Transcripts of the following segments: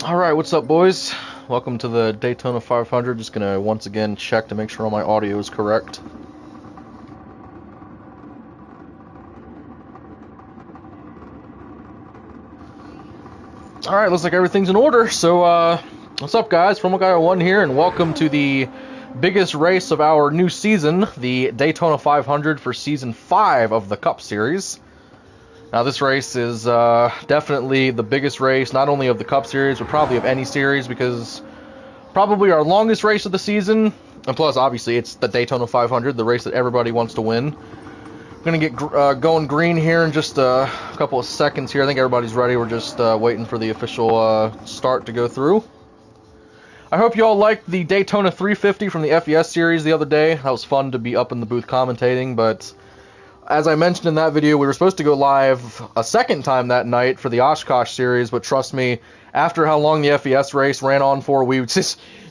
Alright, what's up, boys? Welcome to the Daytona 500. Just gonna once again check to make sure all my audio is correct. Alright, looks like everything's in order. So, what's up, guys? From Guy 1 here, and welcome to the biggest race of our new season, the Daytona 500 for Season 5 of the Cup Series. Now, this race is definitely the biggest race, not only of the Cup Series, but probably of any series, because probably our longest race of the season, and plus, obviously, it's the Daytona 500, the race that everybody wants to win. We're going to get going green here in just a couple of seconds here. I think everybody's ready. We're just waiting for the official start to go through. I hope you all liked the Daytona 350 from the FES series the other day. That was fun to be up in the booth commentating, but as I mentioned in that video, we were supposed to go live a second time that night for the Oshkosh series, but trust me, after how long the FES race ran on for,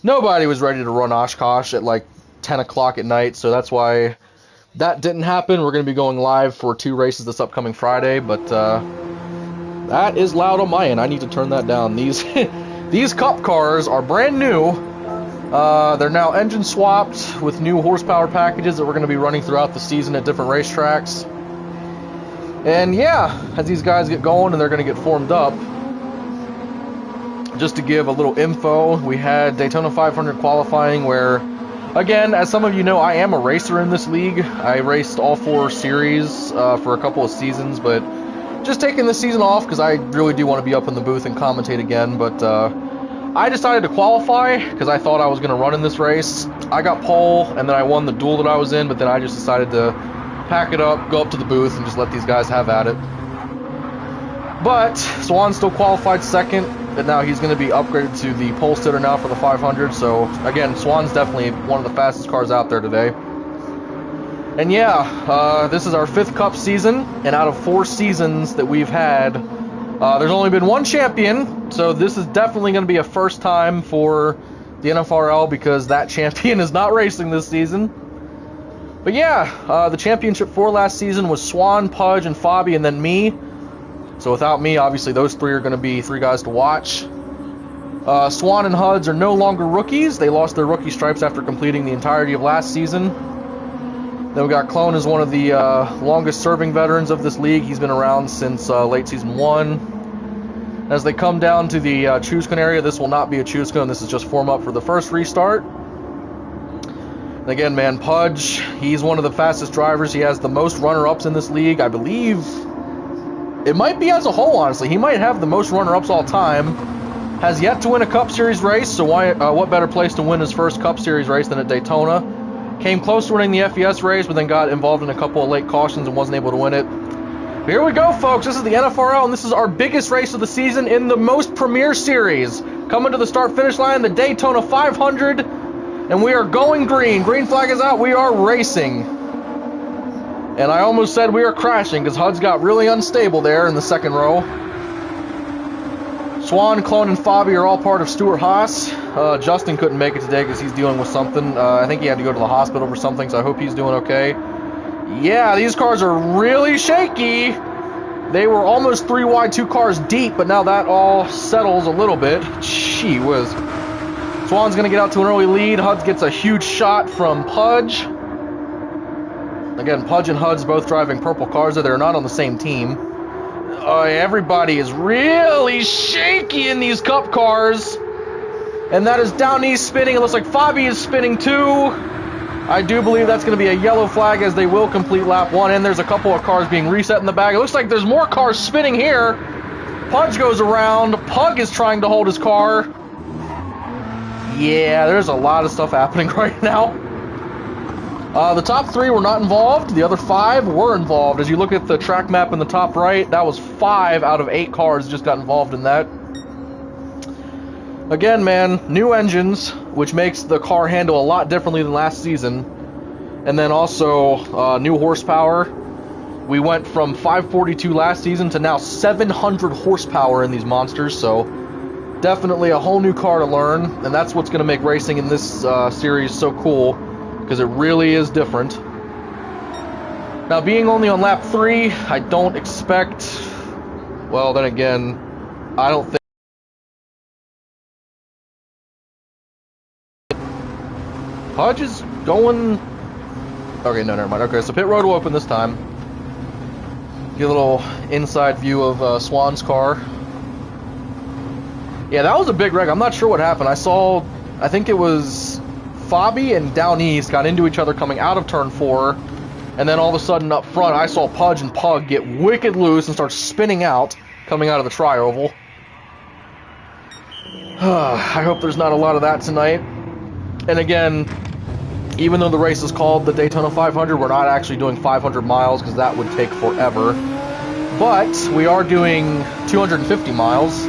nobody was ready to run Oshkosh at like 10 o'clock at night, so that's why that didn't happen. We're going to be going live for 2 races this upcoming Friday, but that is loud on my end. I need to turn that down. These Cup cars are brand new. They're now engine swapped with new horsepower packages that we're going to be running throughout the season at different racetracks. And yeah, as these guys get going and they're going to get formed up, just to give a little info, we had Daytona 500 qualifying where, again, as some of you know, I am a racer in this league. I raced all 4 series for a couple of seasons, but just taking this season off because I really do want to be up in the booth and commentate again. But I decided to qualify because I thought I was going to run in this race. I got pole, and then I won the duel that I was in, but then I just decided to pack it up, go up to the booth, and just let these guys have at it. But Swan still qualified second, and now he's going to be upgraded to the pole sitter now for the 500. So, again, Swan's definitely one of the fastest cars out there today. And yeah, this is our 5th Cup season, and out of 4 seasons that we've had, there's only been 1 champion, so this is definitely going to be a first time for the NFRL because that champion is not racing this season. But yeah, the championship for last season was Swan, Pudge, and Fabi, and then me. So without me, obviously those 3 are going to be 3 guys to watch. Swan and Huds are no longer rookies. They lost their rookie stripes after completing the entirety of last season. Then we got Clone as one of the longest serving veterans of this league. He's been around since late season 1. As they come down to the choose cone area, this will not be a choose cone. This is just form up for the first restart. And again, man, Pudge, he's one of the fastest drivers. He has the most runner-ups in this league. I believe it might be as a whole, honestly. He might have the most runner-ups all time. Has yet to win a Cup Series race, so what better place to win his first Cup Series race than at Daytona? Came close to winning the FES race, but then got involved in a couple of late cautions and wasn't able to win it. But here we go, folks. This is the NFRL, and this is our biggest race of the season in the most premier series. Coming to the start-finish line, the Daytona 500, and we are going green. Green flag is out. We are racing. And I almost said we are crashing because HUD's got really unstable there in the second row. Swan, Clone, and Fabi are all part of Stuart Haas. Justin couldn't make it today because he's dealing with something. I think he had to go to the hospital for something, so I hope he's doing okay. Yeah, these cars are really shaky. They were almost 3 wide, 2 cars deep, but now that all settles a little bit. Gee whiz. Swan's going to get out to an early lead. Huds gets a huge shot from Pudge. Again, Pudge and Huds both driving purple cars. They're not on the same team. Everybody is really shaky in these Cup cars. And that is down east spinning. It looks like Fabi is spinning too. I do believe that's going to be a yellow flag as they will complete lap 1. And there's a couple of cars being reset in the back. It looks like there's more cars spinning here. Pudge goes around. Pug is trying to hold his car. Yeah, there's a lot of stuff happening right now. The top 3 were not involved. The other 5 were involved. As you look at the track map in the top right, that was 5 out of 8 cars just got involved in that. Again, man, new engines, which makes the car handle a lot differently than last season. And then also new horsepower. We went from 542 last season to now 700 horsepower in these monsters, so definitely a whole new car to learn. And that's what's going to make racing in this series so cool, because it really is different. Now, being only on lap 3, I don't expect, well, then again, I don't think Pudge is going... Okay, no, never mind. Okay, so pit road will open this time. Get a little inside view of Swan's car. Yeah, that was a big wreck. I'm not sure what happened. I think it was Fabi and Down East got into each other coming out of turn 4. And then all of a sudden up front, I saw Pudge and Pug get wicked loose and start spinning out, coming out of the tri-oval. I hope there's not a lot of that tonight. And again, even though the race is called the Daytona 500, we're not actually doing 500 miles because that would take forever. But we are doing 250 miles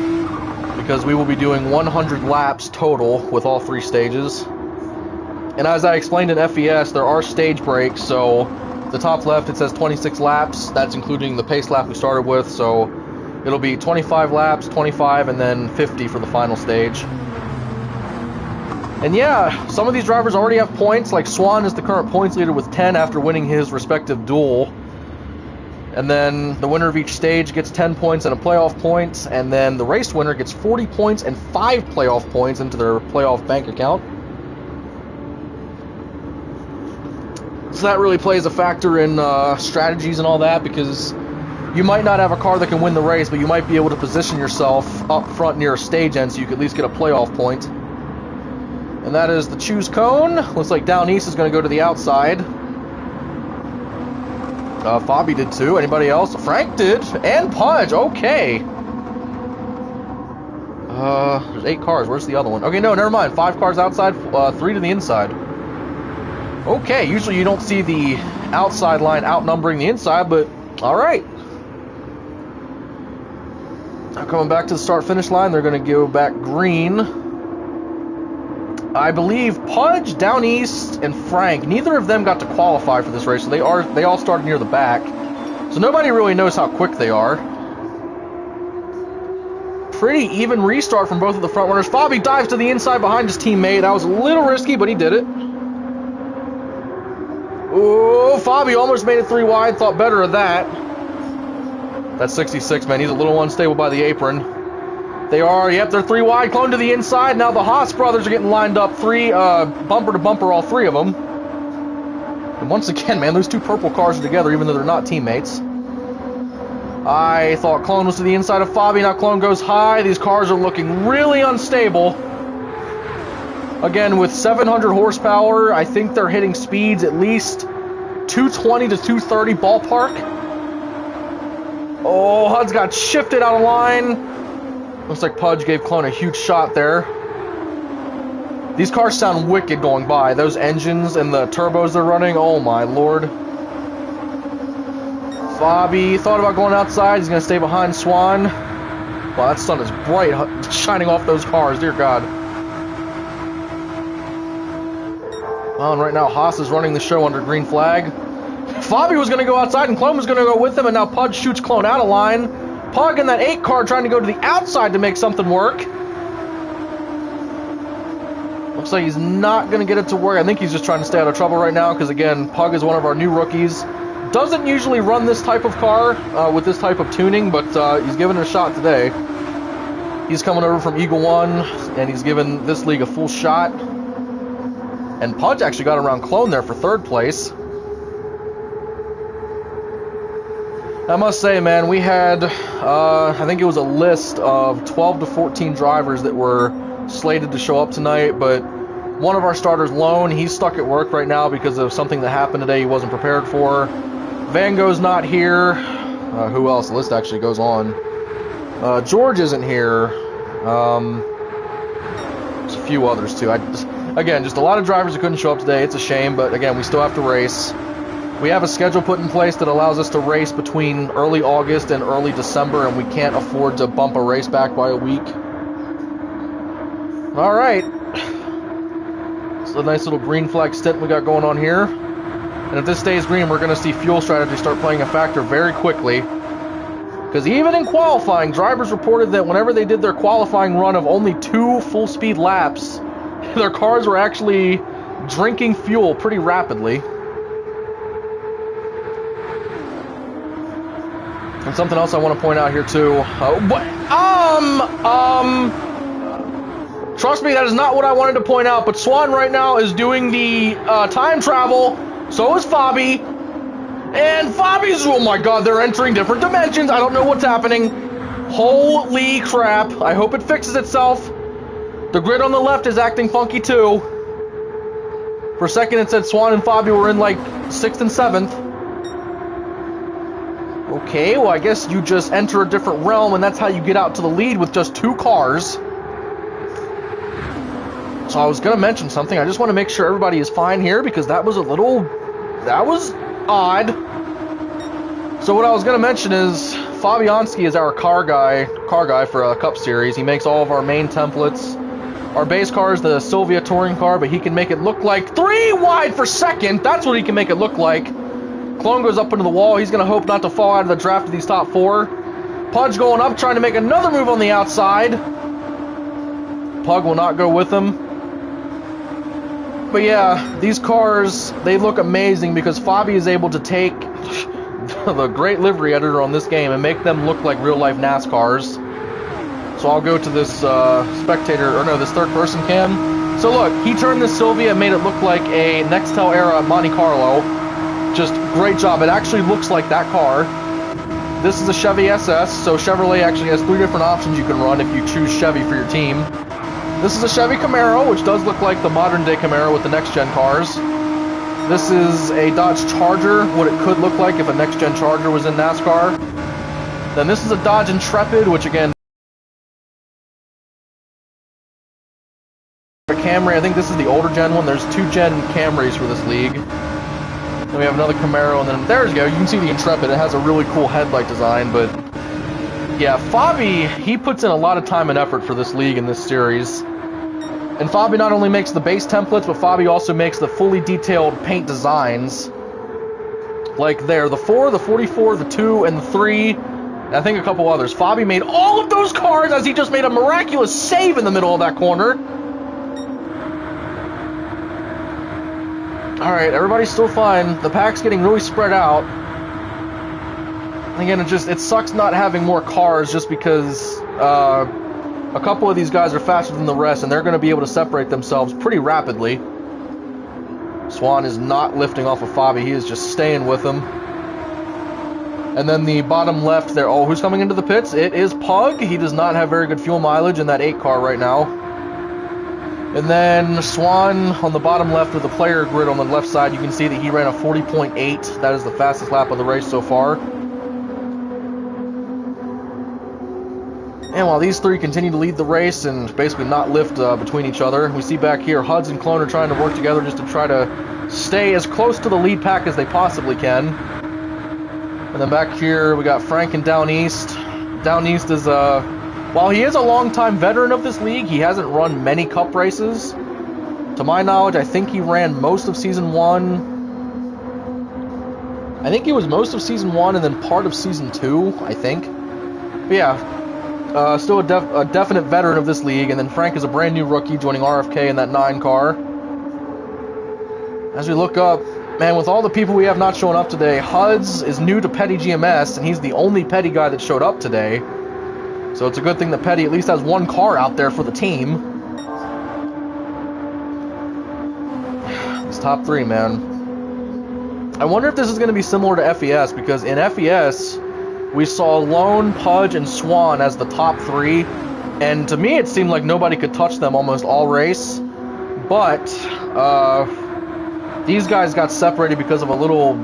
because we will be doing 100 laps total with all 3 stages. And as I explained in FES, there are stage breaks, so the top left it says 26 laps. That's including the pace lap we started with, so it'll be 25 laps, 25, and then 50 for the final stage. And yeah, some of these drivers already have points, like Swan is the current points leader with 10 after winning his respective duel. And then the winner of each stage gets 10 points and a playoff point, and then the race winner gets 40 points and 5 playoff points into their playoff bank account. So that really plays a factor in strategies and all that, because you might not have a car that can win the race, but you might be able to position yourself up front near a stage end so you could at least get a playoff point. And that is the choose cone. Looks like Down East is going to go to the outside. Fabi did too. Anybody else? Frank did. And Pudge. Okay. There's 8 cars. Where's the other one? Okay, no, never mind. 5 cars outside, 3 to the inside. Okay, usually you don't see the outside line outnumbering the inside, but alright. Now coming back to the start-finish line, they're going to go back green. I believe Pudge, Down East, and Frank, neither of them got to qualify for this race, so they all started near the back. So nobody really knows how quick they are. Pretty even restart from both of the front runners. Fabi dives to the inside behind his teammate. That was a little risky, but he did it. Oh, Fabi almost made it 3 wide, thought better of that. That's 66, man. He's a little unstable by the apron. They are, yep, they're 3 wide, clone to the inside. Now the Haas brothers are getting lined up, 3 bumper to bumper, all 3 of them. And once again, man, those 2 purple cars are together, even though they're not teammates. I thought Clone was to the inside of Fabi. Now Clone goes high. These cars are looking really unstable. Again, with 700 horsepower, I think they're hitting speeds at least 220 to 230 ballpark. Oh, HUD's got shifted out of line. Looks like Pudge gave Clone a huge shot there. These cars sound wicked going by. Those engines and the turbos they're running, oh my lord. Fabi thought about going outside. He's going to stay behind Swan. Wow, that sun is bright, shining off those cars, dear God. Well, and right now Haas is running the show under green flag. Fabi was going to go outside and Clone was going to go with him, and now Pudge shoots Clone out of line. Pug in that 8 car trying to go to the outside to make something work. Looks like he's not going to get it to work. I think he's just trying to stay out of trouble right now because, again, Pug is one of our new rookies. Doesn't usually run this type of car with this type of tuning, but he's given it a shot today. He's coming over from Eagle One, and he's given this league a full shot. And Pudge actually got around Clone there for 3rd place. I must say, man, we had, I think it was a list of 12 to 14 drivers that were slated to show up tonight, but one of our starters, Lone, he's stuck at work right now because of something that happened today he wasn't prepared for. Van Gogh's not here. Who else? The list actually goes on. George isn't here. There's a few others, too. Again, just a lot of drivers that couldn't show up today. It's a shame, but again, we still have to race. We have a schedule put in place that allows us to race between early August and early December, and we can't afford to bump a race back by a week. All right. It's a nice little green flag stint we got going on here. And if this stays green, we're going to see fuel strategy start playing a factor very quickly. Because even in qualifying, drivers reported that whenever they did their qualifying run of only 2 full-speed laps, their cars were actually drinking fuel pretty rapidly. And something else I want to point out here too. Trust me, that is not what I wanted to point out, but Swan right now is doing the time travel. So is Fabi. And Fabi's, oh my god, they're entering different dimensions. I don't know what's happening. Holy crap. I hope it fixes itself. The grid on the left is acting funky too. For a second it said Swan and Fabi were in like 6th and 7th. Okay, well I guess you just enter a different realm and that's how you get out to the lead with just 2 cars. So I was going to mention something. I just want to make sure everybody is fine here because that was odd. So what I was going to mention is Fabianski is our car guy for a Cup Series. He makes all of our main templates. Our base car is the Silvia touring car, but he can make it look like 3 wide for second. That's what he can make it look like. Clone goes up into the wall. He's going to hope not to fall out of the draft of these top 4. Pudge going up, trying to make another move on the outside. Pug will not go with him. But yeah, these cars, they look amazing because Fabi is able to take the great livery editor on this game and make them look like real-life NASCARs. So I'll go to this this third-person cam. So look, he turned this Silvia and made it look like a Nextel era Monte Carlo. Just great job. It actually looks like that car. This is a Chevy SS, so Chevrolet actually has 3 different options you can run if you choose Chevy for your team. This is a Chevy Camaro, which does look like the modern-day Camaro with the next-gen cars. This is a Dodge Charger, what it could look like if a next-gen Charger was in NASCAR. Then this is a Dodge Intrepid, which again, a Camry. I think this is the older gen one. There's 2-gen Camrys for this league. Then we have another Camaro, and then there you go. You can see the Intrepid. It has a really cool headlight design, but yeah, Fabi, he puts in a lot of time and effort for this league and this series. And Fabi not only makes the base templates, but Fabi also makes the fully detailed paint designs. Like there, the 4, the 44, the 2, and the 3, and I think a couple others. Fabi made all of those cars as he just made a miraculous save in the middle of that corner. Alright, everybody's still fine. The pack's getting really spread out. Again, it sucks not having more cars just because a couple of these guys are faster than the rest and they're going to be able to separate themselves pretty rapidly. Swan is not lifting off of Fabi. He is just staying with him. And then the bottom left there. Oh, who's coming into the pits? It is Pug. He does not have very good fuel mileage in that 8 car right now. And then Swan on the bottom left with the player grid on the left side. You can see that he ran a 40.8. That is the fastest lap of the race so far. And while these 3 continue to lead the race and basically not lift between each other, we see back here Huds and Clone are trying to work together just to try to stay as close to the lead pack as they possibly can. And then back here we got Frank and Down East. Down East is, while he is a longtime veteran of this league, he hasn't run many Cup races. To my knowledge, I think he ran most of Season 1. I think he was most of Season 1 and then part of Season 2, I think. But yeah. Still a definite veteran of this league, and then Frank is a brand new rookie joining RFK in that 9 car. As we look up, man, with all the people we have not showing up today, Huds is new to Petty GMS, and he's the only Petty guy that showed up today. So it's a good thing that Petty at least has 1 car out there for the team. It's top 3, man. I wonder if this is going to be similar to FES, because in FES, we saw Lone, Pudge, and Swan as the top 3, and to me it seemed like nobody could touch them almost all race, but these guys got separated because of a little,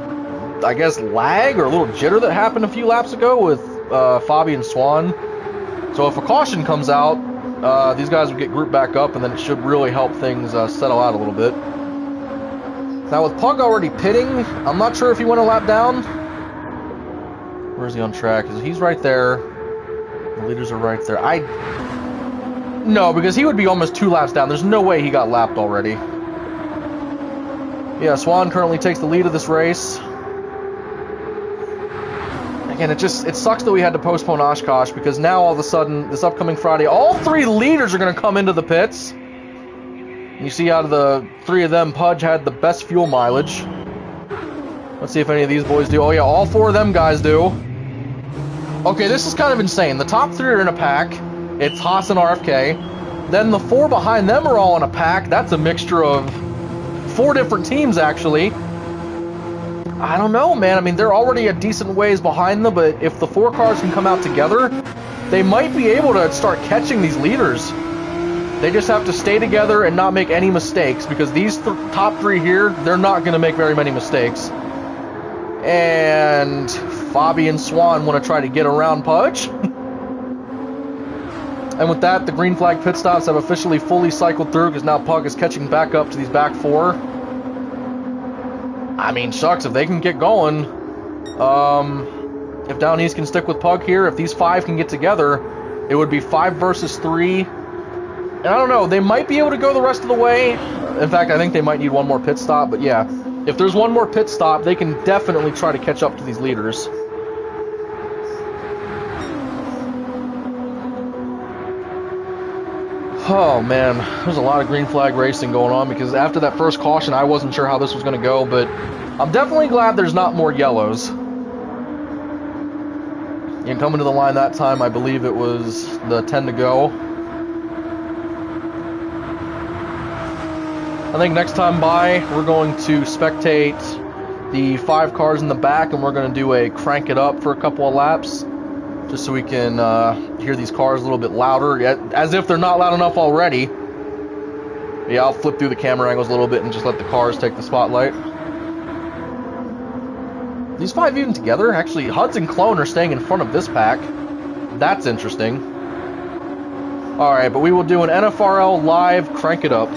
I guess, lag or a little jitter that happened a few laps ago with Fabi and Swan. So if a caution comes out, these guys will get grouped back up, and then it should really help things settle out a little bit. Now with Pug already pitting, I'm not sure if he went a lap down. Where's he on track? He's right there. The leaders are right there. No, because he would be almost 2 laps down. There's no way he got lapped already. Yeah, Swan currently takes the lead of this race. Again, it sucks that we had to postpone Oshkosh, because now all of a sudden, this upcoming Friday, all 3 leaders are going to come into the pits. You see out of the 3 of them, Pudge had the best fuel mileage. Let's see if any of these boys do. Oh yeah, all 4 of them guys do. Okay, this is kind of insane. The top 3 are in a pack. It's Haas and RFK. Then the 4 behind them are all in a pack. That's a mixture of 4 different teams, actually. I don't know, man. I mean, they're already a decent ways behind them, but if the 4 cars can come out together, they might be able to start catching these leaders. They just have to stay together and not make any mistakes, because these top 3 here, they're not going to make very many mistakes. And Fabi and Swan want to try to get around Pudge. And with that, the green flag pit stops have officially fully cycled through, because now Pug is catching back up to these back 4. I mean, shucks, if they can get going, if Down East can stick with Pug here, if these 5 can get together, it would be 5 versus 3. And I don't know, they might be able to go the rest of the way. In fact, I think they might need one more pit stop, but yeah, if there's one more pit stop, they can definitely try to catch up to these leaders. Oh man, there's a lot of green flag racing going on, because after that first caution, I wasn't sure how this was going to go, but I'm definitely glad there's not more yellows. And coming to the line that time, I believe it was the 10 to go. I think next time by, we're going to spectate the 5 cars in the back, and we're going to do a crank it up for a couple of laps, just so we can hear these cars a little bit louder, as if they're not loud enough already. Yeah, I'll flip through the camera angles a little bit and just let the cars take the spotlight. These 5 even together? Actually, Huds and Clone are staying in front of this pack. That's interesting. Alright, but we will do an NFRL live crank it up.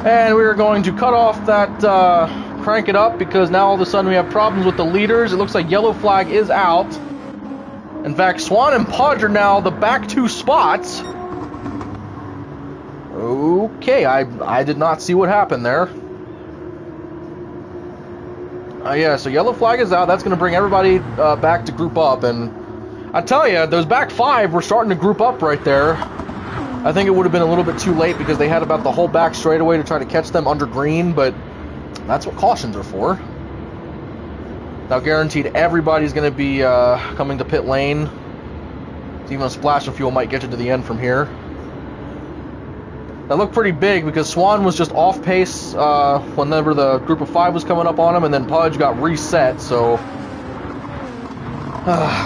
And we are going to cut off that crank it up, because now all of a sudden we have problems with the leaders. It looks like yellow flag is out. In fact, Swan and Pudge are now the back 2 spots. Okay, I did not see what happened there. Yeah, so yellow flag is out. That's going to bring everybody back to group up. And I tell you, those back 5 were starting to group up right there. I think it would have been a little bit too late, because they had about the whole back straightaway to try to catch them under green, but that's what cautions are for. Now guaranteed everybody's going to be coming to pit lane. Even a splash of fuel might get you to the end from here. That looked pretty big, because Swan was just off pace whenever the group of 5 was coming up on him, and then Pudge got reset, so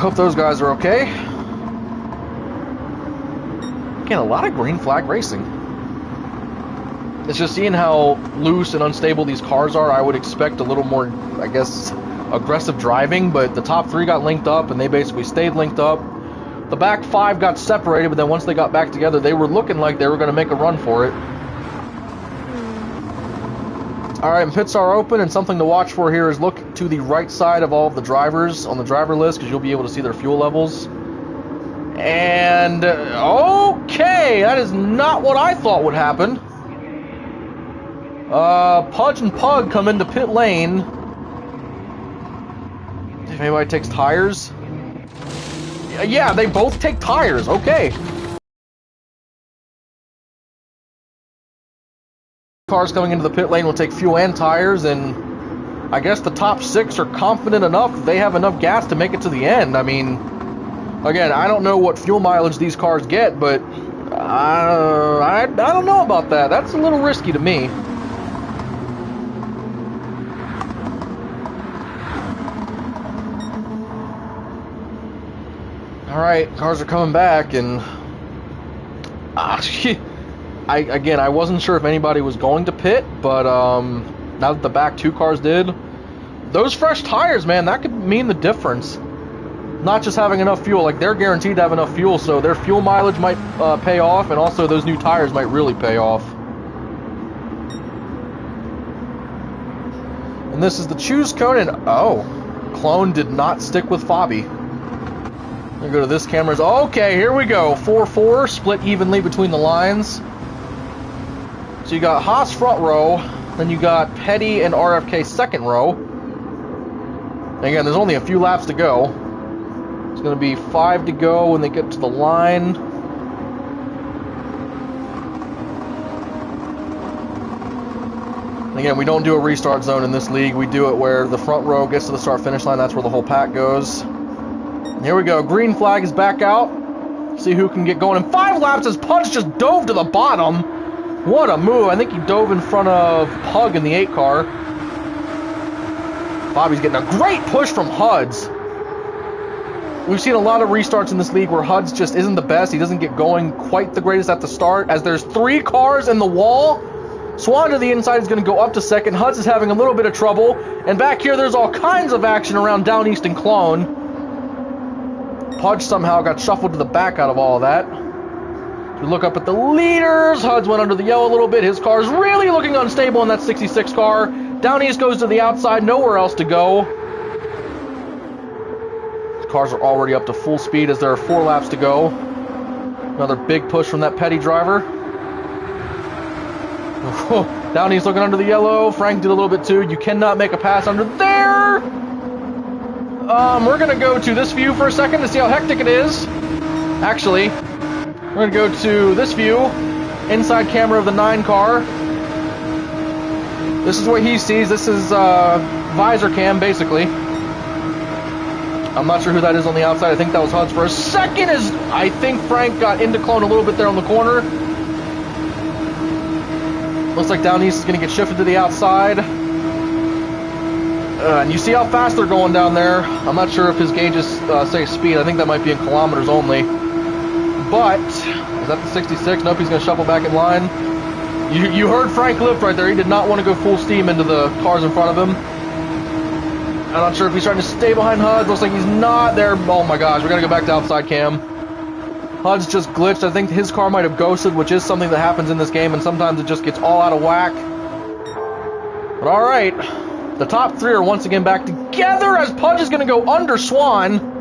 hope those guys are okay. Again, a lot of green flag racing. It's just seeing how loose and unstable these cars are. I would expect a little more, I guess, aggressive driving, but the top 3 got linked up, and they basically stayed linked up. The back 5 got separated, but then once they got back together, they were looking like they were going to make a run for it. Alright, and pits are open, and something to watch for here is look to the right side of all of the drivers on the driver list, because you'll be able to see their fuel levels. And, okay, that is not what I thought would happen. Pudge and Pug come into pit lane. If anybody takes tires. Yeah, they both take tires, okay. Cars coming into the pit lane will take fuel and tires, and I guess the top 6 are confident enough that they have enough gas to make it to the end. I mean, Again, I don't know what fuel mileage these cars get, but I don't know about that. That's a little risky to me. Alright, cars are coming back, and I wasn't sure if anybody was going to pit, but now that the back two cars did, those fresh tires, man, that could mean the difference. Not just having enough fuel, like they're guaranteed to have enough fuel, so their fuel mileage might pay off, and also those new tires might really pay off. And this is the choose cone, and oh, Clone did not stick with Fabi. I'm gonna go to this camera's. Okay, here we go. 4-4, split evenly between the lines. So you got Haas front row, then you got Petty and RFK second row. And again, there's only a few laps to go. It's going to be 5 to go when they get to the line. Again, we don't do a restart zone in this league. We do it where the front row gets to the start-finish line. That's where the whole pack goes. And here we go. Green flag is back out. See who can get going. In 5 laps, as Pudge just dove to the bottom. What a move. I think he dove in front of Pug in the 8 car. Bobby's getting a great push from Huds. We've seen a lot of restarts in this league where Huds just isn't the best. He doesn't get going quite the greatest at the start. As there's 3 cars in the wall, Swan to the inside is going to go up to second. Huds is having a little bit of trouble. And back here, there's all kinds of action around Down East and Clone. Pudge somehow got shuffled to the back out of all of that. We look up at the leaders. Huds went under the yellow a little bit. His car's really looking unstable in that 66 car. Down East goes to the outside. Nowhere else to go. Cars are already up to full speed as there are 4 laps to go. Another big push from that Petty driver. Down East looking under the yellow. Frank did a little bit too. You cannot make a pass under there. We're going to go to this view for a second to see how hectic it is. Actually, we're going to go to this view. Inside camera of the 9 car. This is what he sees. This is visor cam, basically. I'm not sure who that is on the outside. I think that was Huds for a second, as I think Frank got into Clone a little bit there on the corner. Looks like Down East is going to get shifted to the outside. And you see how fast they're going down there. I'm not sure if his gauges say speed. I think that might be in kilometers only. But, is that the 66? Nope, he's going to shuffle back in line. You heard Frank Lift right there. He did not want to go full steam into the cars in front of him. I'm not sure if he's trying to stay behind Huds. Looks like he's not there. Oh my gosh, we gotta go back to outside cam. Huds just glitched. I think his car might have ghosted, which is something that happens in this game, and sometimes it just gets all out of whack. But alright, the top 3 are once again back together as Pudge is gonna go under Swan.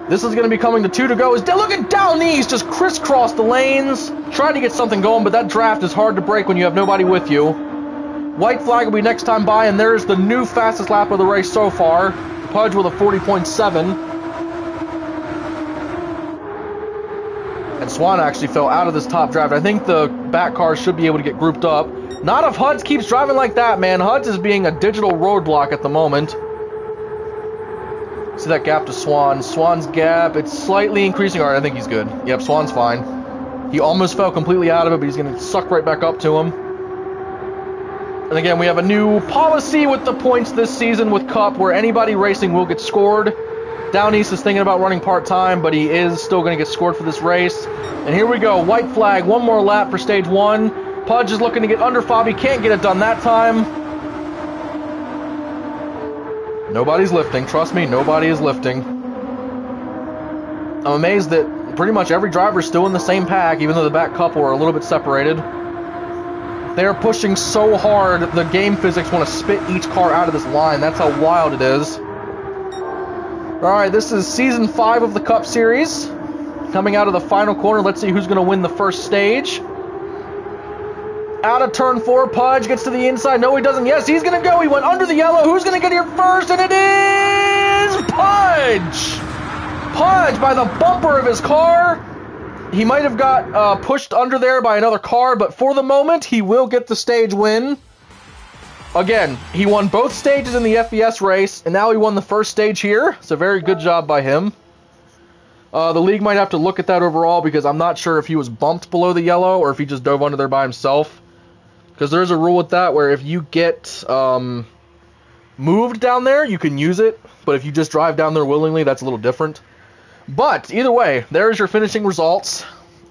This is gonna be coming to 2 to go. Look at Down East just crisscross the lanes. Trying to get something going, but that draft is hard to break when you have nobody with you. White flag will be next time by, and there's the new fastest lap of the race so far. Pudge with a 40.7. And Swan actually fell out of this top draft. I think the back cars should be able to get grouped up. Not if Huds keeps driving like that, man. Huds is being a digital roadblock at the moment. See that gap to Swan. Swan's gap, it's slightly increasing. All right, I think he's good. Yep, Swan's fine. He almost fell completely out of it, but he's going to suck right back up to him. And again, we have a new policy with the points this season with Cup, where anybody racing will get scored. Down East is thinking about running part-time, but he is still going to get scored for this race. And here we go, white flag, 1 more lap for stage 1. Pudge is looking to get under Fabi, can't get it done that time. Nobody's lifting, trust me, nobody is lifting. I'm amazed that pretty much every driver is still in the same pack, even though the back couple are a little bit separated. They're pushing so hard, the game physics want to spit each car out of this line. That's how wild it is. Alright, this is Season 5 of the Cup Series. Coming out of the final corner, let's see who's going to win the first stage. Out of turn 4, Pudge gets to the inside. No, he doesn't. Yes, he's going to go. He went under the yellow. Who's going to get here first? And it is Pudge! Pudge by the bumper of his car. He might have got pushed under there by another car, but for the moment, he will get the stage win. Again, he won both stages in the FES race, and now he won the first stage here, so very good job by him. The league might have to look at that overall because I'm not sure if he was bumped below the yellow or if he just dove under there by himself. Because there's a rule with that where if you get moved down there, you can use it, but if you just drive down there willingly, that's a little different. But either way, there's your finishing results,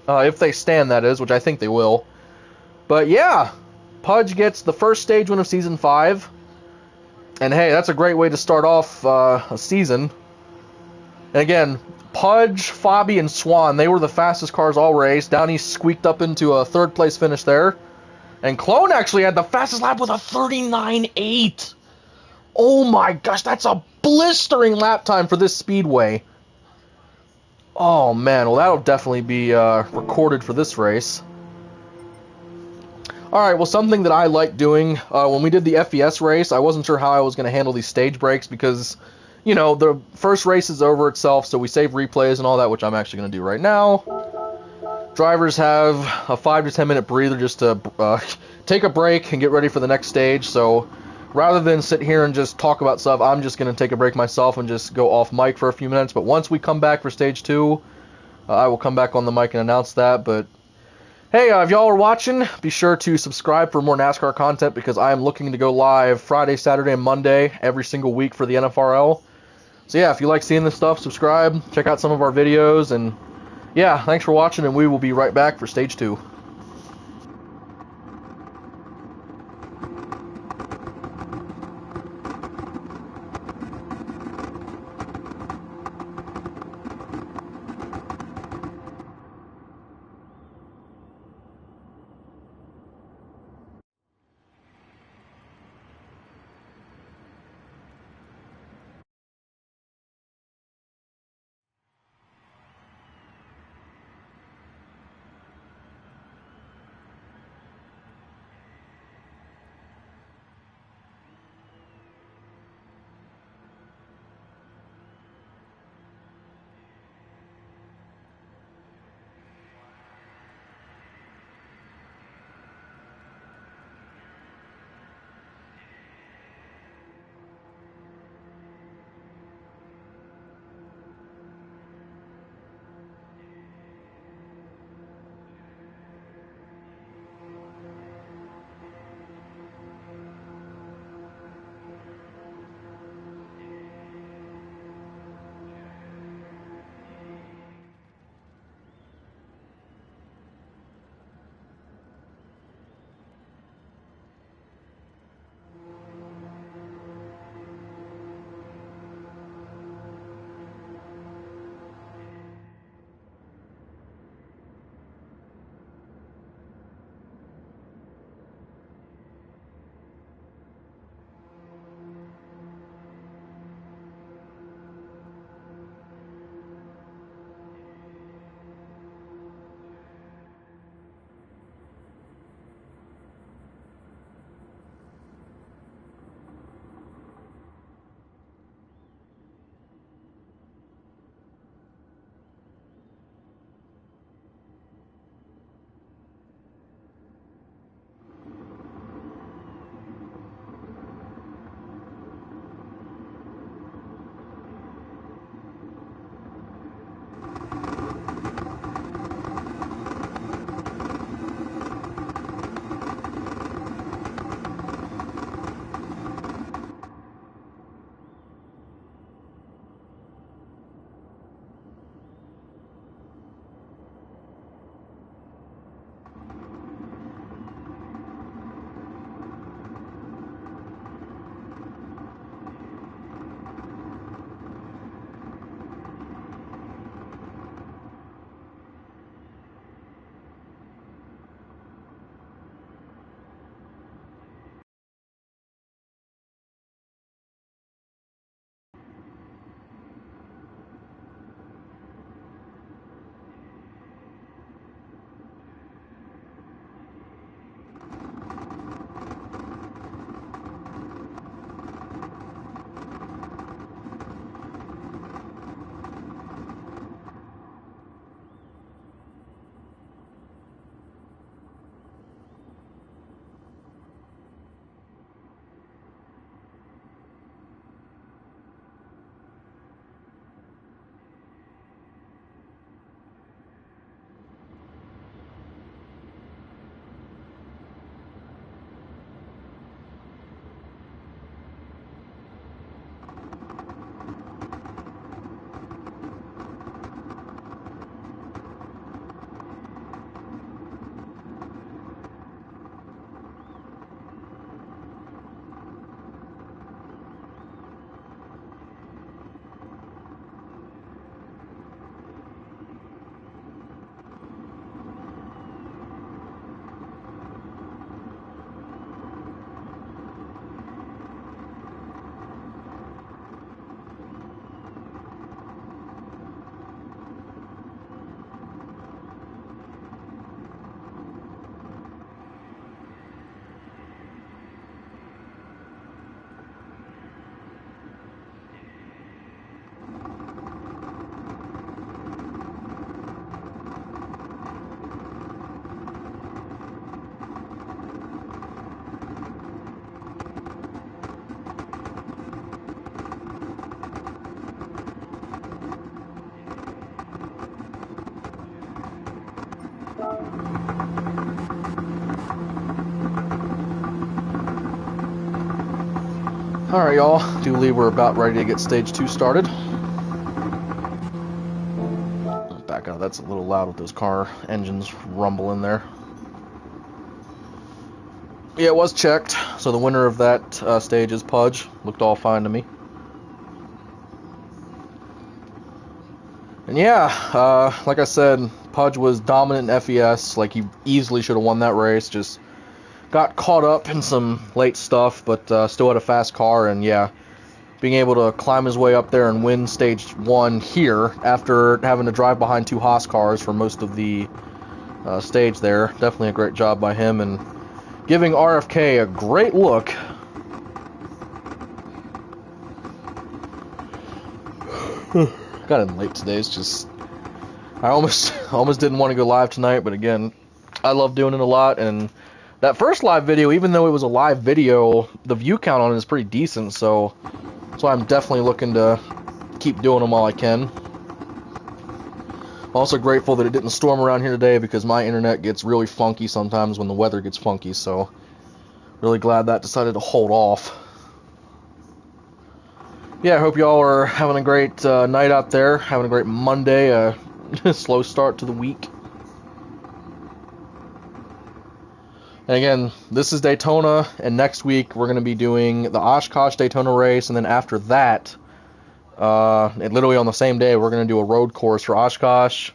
if they stand, that is, which I think they will. But yeah, Pudge gets the first stage win of Season 5. And hey, that's a great way to start off a season. And again, Pudge, Fabi, and Swan, they were the fastest cars all race. Downey squeaked up into a third place finish there. And Clone actually had the fastest lap with a 39.8. Oh my gosh, that's a blistering lap time for this speedway. Oh man, well that'll definitely be recorded for this race. Alright, well something that I like doing, when we did the FES race, I wasn't sure how I was going to handle these stage breaks because, you know, the first race is over itself, so we save replays and all that, which I'm actually going to do right now. Drivers have a 5 to 10 minute breather just to take a break and get ready for the next stage, so rather than sit here and just talk about stuff, I'm just going to take a break myself and just go off mic for a few minutes, but once we come back for stage 2, I will come back on the mic and announce that, but hey, if y'all are watching, be sure to subscribe for more NASCAR content because I am looking to go live Friday, Saturday, and Monday every single week for the NFRL. So yeah, if you like seeing this stuff, subscribe, check out some of our videos, and yeah, thanks for watching, and we will be right back for Stage 2. Alright, y'all. Do believe we're about ready to get stage 2 started. Back out. That's a little loud with those car engines rumbling there. Yeah, it was checked. So the winner of that stage is Pudge. Looked all fine to me. And yeah, like I said, Pudge was dominant in FES. Like, he easily should have won that race. Just got caught up in some late stuff, but still had a fast car. And yeah, being able to climb his way up there and win stage 1 here after having to drive behind 2 Haas cars for most of the stage there. Definitely a great job by him, and giving RFK a great look. Got in late today. It's just, I almost didn't want to go live tonight, but again, I love doing it a lot. And that first live video, even though it was a live video, the view count on it is pretty decent, so that's why I'm definitely looking to keep doing them while I can. Also grateful that it didn't storm around here today, because my internet gets really funky sometimes when the weather gets funky, so really glad that decided to hold off. Yeah, I hope y'all are having a great night out there, having a great Monday, slow start to the week. And again, this is Daytona, and next week we're going to be doing the Oshkosh Daytona race, and then after that, literally on the same day, we're going to do a road course for Oshkosh,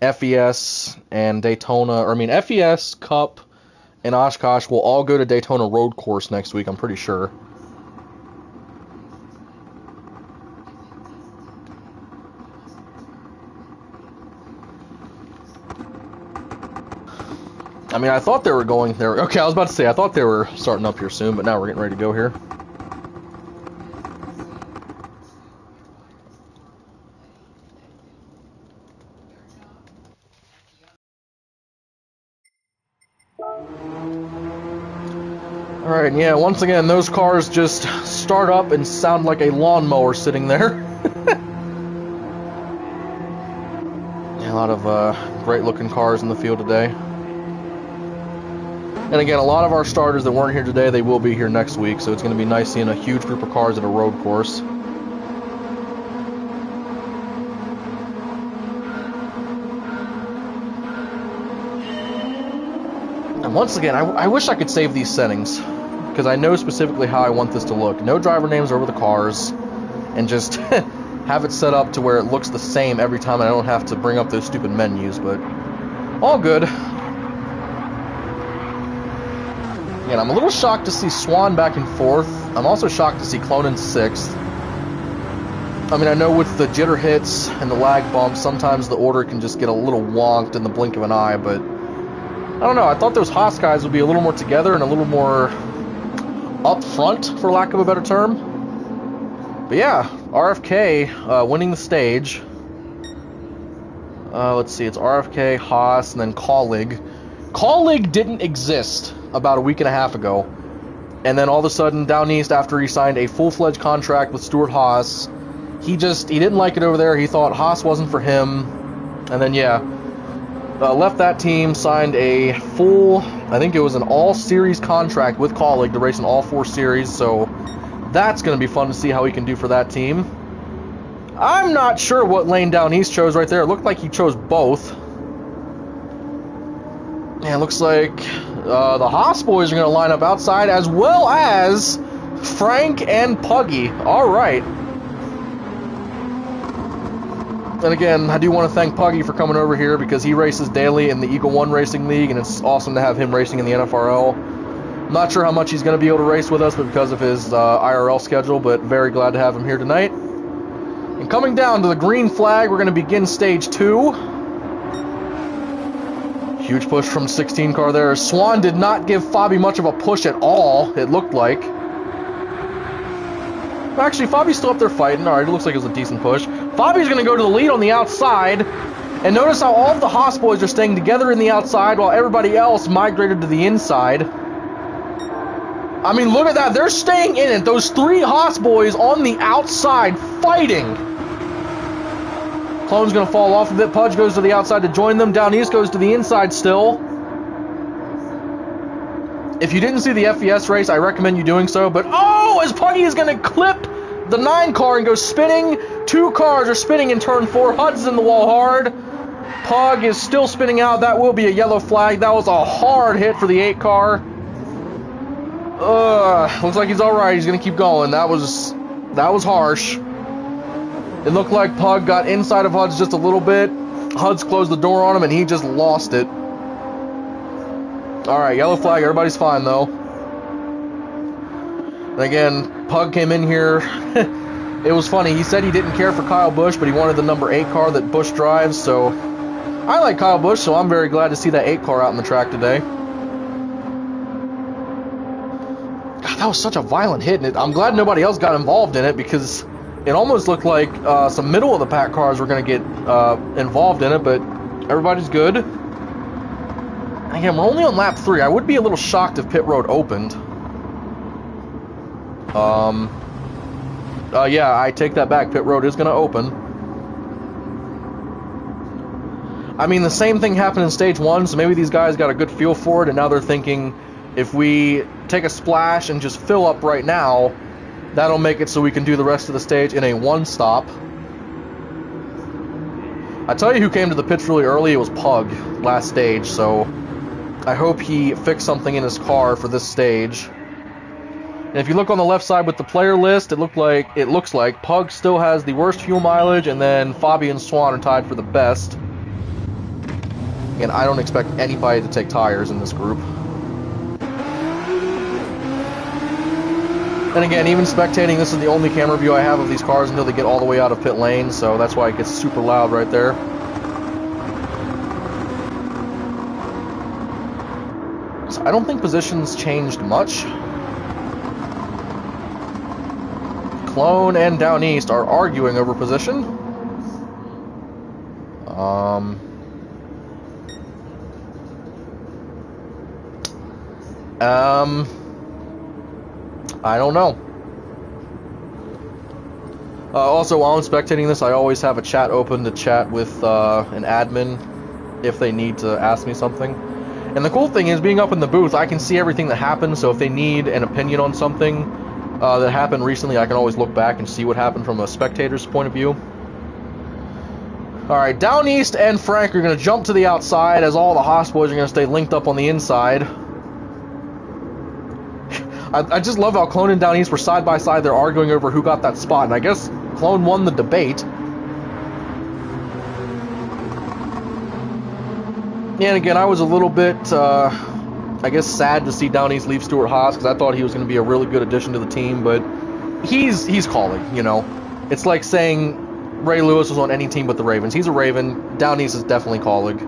FES, and Daytona. Or I mean, FES, Cup, and Oshkosh will all go to Daytona road course next week, I'm pretty sure. I mean, I thought they were going there. Okay, I was about to say, I thought they were starting up here soon, but now we're getting ready to go here. Alright, yeah, once again, those cars just start up and sound like a lawnmower sitting there. Yeah, a lot of great-looking cars in the field today. And again, a lot of our starters that weren't here today, they will be here next week, so it's going to be nice seeing a huge group of cars at a road course. And once again, I wish I could save these settings, because I know specifically how I want this to look. No driver names over the cars, and just have it set up to where it looks the same every time, and I don't have to bring up those stupid menus, but all good. Again, I'm a little shocked to see Swan back and forth. I'm also shocked to see Clonin 6th. I mean, I know with the jitter hits and the lag bumps, sometimes the order can just get a little wonked in the blink of an eye, but I don't know. I thought those Haas guys would be a little more together and a little more up front, for lack of a better term. But yeah, RFK winning the stage. Let's see, it's RFK, Haas, and then Colleague. Colleague didn't exist about a week and a half ago, and then all of a sudden down east, after he signed a full-fledged contract with Stuart Haas, he didn't like it over there. He thought Haas wasn't for him, and then yeah, left that team, signed a full, I think it was an all-series contract with Colleague to race in all 4 series, so that's going to be fun to see how he can do for that team. I'm not sure what lane down east chose right there. It looked like he chose both. Yeah, it looks like the Haas boys are going to line up outside, as well as Frank and Puggy. All right. And again, I do want to thank Puggy for coming over here, because he races daily in the Eagle One Racing League, and it's awesome to have him racing in the NFRL. I'm not sure how much he's going to be able to race with us, but because of his IRL schedule, but very glad to have him here tonight. And coming down to the green flag, we're going to begin stage 2. Huge push from 16 car there. Swan did not give Fabi much of a push at all, it looked like. Actually, Fabi's still up there fighting. Alright, it looks like it was a decent push. Fabi's going to go to the lead on the outside. And notice how all of the Haas boys are staying together in the outside while everybody else migrated to the inside. I mean, look at that. They're staying in it. Those 3 Haas boys on the outside fighting. Clone's going to fall off a bit. Pudge goes to the outside to join them. Down east goes to the inside still. If you didn't see the FES race, I recommend you doing so. But, oh, as Puggy is going to clip the 9 car and go spinning. 2 cars are spinning in turn 4. Hud's in the wall hard. Pug is still spinning out. That will be a yellow flag. That was a hard hit for the 8 car. Looks like he's alright. He's going to keep going. That was harsh. It looked like Pug got inside of Hud's just a little bit. Hud's closed the door on him, and he just lost it. Alright, yellow flag. Everybody's fine, though. And again, Pug came in here. It was funny. He said he didn't care for Kyle Busch, but he wanted the number 8 car that Busch drives, so I like Kyle Busch, so I'm very glad to see that 8 car out in the track today. God, that was such a violent hit, and I'm glad nobody else got involved in it, because it almost looked like some middle of the pack cars were going to get involved in it, but everybody's good. Again, we're only on lap 3. I would be a little shocked if pit road opened. Yeah, I take that back. Pit road is going to open. I mean, the same thing happened in stage 1, so maybe these guys got a good feel for it, and now they're thinking, if we take a splash and just fill up right now, that'll make it so we can do the rest of the stage in a 1-stop. I tell you who came to the pits really early, it was Pug, last stage, so I hope he fixed something in his car for this stage. And if you look on the left side with the player list, it looks like Pug still has the worst fuel mileage, and then Fabi and Swan are tied for the best. And I don't expect anybody to take tires in this group. And again, even spectating, this is the only camera view I have of these cars until they get all the way out of pit lane, so that's why it gets super loud right there. So I don't think positions changed much. Clone and Down East are arguing over position. I don't know. Also, while I'm spectating this, I always have a chat open to chat with an admin if they need to ask me something. And the cool thing is, being up in the booth, I can see everything that happens, so if they need an opinion on something that happened recently, I can always look back and see what happened from a spectator's point of view. Alright, Down East and Frank are going to jump to the outside, as all the Haas boys are going to stay linked up on the inside. I just love how Clone and Down East were side by side. They're arguing over who got that spot, and I guess Clone won the debate. And again, I was a little bit, I guess, sad to see Down East leave Stuart Haas, because I thought he was going to be a really good addition to the team, but he's calling, you know. It's like saying Ray Lewis was on any team but the Ravens. He's a Raven. Down East is definitely calling.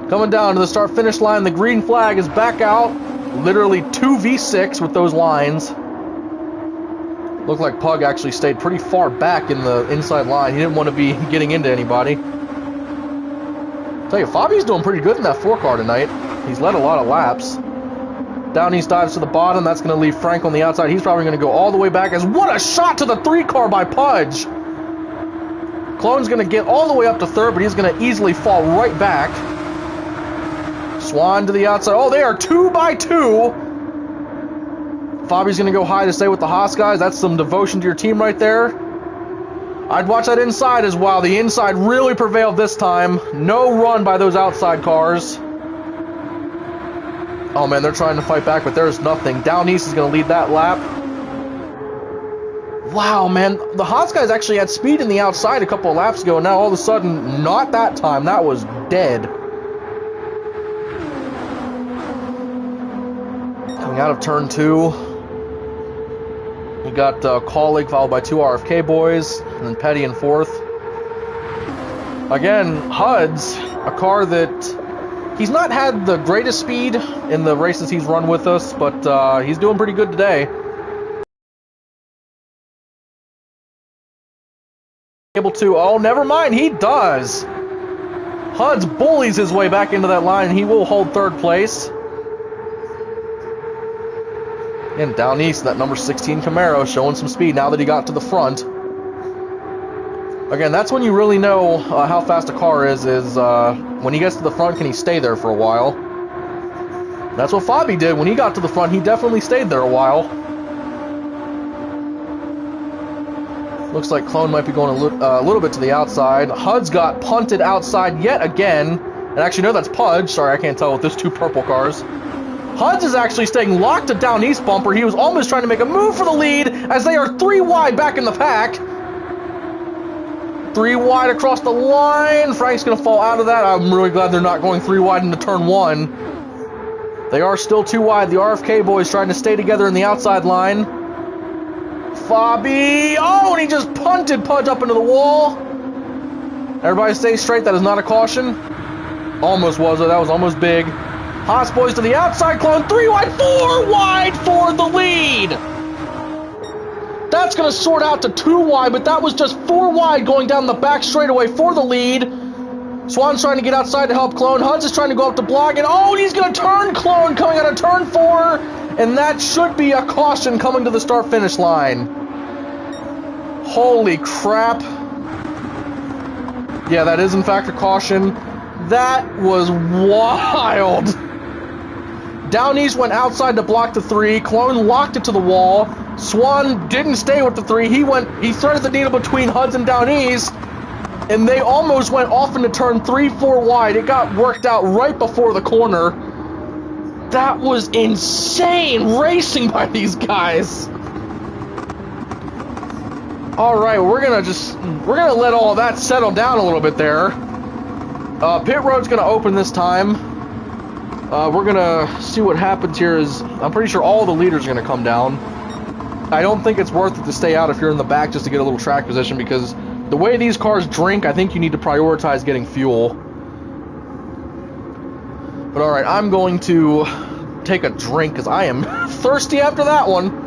Coming down to the start-finish line, the green flag is back out. Literally 2v6 with those lines. Looked like Pug actually stayed pretty far back in the inside line. He didn't want to be getting into anybody. Tell you, Fabi's doing pretty good in that 4 car tonight. He's led a lot of laps. Down East dives to the bottom. That's going to leave Frank on the outside. He's probably going to go all the way back. As what a shot to the 3 car by Pudge. Clone's going to get all the way up to 3rd, but he's going to easily fall right back. Swan to the outside. Oh, they are 2 by 2. Fabi's going to go high to stay with the Haas guys. That's some devotion to your team right there. I'd watch that inside as well. The inside really prevailed this time. No run by those outside cars. Oh, man, they're trying to fight back, but there's nothing. Down East is going to lead that lap. Wow, man. The Haas guys actually had speed in the outside a couple of laps ago, and now all of a sudden, not that time. That was dead. Coming out of turn 2. We got Colleague followed by 2 RFK boys, and then Petty in 4th. Again, Hud's a car that he's not had the greatest speed in the races he's run with us, but he's doing pretty good today. Able to, oh, never mind, he does. Hud's bullies his way back into that line, and he will hold 3rd place. And Down East, that number 16 Camaro showing some speed now that he got to the front. Again, that's when you really know how fast a car is when he gets to the front, can he stay there for a while? That's what Fabi did when he got to the front. He definitely stayed there a while. Looks like Clone might be going a little bit to the outside. Hud's got punted outside yet again. And actually, no, that's Pudge. Sorry, I can't tell with those two purple cars. Hud's is actually staying locked to down east bumper. He was almost trying to make a move for the lead as they are 3 wide back in the pack. 3 wide across the line. Frank's going to fall out of that. I'm really glad they're not going 3 wide into turn 1. They are still 2 wide. The RFK boys trying to stay together in the outside line. Fabi. Oh, and he just punted Pudge up into the wall. Everybody stay straight. That is not a caution. Almost was, though. That was almost big. Haas boys to the outside. Clone 3 wide, 4 wide for the lead. That's going to sort out to 2 wide, but that was just 4 wide going down the back straightaway for the lead. Swan's trying to get outside to help Clone. Hud's is trying to go up the block, and oh, he's going to turn Clone coming out of turn 4, and that should be a caution coming to the start-finish line. Holy crap. Yeah, that is in fact a caution. That was wild. Down East went outside to block the 3. Clone locked it to the wall. Swan didn't stay with the 3. He threaded the needle between Hudson and Down East, and they almost went off into turn 3, 4 wide. It got worked out right before the corner. That was insane racing by these guys. All right, we're gonna let all of that settle down a little bit there. Pit road's gonna open this time. We're gonna see what happens here. I'm pretty sure all the leaders are gonna come down. I don't think it's worth it to stay out if you're in the back just to get a little track position, because the way these cars drink, I think you need to prioritize getting fuel. But all right, I'm going to take a drink because I am thirsty after that one.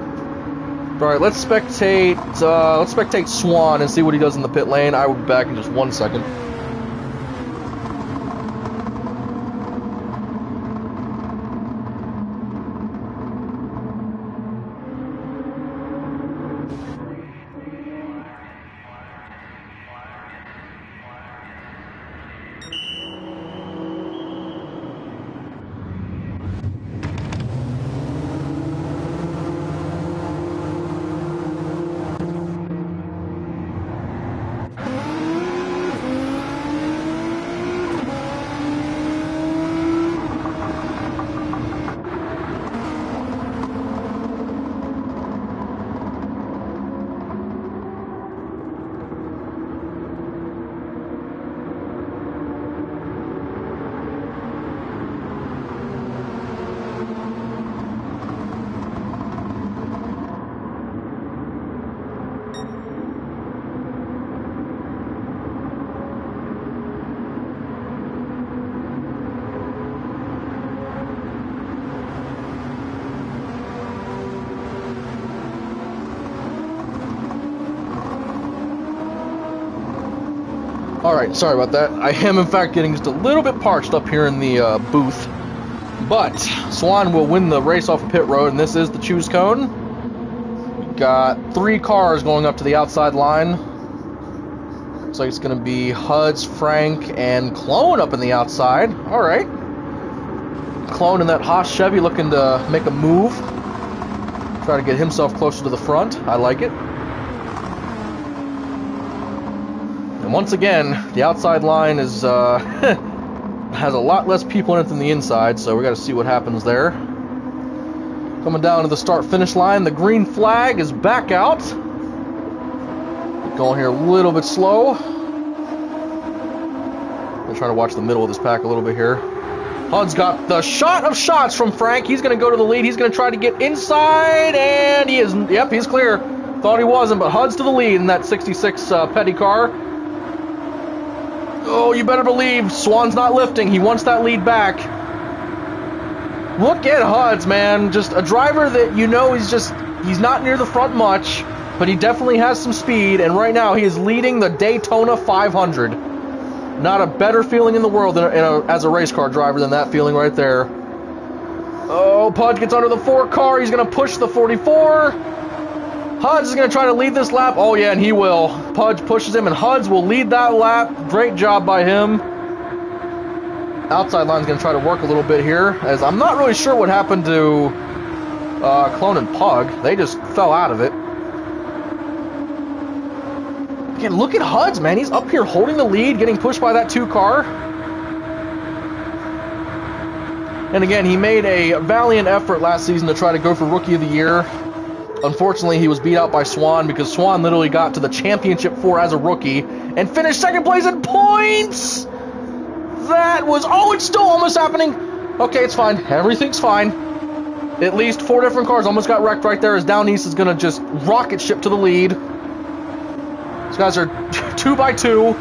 All right, let's spectate Swan and see what he does in the pit lane. I will be back in just 1 second. Alright, sorry about that. I am in fact getting just a little bit parched up here in the booth. But Swan will win the race off of pit road, and this is the choose cone. We've got 3 cars going up to the outside line. Looks like it's going to be Huds, Frank, and Clone up in the outside. Alright. Clone in that Haas Chevy looking to make a move. Try to get himself closer to the front. I like it. And once again, the outside line is has a lot less people in it than the inside, so we got to see what happens there. Coming down to the start-finish line, the green flag is back out. Going here a little bit slow. I'm trying to watch the middle of this pack a little bit here. Hud's got the shot of shots from Frank. He's going to go to the lead. He's going to try to get inside, and he is. Yep, he's clear. Thought he wasn't, but Hud's to the lead in that 66 Petty car. Oh, you better believe Swan's not lifting. He wants that lead back. Look at Huds, man. Just a driver that you know he's not near the front much, but he definitely has some speed, and right now he is leading the Daytona 500. Not a better feeling in the world as a race car driver than that feeling right there. Oh, Pudge gets under the 4 car. He's going to push the 44. Huds is going to try to lead this lap. Oh, yeah, and he will. Pudge pushes him, and Huds will lead that lap. Great job by him. Outside line's going to try to work a little bit here, as I'm not really sure what happened to Clone and Pug. They just fell out of it. Again, look at Huds, man. He's up here holding the lead, getting pushed by that 2 car. And again, he made a valiant effort last season to try to go for Rookie of the Year. Unfortunately, he was beat out by Swan because Swan literally got to the Championship 4 as a rookie and finished 2nd place in points! That was... Oh, it's still almost happening! Okay, it's fine. Everything's fine. At least 4 different cars almost got wrecked right there as Down East is going to just rocket ship to the lead. These guys are 2 by 2.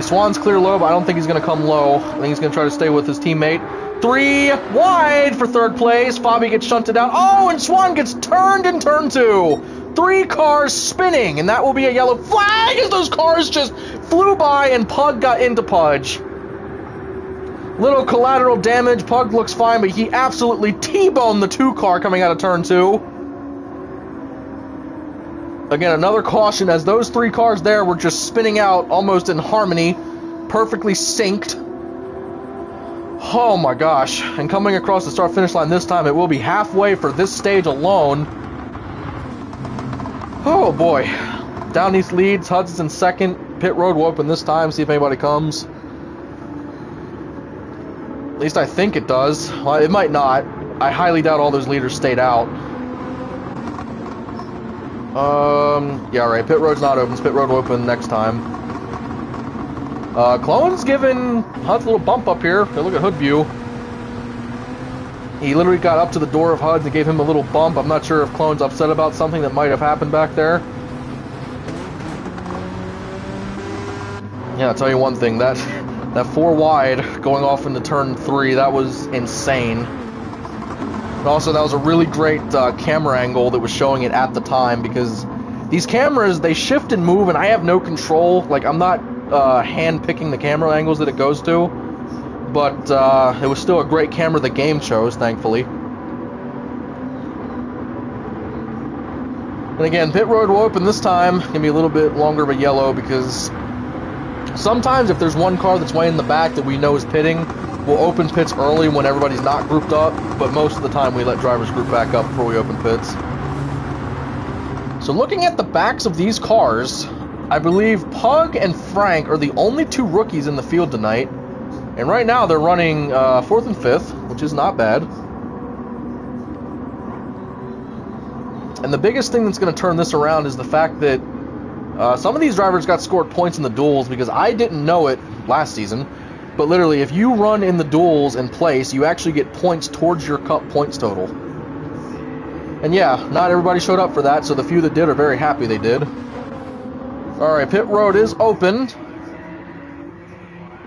Swan's clear low, but I don't think he's going to come low. I think he's going to try to stay with his teammate. 3 wide for 3rd place. Fabi gets shunted down. Oh, and Swan gets turned in turn 2. 3 cars spinning, and that will be a yellow flag as those cars just flew by and Pug got into Pudge. Little collateral damage. Pug looks fine, but he absolutely T-boned the 2 car coming out of turn 2. Again, another caution as those 3 cars there were just spinning out almost in harmony, perfectly synced. Oh my gosh. And coming across the start-finish line this time, it will be halfway for this stage alone. Oh boy. Down East leads, Hudson's in 2nd. Pit road will open this time, see if anybody comes. At least I think it does. Well, it might not. I highly doubt all those leaders stayed out. Yeah, right. Pit road's not open. Pit road will open next time. Clone's giving Huds a little bump up here. Look at hood view. He literally got up to the door of Huds and gave him a little bump. I'm not sure if Clone's upset about something that might have happened back there. Yeah, I'll tell you one thing. That 4 wide going off into turn 3, that was insane. And also, that was a really great camera angle that was showing it at the time, because these cameras, they shift and move, and I have no control. Like, I'm not hand-picking the camera angles that it goes to, but it was still a great camera the game chose, thankfully. And again, pit road will open this time. It's going to be a little bit longer of a yellow, because sometimes if there's one car that's way in the back that we know is pitting, we'll open pits early when everybody's not grouped up, but most of the time we let drivers group back up before we open pits. So looking at the backs of these cars, I believe Pug and Frank are the only 2 rookies in the field tonight. And right now they're running 4th and 5th, which is not bad. And the biggest thing that's going to turn this around is the fact that some of these drivers got scored points in the duels, because I didn't know it last season. But literally, if you run in the duels in place, you actually get points towards your cup points total. And yeah, not everybody showed up for that, so the few that did are very happy they did. Alright, pit road is open.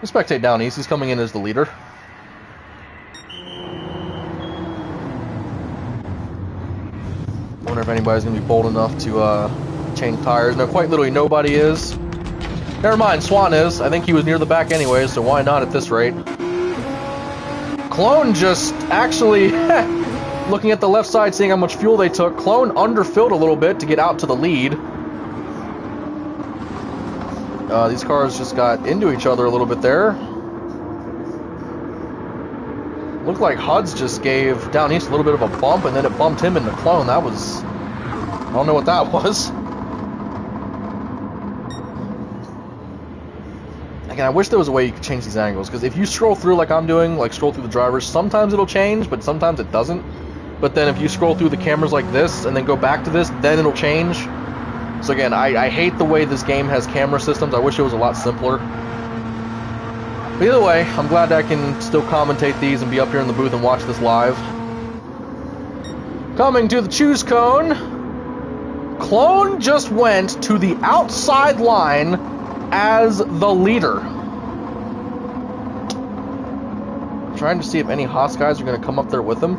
We'll spectate Down East. He's coming in as the leader. Wonder if anybody's going to be bold enough to change tires. No, quite literally nobody is. Never mind, Swan is. I think he was near the back anyway, so why not at this rate? Clone just actually, looking at the left side, seeing how much fuel they took, Clone underfilled a little bit to get out to the lead. These cars just got into each other a little bit there. Looked like Huds just gave Down East a little bit of a bump, and then it bumped him into Clone. That was... I don't know what that was. Again, I wish there was a way you could change these angles, because if you scroll through like I'm doing, like scroll through the drivers, sometimes it'll change, but sometimes it doesn't. But then if you scroll through the cameras like this, and then go back to this, then it'll change. So again, I hate the way this game has camera systems. I wish it was a lot simpler. But either way, I'm glad I can still commentate these and be up here in the booth and watch this live. Coming to the choose cone, Clone just went to the outside line as the leader. Trying to see if any Haas guys are going to come up there with him.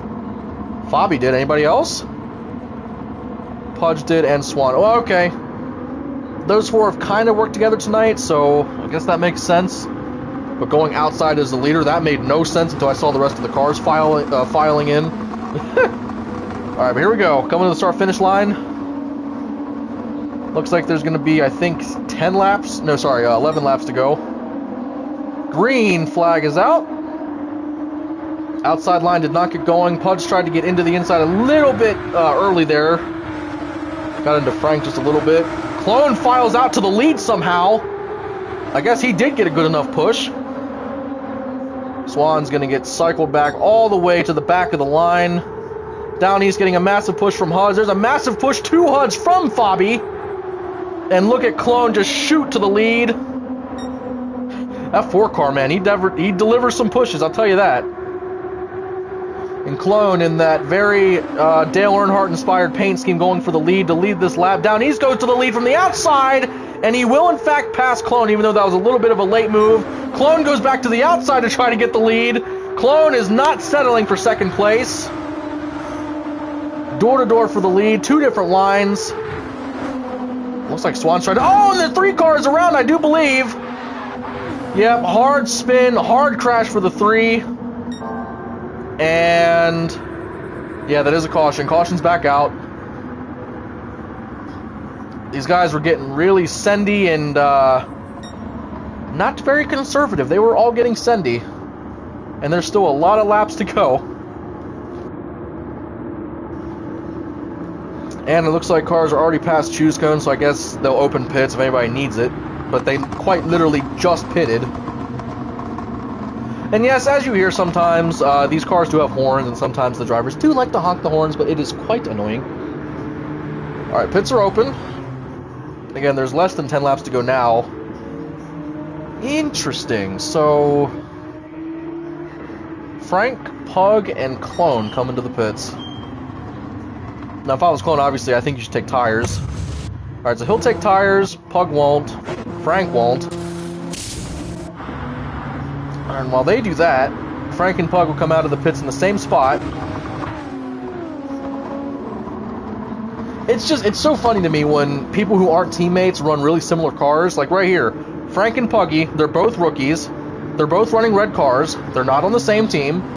Fabi did. Anybody else? Pudge did, and Swan. Oh, okay. Those 4 have kind of worked together tonight, so I guess that makes sense. But going outside as the leader, that made no sense until I saw the rest of the cars filing in. Alright, but here we go. Coming to the start-finish line. Looks like there's going to be, I think, 10 laps. No, sorry, 11 laps to go. Green flag is out. Outside line did not get going. Pudge tried to get into the inside a little bit early there. Got into Frank just a little bit. Clone files out to the lead somehow. I guess he did get a good enough push. Swan's going to get cycled back all the way to the back of the line. Down East getting a massive push from Hudge. There's a massive push to Hudge from Fabi. And look at Clone just shoot to the lead. That 4-car, man, he delivers some pushes, I'll tell you that. And Clone in that very Dale Earnhardt-inspired paint scheme going for the lead to lead this lap. Down East goes to the lead from the outside, and he will in fact pass Clone, even though that was a little bit of a late move. Clone goes back to the outside to try to get the lead. Clone is not settling for second place. Door-to-door for the lead, 2 different lines. Looks like Swan's trying to... Oh, and the 3 cars around, I do believe. Yep, hard spin, hard crash for the 3. And... yeah, that is a caution. Caution's back out. These guys were getting really sendy and not very conservative. They were all getting sendy. And there's still a lot of laps to go. And it looks like cars are already past choose cone, so I guess they'll open pits if anybody needs it. But they quite literally just pitted. And yes, as you hear sometimes, these cars do have horns, and sometimes the drivers do like to honk the horns, but it is quite annoying. Alright, pits are open. Again, there's less than 10 laps to go now. Interesting. So, Frank, Pug, and Clone come into the pits. Now, if I was Clone, obviously, I think you should take tires. Alright, so he'll take tires, Pug won't, Frank won't. And while they do that, Frank and Pug will come out of the pits in the same spot. It's so funny to me when people who aren't teammates run really similar cars. Like right here, Frank and Puggy, they're both rookies. They're both running red cars. They're not on the same team.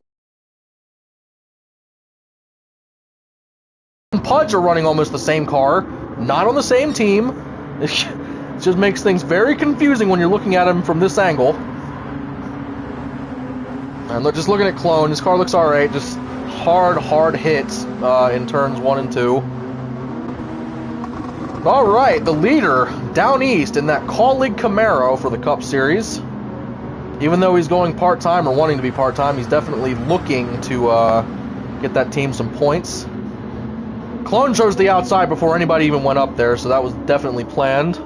And Pudge are running almost the same car, not on the same team. It just makes things very confusing when you're looking at them from this angle. And just looking at Clone, his car looks alright. Just hard hits in turns 1 and 2. Alright, the leader down east in that colleague Camaro for the Cup Series. Even though he's going part-time or wanting to be part-time, he's definitely looking to get that team some points. Clone chose the outside before anybody even went up there, so that was definitely planned.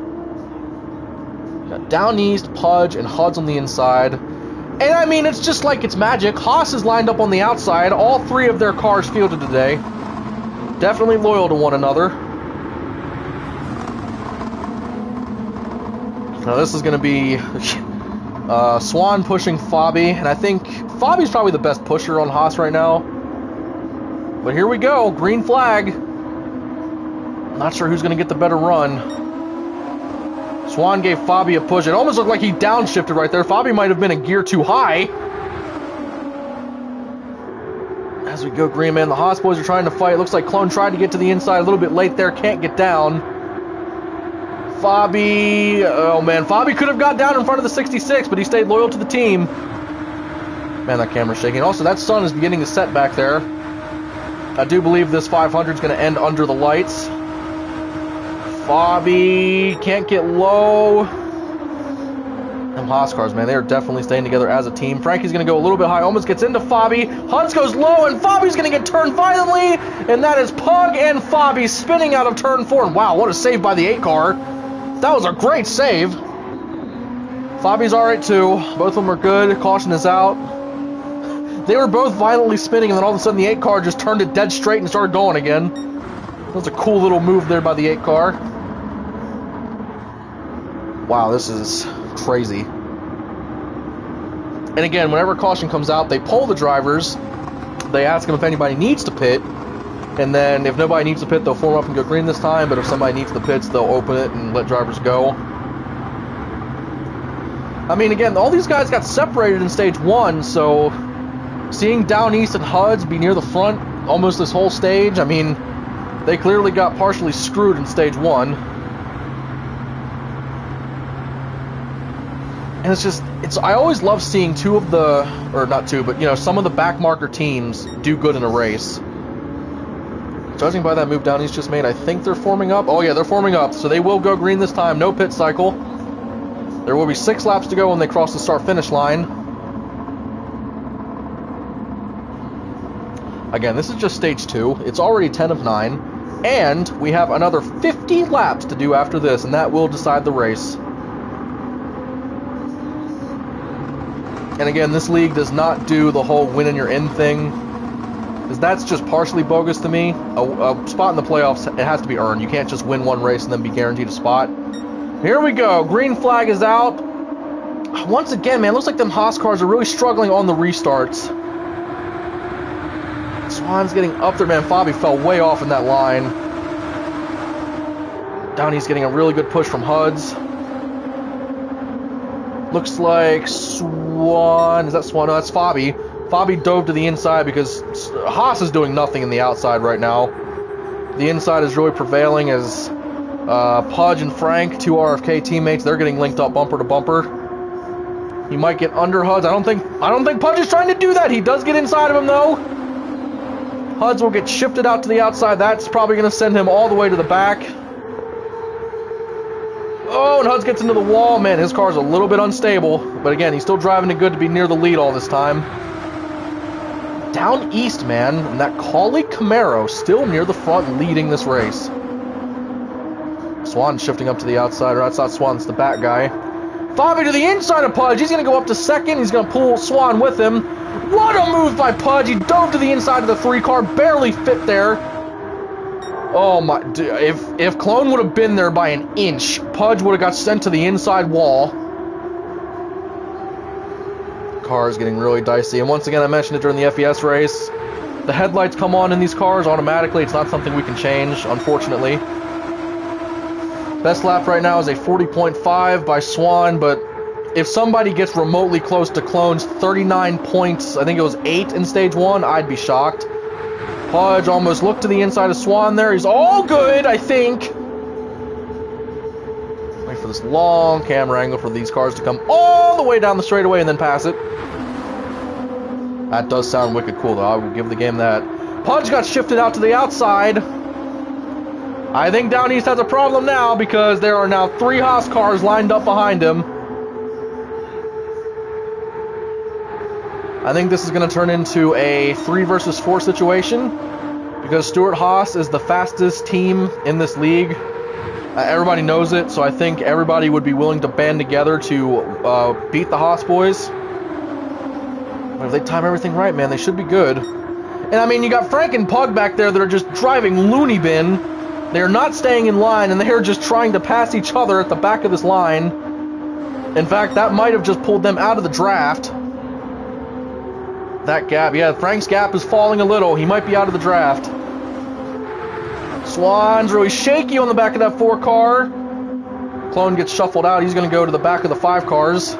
Got down east, Pudge, and Hud's on the inside. And I mean, it's just like it's magic. Haas is lined up on the outside. All 3 of their cars fielded today. Definitely loyal to one another. Now this is going to be Swan pushing Fabi, and I think Fabi's probably the best pusher on Haas right now. But here we go, green flag. Not sure who's going to get the better run. Swan gave Fabi a push. It almost looked like he downshifted right there. Fabi might have been a gear too high. As we go green, man, the Haas boys are trying to fight. Looks like Clone tried to get to the inside a little bit late there. Can't get down. Fabi, oh man, Fabi could have got down in front of the 66, but he stayed loyal to the team. Man, that camera's shaking. Also, that sun is beginning to set back there. I do believe this 500 is going to end under the lights. Fabi can't get low. Them Haas cars, man, they are definitely staying together as a team. Frankie's going to go a little bit high, almost gets into Fabi. Huntz goes low, and Fabi's going to get turned violently, and that is Pug and Fabi spinning out of turn 4. And wow, what a save by the 8 car. That was a great save. Fabi's alright too. Both of them are good. Caution is out. They were both violently spinning, and then all of a sudden the 8 car just turned it dead straight and started going again. That was a cool little move there by the 8 car. Wow, this is crazy. And again, whenever caution comes out, they poll the drivers. They ask them if anybody needs to pit. And then if nobody needs to pit, they'll form up and go green this time. But if somebody needs the pits, they'll open it and let drivers go. I mean, again, all these guys got separated in stage 1, so seeing down east and Huds be near the front almost this whole stage, I mean, they clearly got partially screwed in stage 1. And I always love seeing some of the back marker teams do good in a race. Judging by that move Downey's just made, I think they're forming up. Oh yeah, they're forming up, so they will go green this time. No pit cycle. There will be 6 laps to go when they cross the start-finish line. Again, this is just stage 2. It's already 10 of 9. And we have another 50 laps to do after this, and that will decide the race. And again, this league does not do the whole win and you're in thing, because that's just partially bogus to me. A spot in the playoffs, it has to be earned. You can't just win one race and then be guaranteed a spot. Here we go. Green flag is out. Once again, man, looks like them Haas cars are really struggling on the restarts. Swan's getting up there, man. Fabi fell way off in that line. Downey's getting a really good push from Huds. Looks like Swan. Is that Swan? No, that's Fabi. Fabi dove to the inside because Haas is doing nothing in the outside right now. The inside is really prevailing as Pudge and Frank, 2 RFK teammates, they're getting linked up bumper to bumper. He might get under Huds. I don't think Pudge is trying to do that. He does get inside of him though. Huds will get shifted out to the outside. That's probably going to send him all the way to the back. Oh, and Huds gets into the wall. Man, his car's a little bit unstable. But again, he's still driving it good to be near the lead all this time. Down east, man. And that Collie Camaro still near the front leading this race. Swan shifting up to the outside. Or that's not Swan, it's the back guy. Fabi to the inside of Pudge. He's going to go up to second. He's going to pull Swan with him. What a move by Pudge. He dove to the inside of the 3 car. Barely fit there. Oh my. If Clone would have been there by an inch, Pudge would have got sent to the inside wall. Car is getting really dicey. And once again, I mentioned it during the FES race. The headlights come on in these cars automatically. It's not something we can change, unfortunately. Best lap right now is a 40.5 by Swan, but if somebody gets remotely close to Clone's 39 points, I think it was 8 in stage 1, I'd be shocked. Pudge almost looked to the inside of Swan there. He's all good, I think. Wait for this long camera angle for these cars to come all the way down the straightaway and then pass it. That does sound wicked cool, though. I will give the game that. Pudge got shifted out to the outside. I think Down East has a problem now because there are now 3 Haas cars lined up behind him. I think this is going to turn into a 3 versus 4 situation because Stuart Haas is the fastest team in this league. Everybody knows it, so I think everybody would be willing to band together to beat the Haas boys. But if they time everything right, man, they should be good. And I mean, you got Frank and Pug back there that are just driving loony bin. They're not staying in line, and they're just trying to pass each other at the back of this line. In fact, that might have just pulled them out of the draft. That gap, yeah, Frank's gap is falling a little. He might be out of the draft. Swan's really shaky on the back of that 4 car. Clone gets shuffled out. He's going to go to the back of the 5 cars.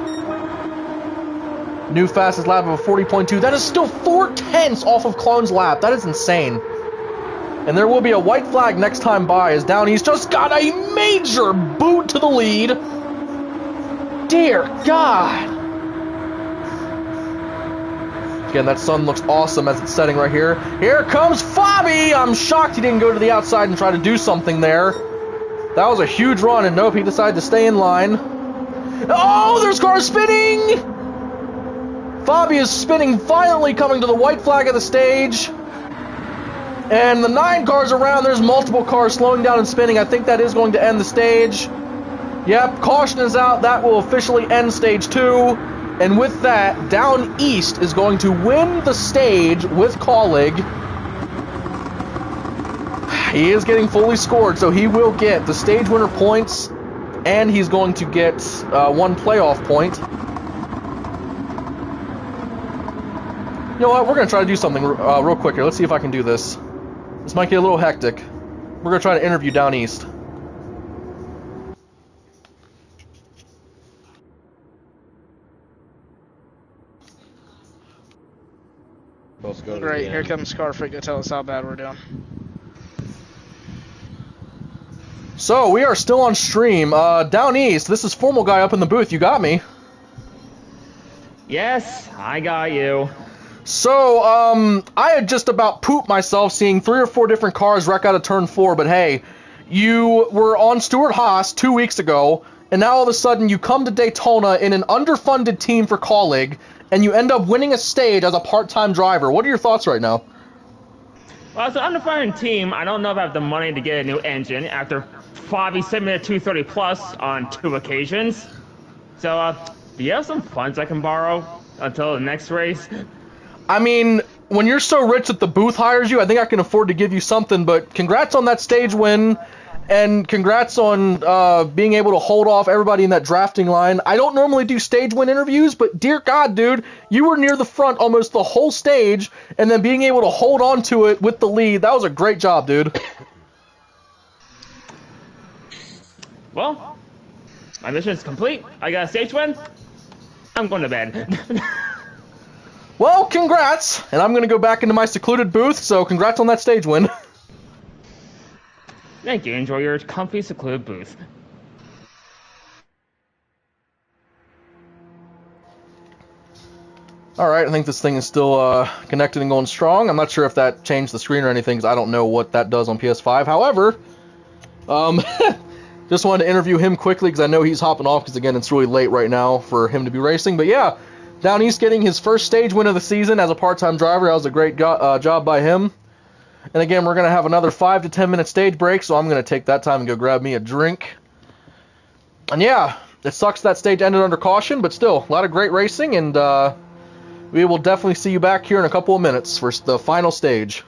New fastest lap of a 40.2. That is still 4/10 off of Clone's lap. That is insane. And there will be a white flag next time by as Down East just got a major boot to the lead. Dear God. Again, that sun looks awesome as it's setting right here. Here comes Fabi! I'm shocked he didn't go to the outside and try to do something there. That was a huge run, and nope, he decided to stay in line. Oh, there's cars spinning! Fabi is spinning violently, coming to the white flag of the stage. And the 9 cars around, there's multiple cars slowing down and spinning. I think that is going to end the stage. Yep, caution is out. That will officially end stage 2. And with that, Down East is going to win the stage with Colleague. He is getting fully scored, so he will get the stage winner points, and he's going to get 1 playoff point. You know what? We're going to try to do something real quick here. Let's see if I can do this. This might get a little hectic. We're going to try to interview Down East. Great, here comes Scarfreak to tell us how bad we're doing. So, we are still on stream. Down East, this is Formal Guy up in the booth. You got me. Yes, I got you. So, I had just about pooped myself seeing 3 or 4 different cars wreck out of turn 4, but hey, you were on Stuart Haas 2 weeks ago, and now all of a sudden you come to Daytona in an underfunded team for Call League, and you end up winning a stage as a part-time driver. What are your thoughts right now? Well, as an underfunded team, I don't know if I have the money to get a new engine after Fabi sent me a 230 plus on 2 occasions. So, do you have some funds I can borrow until the next race? I mean, when you're so rich that the booth hires you, I think I can afford to give you something, but congrats on that stage win, and congrats on being able to hold off everybody in that drafting line. I don't normally do stage win interviews, but dear God, dude, you were near the front almost the whole stage, and then being able to hold on to it with the lead, that was a great job, dude. Well, my mission is complete. I got a stage win. I'm going to bed. Well, congrats, and I'm going to go back into my secluded booth, so congrats on that stage win. Thank you. Enjoy your comfy, secluded booth. Alright, I think this thing is still connected and going strong. I'm not sure if that changed the screen or anything, because I don't know what that does on PS5. However, just wanted to interview him quickly, because I know he's hopping off, because again, it's really late right now for him to be racing. But yeah, Down East getting his first stage win of the season as a part-time driver. That was a great job by him. And again, we're going to have another 5 to 10 minute stage break, so I'm going to take that time and go grab me a drink. And yeah, it sucks that stage ended under caution, but still, a lot of great racing, and we will definitely see you back here in a couple of minutes for the final stage.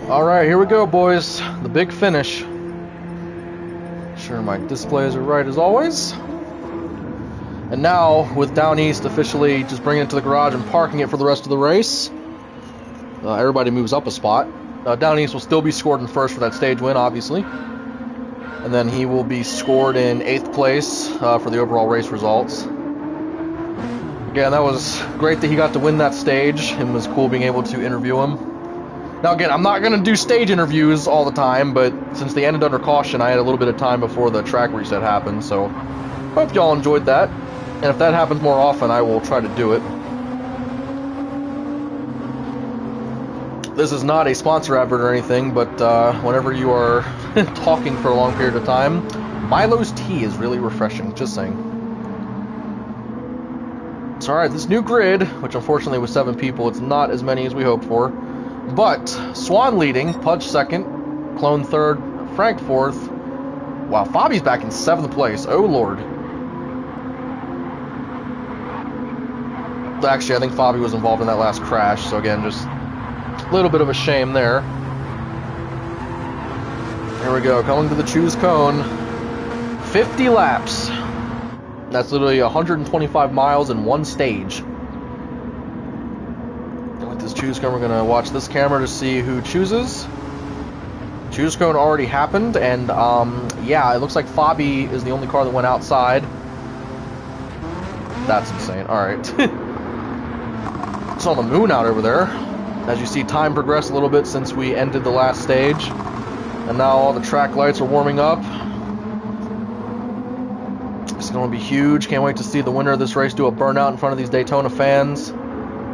Alright, here we go, boys. The big finish. Sure, my displays are right as always. And now, with Down East officially just bringing it to the garage and parking it for the rest of the race, everybody moves up a spot. Down East will still be scored in first for that stage win, obviously. And then he will be scored in 8th place for the overall race results. Again, that was great that he got to win that stage. It was cool being able to interview him. Now again, I'm not going to do stage interviews all the time, but since they ended under caution, I had a little bit of time before the track reset happened, so hope y'all enjoyed that. And if that happens more often, I will try to do it. This is not a sponsor advert or anything, but whenever you are talking for a long period of time, Milo's tea is really refreshing, just saying. It's alright, this new grid, which unfortunately was 7 people, it's not as many as we hoped for. But Swan leading, Pudge second, Clone third, Frank fourth. Wow, Fabi's back in 7th place. Oh lord. Actually, I think Fabi was involved in that last crash, so again, just a little bit of a shame there. Here we go, coming to the choose cone. 50 laps. That's literally 125 miles in one stage. With this choose cone, we're going to watch this camera to see who chooses. Choose cone already happened, and yeah, it looks like Fabi is the only car that went outside. That's insane. Alright. It's on the moon out over there. As you see, time progressed a little bit since we ended the last stage. And now all the track lights are warming up. It's going to be huge. Can't wait to see the winner of this race do a burnout in front of these Daytona fans.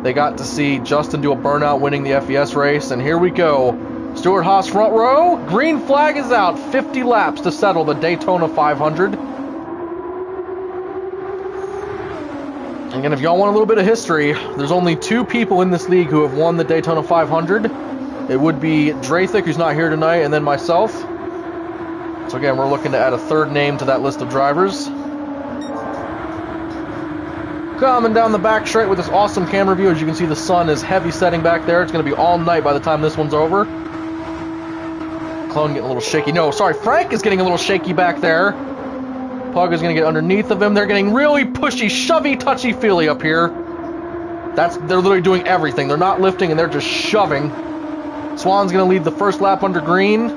They got to see Justin do a burnout winning the FES race. And here we go. Stuart Haas front row. Green flag is out. 50 laps to settle the Daytona 500. Again, if y'all want a little bit of history, there's only 2 people in this league who have won the Daytona 500. It would be Drathik, who's not here tonight, and then myself. So again, we're looking to add a 3rd name to that list of drivers. Coming down the back straight with this awesome camera view. As you can see, the sun is heavy setting back there. It's going to be all night by the time this one's over. Clone getting a little shaky. No, sorry, Frank is getting a little shaky back there. Pug is going to get underneath of him. They're getting really pushy, shovey, touchy-feely up here. They're literally doing everything. They're not lifting, and they're just shoving. Swan's going to lead the first lap under green.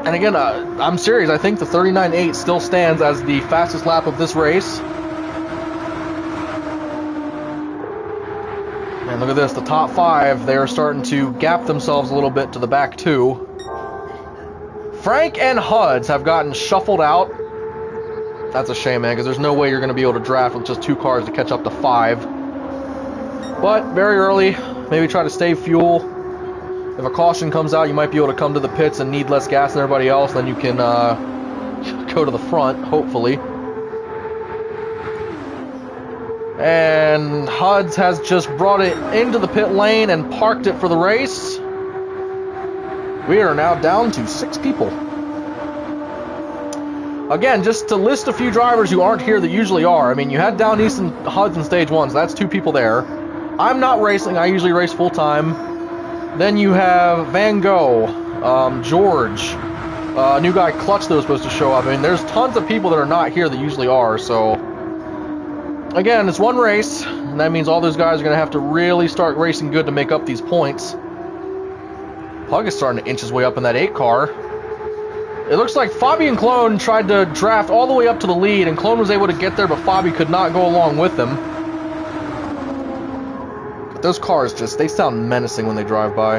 And again, I'm serious. I think the 39.8 still stands as the fastest lap of this race. And look at this. The top 5, they are starting to gap themselves a little bit to the back 2. Frank and Huds have gotten shuffled out. That's a shame, man, because there's no way you're going to be able to draft with just 2 cars to catch up to 5. But very early, maybe try to save fuel. If a caution comes out, you might be able to come to the pits and need less gas than everybody else. Then you can go to the front, hopefully. And Huds has just brought it into the pit lane and parked it for the race. We are now down to 6 people. Again, just to list a few drivers who aren't here that usually are. I mean, you had Down East and Huds in stage 1, so that's 2 people there. I'm not racing. I usually race full time. Then you have Van Gogh, George, a new guy Clutch that was supposed to show up. I mean, there's tons of people that are not here that usually are. So, again, it's one race, and that means all those guys are going to have to really start racing good to make up these points. Pug is starting to inch his way up in that 8 car. It looks like Fabi and Clone tried to draft all the way up to the lead, and Clone was able to get there, but Fabi could not go along with them. But those cars just, they sound menacing when they drive by.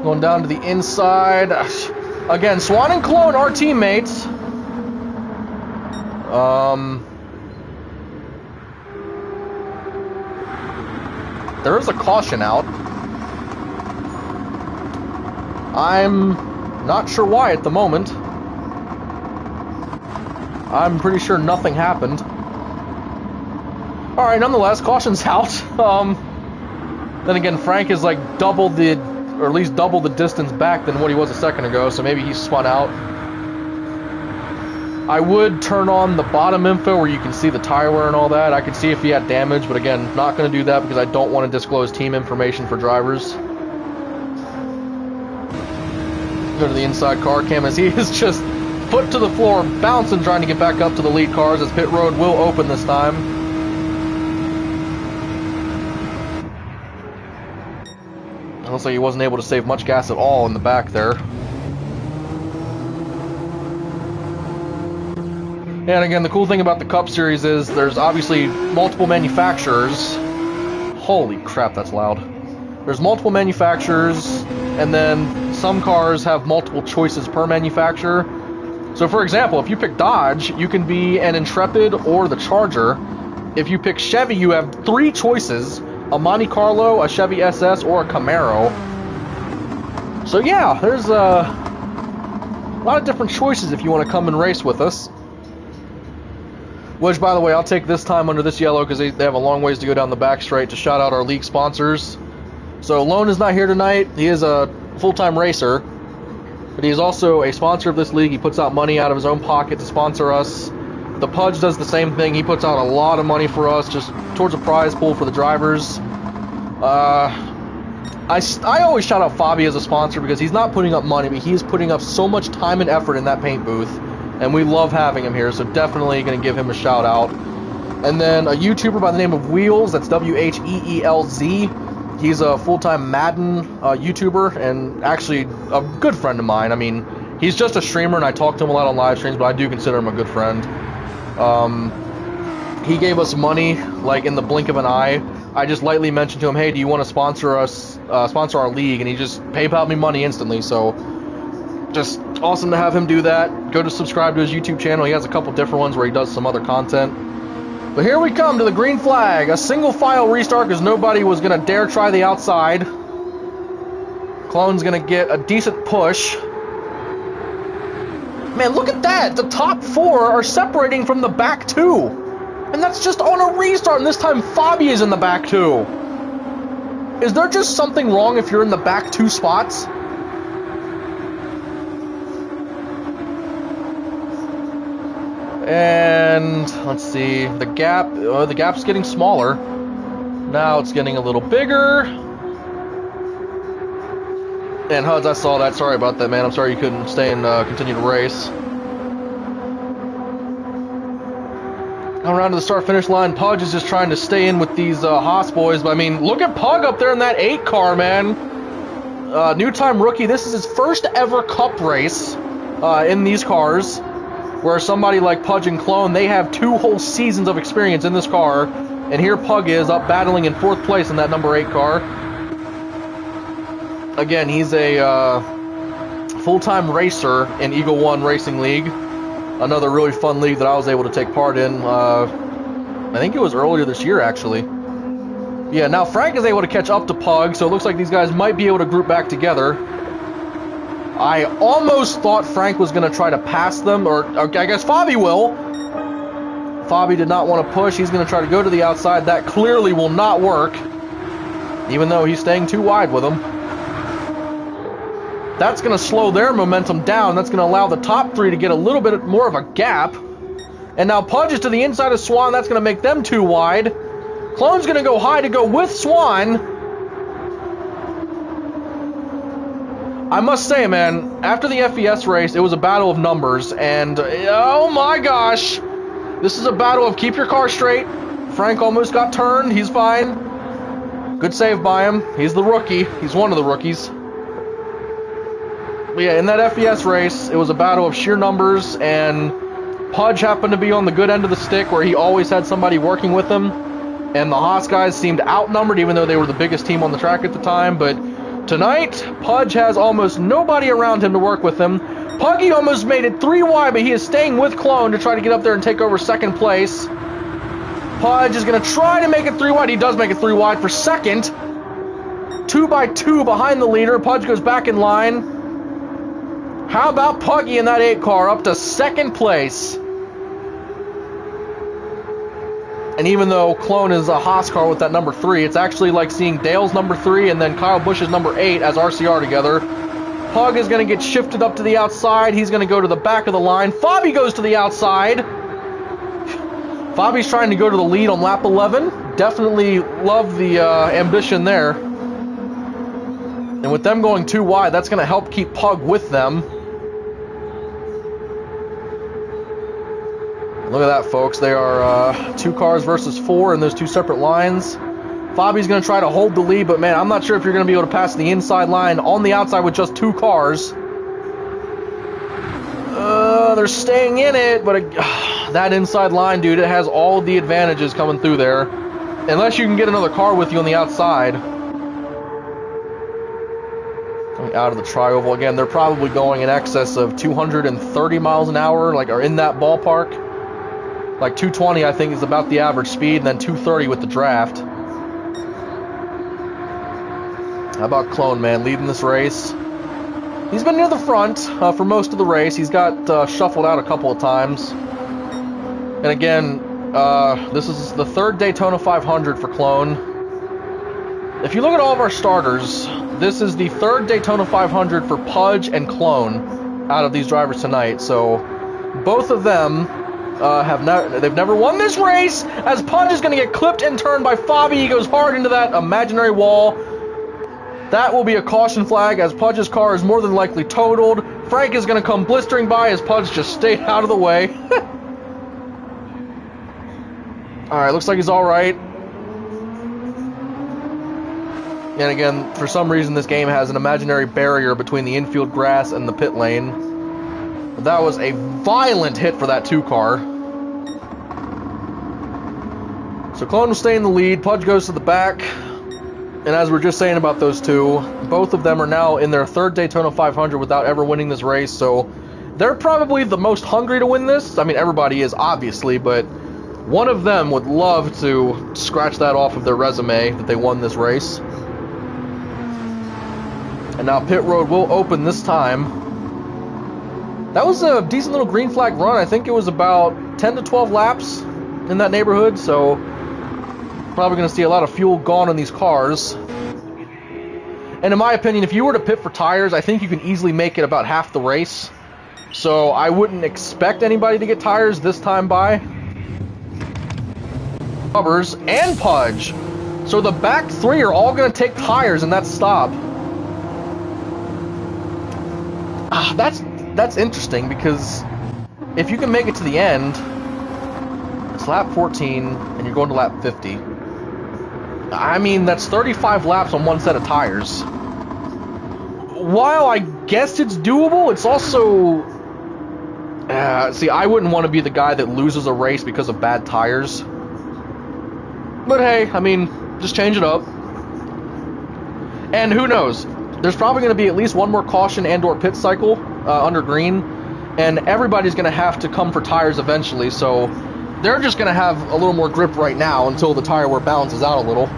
Going down to the inside. Again, Swan and Clone are teammates. There is a caution out. I'm not sure why at the moment. I'm pretty sure nothing happened. Alright, nonetheless, caution's out. Then again, Frank is like double the, or at least double the distance back than what he was a second ago, so maybe he spun out. I would turn on the bottom info where you can see the tire wear and all that. I could see if he had damage, but again, not going to do that because I don't want to disclose team information for drivers. Go to the inside car cam as he is just foot to the floor, bouncing, trying to get back up to the lead cars as pit road will open this time. It looks like he wasn't able to save much gas at all in the back there. And again, the cool thing about the Cup Series is there's obviously multiple manufacturers. Holy crap, that's loud. There's multiple manufacturers, and then some cars have multiple choices per manufacturer. So for example, if you pick Dodge, you can be an Intrepid or the Charger. If you pick Chevy, you have 3 choices: a Monte Carlo, a Chevy SS, or a Camaro. So yeah, there's a lot of different choices if you want to come and race with us. Which, by the way, I'll take this time under this yellow because they have a long ways to go down the back straight to shout out our league sponsors. So Lone is not here tonight. He is a full-time racer, but he is also a sponsor of this league. He puts out money out of his own pocket to sponsor us. The Pudge does the same thing. He puts out a lot of money for us just towards a prize pool for the drivers. I always shout out Fabi as a sponsor because he's not putting up money, but he is putting up so much time and effort in that paint booth. And we love having him here, so definitely going to give him a shout out. And then a YouTuber by the name of Wheels, that's Wheelz. He's a full-time Madden YouTuber and actually a good friend of mine. I mean, he's just a streamer and I talk to him a lot on live streams, but I do consider him a good friend. He gave us money like in the blink of an eye. I just lightly mentioned to him, hey, do you want to sponsor us, sponsor our league? And he just PayPal'd me money instantly, so just awesome to have him do that. Go to subscribe to his YouTube channel. He has a couple different ones where he does some other content. But here we come to the green flag. A single file restart because nobody was going to dare try the outside. Clone's going to get a decent push. Man, look at that. The top 4 are separating from the back 2. And that's just on a restart. And this time Fabi is in the back 2. Is there just something wrong if you're in the back 2 spots? And let's see, the gap's getting smaller. Now it's getting a little bigger. And Huds, I saw that. Sorry about that, man. I'm sorry you couldn't stay and continue to race. Around to the start-finish line, Pudge is just trying to stay in with these Haas boys. But I mean, look at Pug up there in that 8 car, man. New time rookie. This is his first ever Cup race in these cars. Where somebody like Pudge and Clone, they have 2 whole seasons of experience in this car. And here Pug is up battling in 4th place in that number 8 car. Again, he's a full-time racer in Eagle One Racing League. Another really fun league that I was able to take part in. I think it was earlier this year, actually. Yeah, now Frank is able to catch up to Pug, so it looks like these guys might be able to group back together. I almost thought Frank was going to try to pass them, or I guess Fabi will. Fabi did not want to push. He's going to try to go to the outside. That clearly will not work, even though he's staying too wide with him. That's going to slow their momentum down. That's going to allow the top 3 to get a little bit more of a gap. And now Pudge is to the inside of Swan. That's going to make them too wide. Clone's going to go high to go with Swan. I must say, man, after the FES race, it was a battle of numbers, and oh my gosh, this is a battle of keep your car straight. Frank almost got turned. He's fine. Good save by him. He's the rookie. He's one of the rookies. But yeah, in that FES race, it was a battle of sheer numbers, and Pudge happened to be on the good end of the stick where he always had somebody working with him, and the Haas guys seemed outnumbered even though they were the biggest team on the track at the time, but tonight, Pudge has almost nobody around him to work with him. Puggy almost made it 3 wide, but he is staying with Clone to try to get up there and take over 2nd place. Pudge is going to try to make it 3 wide. He does make it 3 wide for 2nd. 2 by 2 behind the leader. Pudge goes back in line. How about Puggy in that 8 car up to 2nd place? And even though Clone is a Haas car with that number 3, it's actually like seeing Dale's number 3 and then Kyle Busch's number 8 as RCR together. Pug is going to get shifted up to the outside. He's going to go to the back of the line. Fabi goes to the outside. Fabi's trying to go to the lead on lap 11. Definitely love the ambition there. And with them going too wide, that's going to help keep Pug with them. Look at that, folks. They are 2 cars versus 4 in those 2 separate lines. Fabi's going to try to hold the lead, but man, I'm not sure if you're going to be able to pass the inside line on the outside with just 2 cars. They're staying in it, but that inside line, dude, it has all the advantages coming through there. Unless you can get another car with you on the outside. Coming out of the tri-oval. Again, they're probably going in excess of 230 miles an hour, like, are in that ballpark. Like 220, I think, is about the average speed, and then 230 with the draft. How about Clone, man, leading this race? He's been near the front for most of the race. He's got shuffled out a couple of times. And again, this is the 3rd Daytona 500 for Clone. If you look at all of our starters, this is the 3rd Daytona 500 for Pudge and Clone out of these drivers tonight. So both of them they've never won this race, as Pudge is going to get clipped and turned by Fabi. He goes hard into that imaginary wall. That will be a caution flag, as Pudge's car is more than likely totaled. Frank is going to come blistering by as Pudge just stayed out of the way. Alright, looks like he's alright. And again, for some reason this game has an imaginary barrier between the infield grass and the pit lane. But that was a violent hit for that 2 car. So Clone will stay in the lead, Pudge goes to the back. And as we're just saying about those 2, both of them are now in their 3rd Daytona 500 without ever winning this race, so they're probably the most hungry to win this. I mean, everybody is, obviously, but one of them would love to scratch that off of their resume that they won this race. And now pit road will open this time. That was a decent little green flag run. I think it was about 10 to 12 laps in that neighborhood, so probably going to see a lot of fuel gone on these cars. And in my opinion, if you were to pit for tires, I think you can easily make it about half the race. So I wouldn't expect anybody to get tires this time by. Rubbers and Pudge. So the back 3 are all going to take tires in that stop. That's interesting, because if you can make it to the end, it's lap 14 and you're going to lap 50. I mean, that's 35 laps on one set of tires. While I guess it's doable, it's also... see, I wouldn't want to be the guy that loses a race because of bad tires. But hey, I mean, just change it up. And who knows? There's probably going to be at least one more caution and or pit cycle under green. And everybody's going to have to come for tires eventually, so... they're just going to have a little more grip right now until the tire wear balances out a little.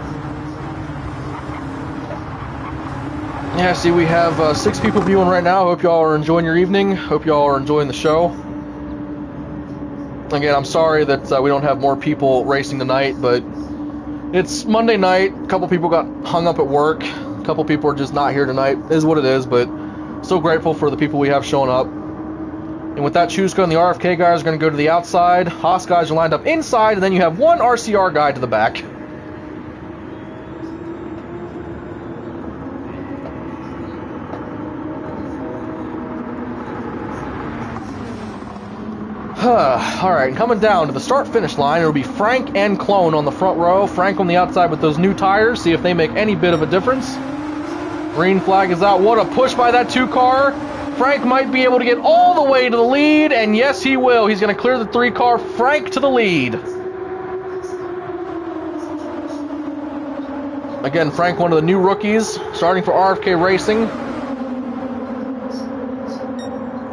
Yeah, see, we have 6 people viewing right now. Hope y'all are enjoying your evening. Hope y'all are enjoying the show. Again, I'm sorry that we don't have more people racing tonight, but it's Monday night. A couple people got hung up at work. A couple people are just not here tonight. It is what it is, but still grateful for the people we have showing up. And with that, Chusco and the RFK guys are going to go to the outside. Haas guys are lined up inside, and then you have one RCR guy to the back. Alright, coming down to the start-finish line, it'll be Frank and Clone on the front row. Frank on the outside with those new tires, see if they make any bit of a difference. Green flag is out. What a push by that 2 car. Frank might be able to get all the way to the lead, and yes, he will. He's going to clear the 3 car. Frank to the lead. Again, Frank, one of the new rookies, starting for RFK Racing.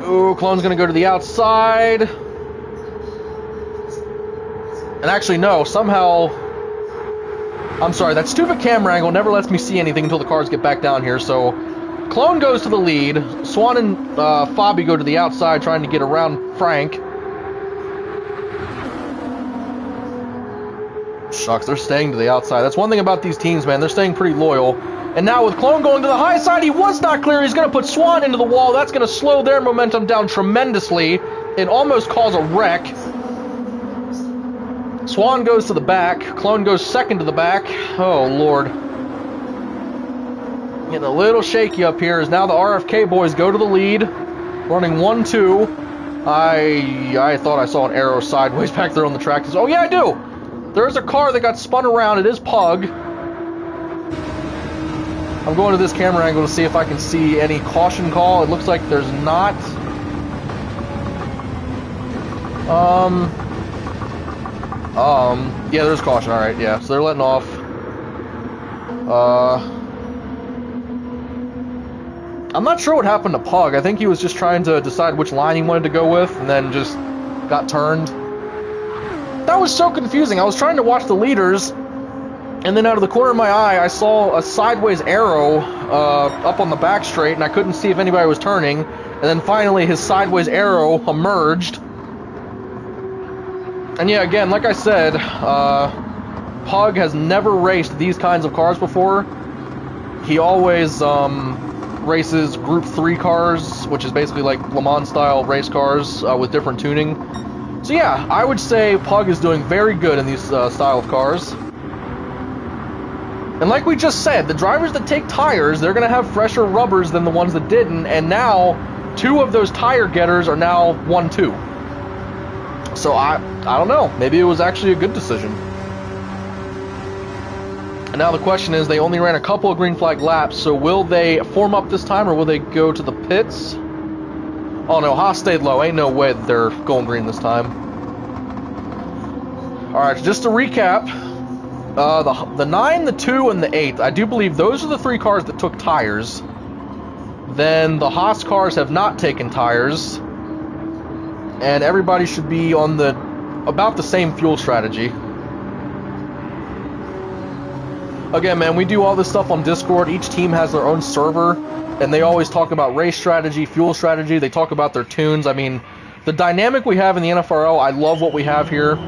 Ooh, Clone's going to go to the outside. And actually, no, somehow... I'm sorry, that stupid camera angle never lets me see anything until the cars get back down here, so... Clone goes to the lead. Swan and Fabi go to the outside trying to get around Frank. Shucks, they're staying to the outside. That's one thing about these teams, man. They're staying pretty loyal. And now with Clone going to the high side, he was not clear. He's going to put Swan into the wall. That's going to slow their momentum down tremendously and almost cause a wreck. Swan goes to the back. Clone goes second to the back. Oh, Lord. Getting a little shaky up here as now the RFK boys go to the lead. Running 1-2. I thought I saw an arrow sideways back there on the track. Oh, yeah, I do. There's a car that got spun around. It is Pug. I'm going to this camera angle to see if I can see any caution call. It looks like there's not. Yeah, there's caution. All right, yeah. So they're letting off. I'm not sure what happened to Pug. I think he was just trying to decide which line he wanted to go with, and then just got turned. That was so confusing. I was trying to watch the leaders, and then out of the corner of my eye, I saw a sideways arrow up on the back straight, and I couldn't see if anybody was turning. And then finally, his sideways arrow emerged. And yeah, again, like I said, Pug has never raced these kinds of cars before. He always races Group 3 cars, which is basically like Le Mans style race cars with different tuning. So yeah, I would say Pug is doing very good in these style of cars. And like we just said, the drivers that take tires, they're going to have fresher rubbers than the ones that didn't, and now 2 of those tire getters are now 1-2. So I don't know, maybe it was actually a good decision. And now the question is, they only ran a couple of green flag laps, so will they form up this time, or will they go to the pits? Oh no, Haas stayed low. Ain't no way that they're going green this time. Alright, just to recap, the 9, the 2, and the 8, I do believe those are the 3 cars that took tires. Then the Haas cars have not taken tires. And everybody should be on about the same fuel strategy. Again, man, we do all this stuff on Discord. Each team has their own server, and they always talk about race strategy, fuel strategy. They talk about their tunes. I mean, the dynamic we have in the NFRL, I love what we have here.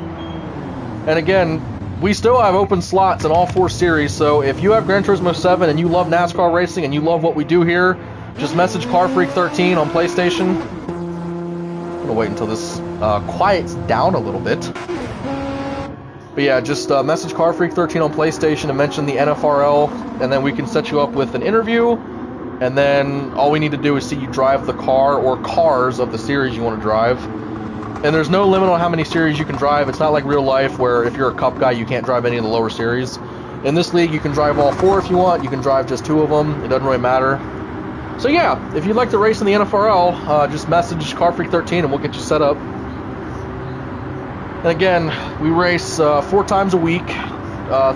And again, we still have open slots in all 4 series, so if you have Gran Turismo 7 and you love NASCAR racing and you love what we do here, just message CarFreak13 on PlayStation. I'm gonna wait until this quiets down a little bit. But yeah, just message CarFreak13 on PlayStation and mention the NFRL, and then we can set you up with an interview, and then all we need to do is see you drive the car or cars of the series you want to drive. And there's no limit on how many series you can drive. It's not like real life where if you're a cup guy you can't drive any of the lower series. In this league you can drive all 4 if you want, you can drive just 2 of them, it doesn't really matter. So yeah, if you'd like to race in the NFRL, just message CarFreak13 and we'll get you set up. And again, we race 4 times a week,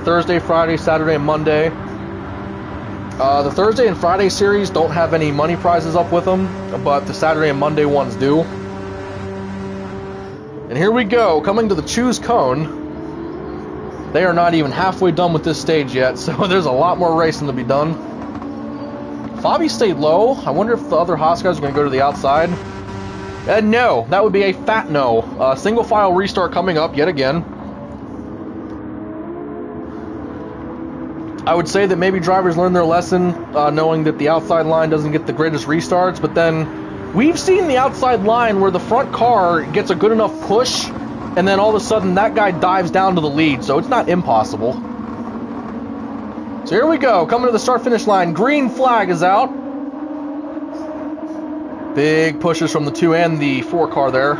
Thursday, Friday, Saturday, and Monday. The Thursday and Friday series don't have any money prizes up with them, but the Saturday and Monday ones do. And here we go, coming to the Choose Cone. They are not even halfway done with this stage yet, so there's a lot more racing to be done. Fabi stayed low. I wonder if the other Haas guys are going to go to the outside. No, that would be a fat no. Single file restart coming up yet again. I would say that maybe drivers learn their lesson, knowing that the outside line doesn't get the greatest restarts, but then we've seen the outside line where the front car gets a good enough push, and then all of a sudden that guy dives down to the lead, so it's not impossible. So here we go, coming to the start-finish line. Green flag is out. Big pushes from the 2 and the 4 car there.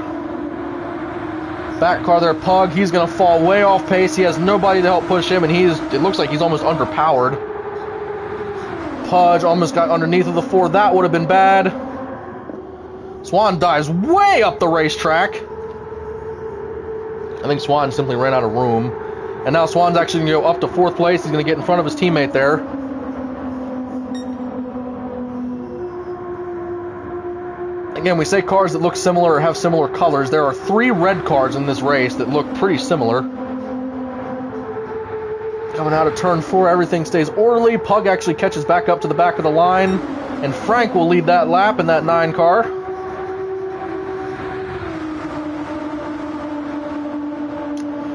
Back car there, Pug. He's going to fall way off pace. He has nobody to help push him, and it looks like he's almost underpowered. Pudge almost got underneath of the 4. That would have been bad. Swan dives way up the racetrack. I think Swan simply ran out of room. And now Swan's actually going to go up to 4th place. He's going to get in front of his teammate there. Again, we say cars that look similar or have similar colors. There are 3 red cars in this race that look pretty similar. Coming out of turn 4, everything stays orderly. Pug actually catches back up to the back of the line. And Frank will lead that lap in that 9 car.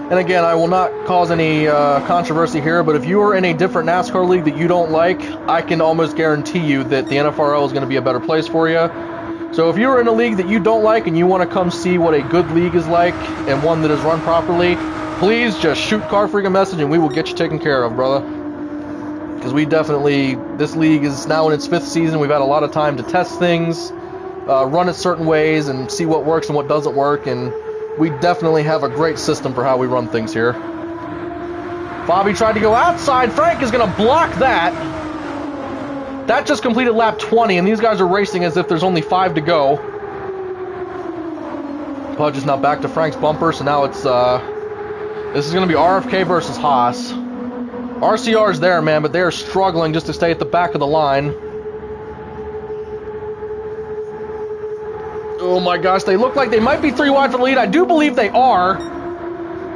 And again, I will not cause any controversy here, but if you are in a different NASCAR league that you don't like, I can almost guarantee you that the NFRL is going to be a better place for you. So if you're in a league that you don't like and you want to come see what a good league is like and one that is run properly, please just shoot Car Freak a message and we will get you taken care of, brother. Because we definitely, this league is now in its 5th season. We've had a lot of time to test things, run it certain ways, and see what works and what doesn't work. And we definitely have a great system for how we run things here. Bobby tried to go outside. Frank is going to block that. That just completed lap 20, and these guys are racing as if there's only 5 to go. Pudge is now back to Frank's bumper, so now it's, this is going to be RFK versus Haas. RCR's there, man, but they're struggling just to stay at the back of the line. Oh my gosh, they look like they might be 3 wide for the lead. I do believe they are.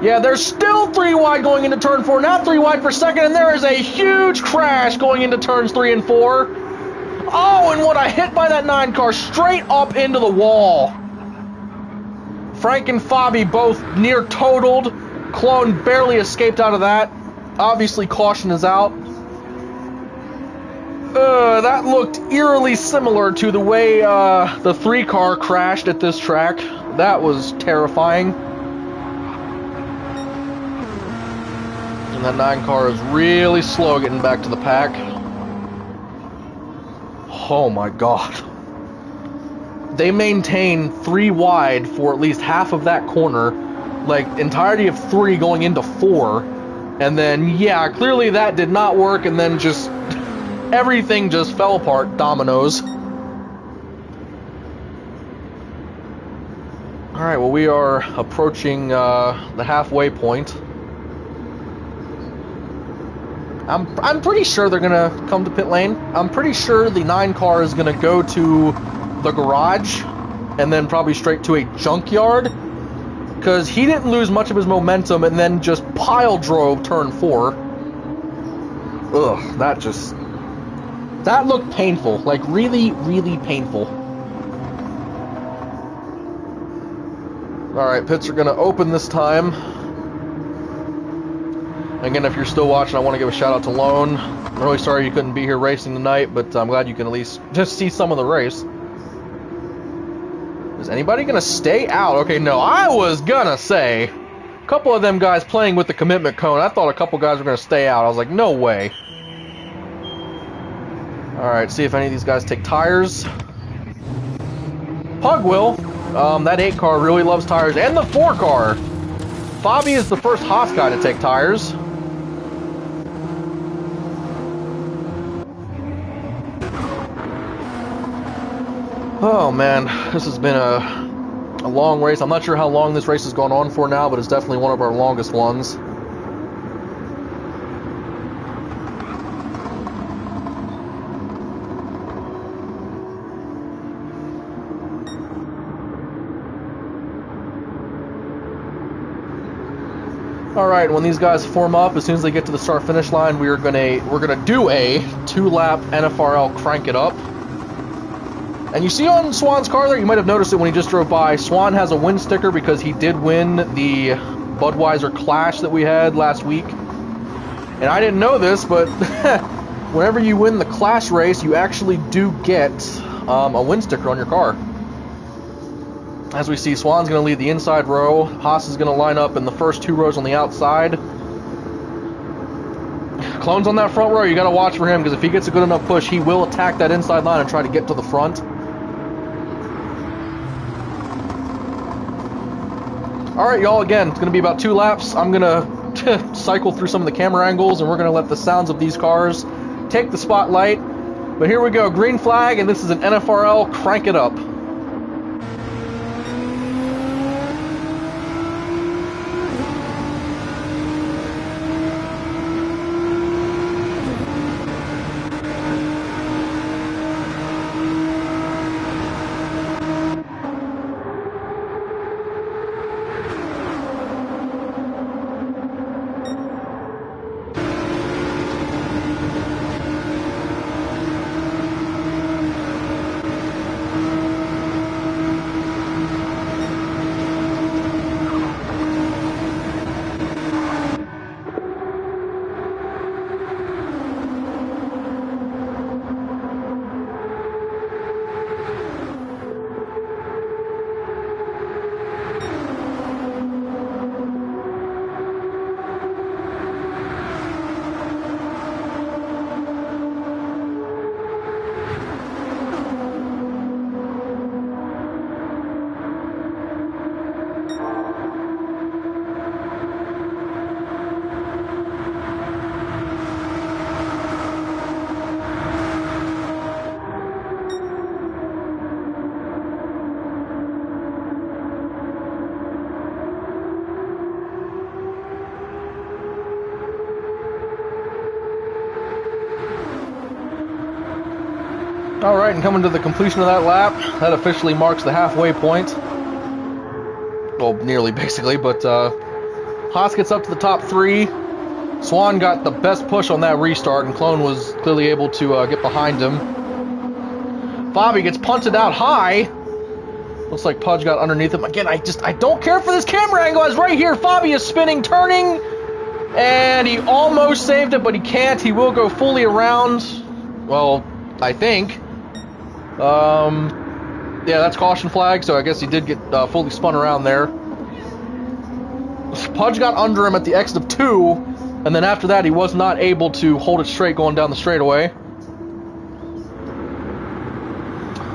Yeah, they're still 3 wide going into turn 4, now 3 wide for second, and there is a huge crash going into turns 3 and 4. Oh, and what a hit by that 9 car, straight up into the wall. Frank and Fabi both near totaled. Clone barely escaped out of that. Obviously, caution is out. That looked eerily similar to the way the 3 car crashed at this track. That was terrifying. And that 9 car is really slow getting back to the pack. Oh my god. They maintain 3 wide for at least half of that corner. Like, entirety of 3 going into 4. And then, yeah, clearly that did not work, and then just everything just fell apart, dominoes. Alright, well, we are approaching the halfway point. I'm pretty sure they're going to come to pit lane. I'm pretty sure the 9 car is going to go to the garage and then probably straight to a junkyard, because he didn't lose much of his momentum and then just pile drove turn 4. Ugh, that looked painful. Like, really, really painful. Alright, pits are going to open this time. Again, if you're still watching, I want to give a shout out to Lone. I'm really sorry you couldn't be here racing tonight, but I'm glad you can at least just see some of the race. Is anybody going to stay out? Okay, no, I was going to say, a couple of them guys playing with the commitment cone, I thought a couple guys were going to stay out. I was like, no way. Alright, see if any of these guys take tires. Pug will. That 8 car really loves tires, and the 4 car. Fabi is the first Haas guy to take tires. Oh man, this has been a long race. I'm not sure how long this race has gone on for now, but it's definitely one of our longest ones. Alright, when these guys form up, as soon as they get to the start-finish line, we're gonna do a 2-lap NFRL crank it up. And you see on Swan's car there, you might have noticed it when he just drove by, Swan has a win sticker because he did win the Budweiser Clash that we had last week. And I didn't know this, but whenever you win the Clash race, you actually do get a win sticker on your car. As we see, Swan's going to lead the inside row. Haas is going to line up in the first 2 rows on the outside. Clone's on that front row. You got to watch for him, because if he gets a good enough push, he will attack that inside line and try to get to the front. Alright, y'all, again, it's going to be about 2 laps. I'm going to cycle through some of the camera angles, and we're going to let the sounds of these cars take the spotlight. But here we go, green flag, and this is an NFRL crank it up. Alright, and coming to the completion of that lap, that officially marks the halfway point. Well, nearly, basically, but Haas gets up to the top 3. Swan got the best push on that restart, and Clone was clearly able to get behind him. Fabi gets punted out high. Looks like Pudge got underneath him. Again, I don't care for this camera angle. As right here, Fabi is spinning, turning, and he almost saved it, but he can't. He will go fully around. Well, I think. Yeah, that's caution flag, so I guess he did get fully spun around there. Pudge got under him at the exit of 2, and then after that he was not able to hold it straight going down the straightaway.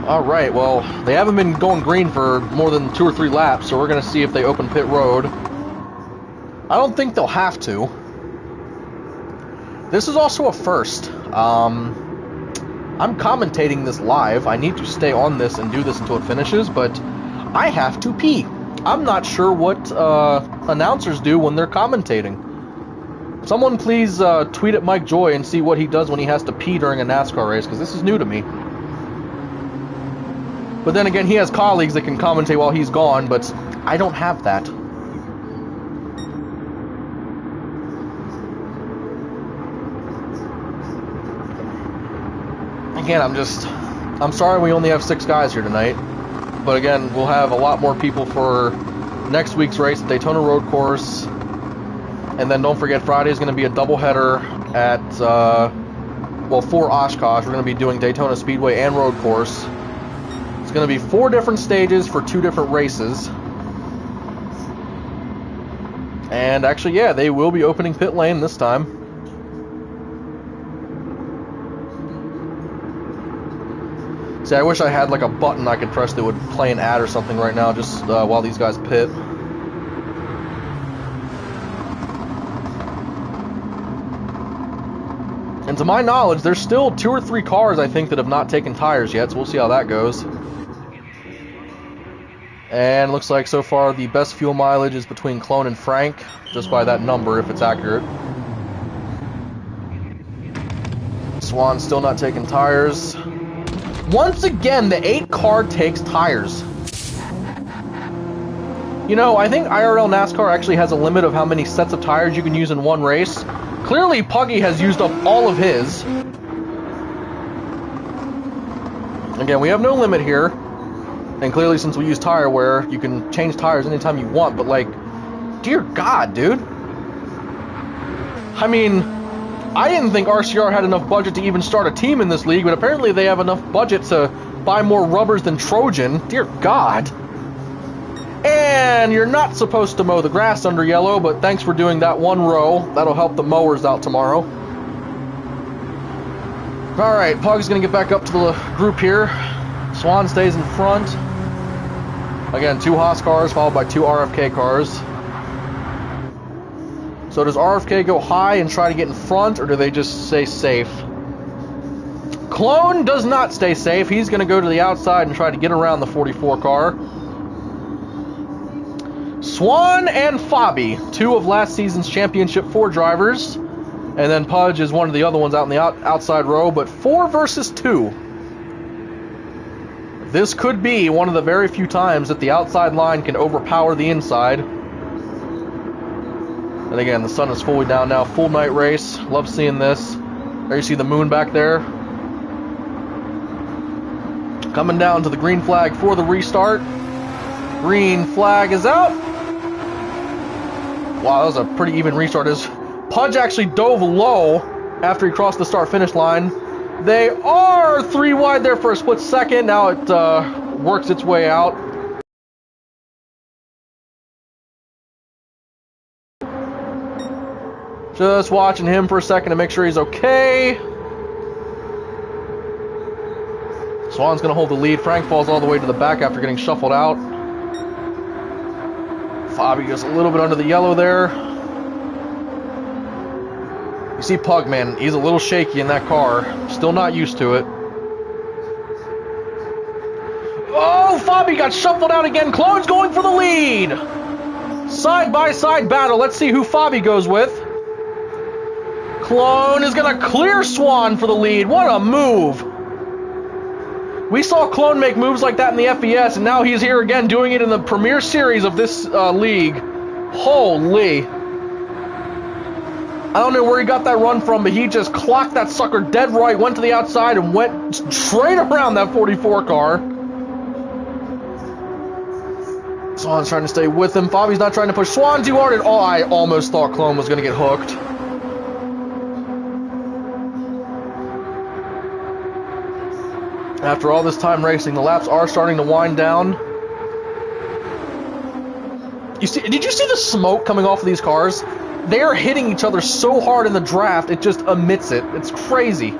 Alright, well, they haven't been going green for more than 2 or 3 laps, so we're going to see if they open pit road. I don't think they'll have to. This is also a first. I'm commentating this live. I need to stay on this and do this until it finishes, but I have to pee. I'm not sure what announcers do when they're commentating. Someone please tweet at Mike Joy and see what he does when he has to pee during a NASCAR race, because this is new to me. But then again, he has colleagues that can commentate while he's gone, but I don't have that. Again, I'm sorry we only have 6 guys here tonight. But again, we'll have a lot more people for next week's race at Daytona Road Course. And then don't forget, Friday is going to be a doubleheader at, well, for Oshkosh. We're going to be doing Daytona Speedway and Road Course. It's going to be 4 different stages for 2 different races. And actually, yeah, they will be opening pit lane this time. See, I wish I had like a button I could press that would play an ad or something right now, just while these guys pit. And to my knowledge, there's still 2 or 3 cars, I think, that have not taken tires yet, so we'll see how that goes. And looks like so far the best fuel mileage is between Clone and Frank, just by that number, if it's accurate. Swan's still not taking tires. Once again, the 8 car takes tires. You know, I think IRL NASCAR actually has a limit of how many sets of tires you can use in one race. Clearly, Puggy has used up all of his. Again, we have no limit here. And clearly, since we use tire wear, you can change tires anytime you want. But, like, dear God, dude. I mean, I didn't think RCR had enough budget to even start a team in this league, but apparently they have enough budget to buy more rubbers than Trojan. Dear God. And you're not supposed to mow the grass under yellow, but thanks for doing that 1 row. That'll help the mowers out tomorrow. Alright, Pug's going to get back up to the group here. Swan stays in front. Again, 2 Haas cars followed by 2 RFK cars. So does RFK go high and try to get in front, or do they just stay safe? Clone does not stay safe. He's going to go to the outside and try to get around the 44 car. Swan and Fabi, 2 of last season's championship 4 drivers. And then Pudge is one of the other ones out in the outside row, but 4 versus 2. This could be one of the very few times that the outside line can overpower the inside. And again, the sun is fully down now. Full night race. Love seeing this. There you see the moon back there. Coming down to the green flag for the restart. Green flag is out. Wow, that was a pretty even restart. As Pudge actually dove low after he crossed the start-finish line. They are 3 wide there for a split second. Now it works its way out. Just watching him for a second to make sure he's okay. Swan's going to hold the lead. Frank falls all the way to the back after getting shuffled out. Fabi goes a little bit under the yellow there. You see Pug, man, he's a little shaky in that car. Still not used to it. Oh, Fabi got shuffled out again. Clone's going for the lead. Side-by-side battle. Let's see who Fabi goes with. Clone is going to clear Swan for the lead. What a move. We saw Clone make moves like that in the FES, and now he's here again doing it in the Premier Series of this league. Holy. I don't know where he got that run from, but he just clocked that sucker dead right, went to the outside, and went straight around that 44 car. Swan's trying to stay with him. Fabi's not trying to push Swan too hard at all. I almost thought Clone was going to get hooked. After all this time racing, the laps are starting to wind down. Did you see the smoke coming off of these cars? They are hitting each other so hard in the draft, it just emits it. It's crazy.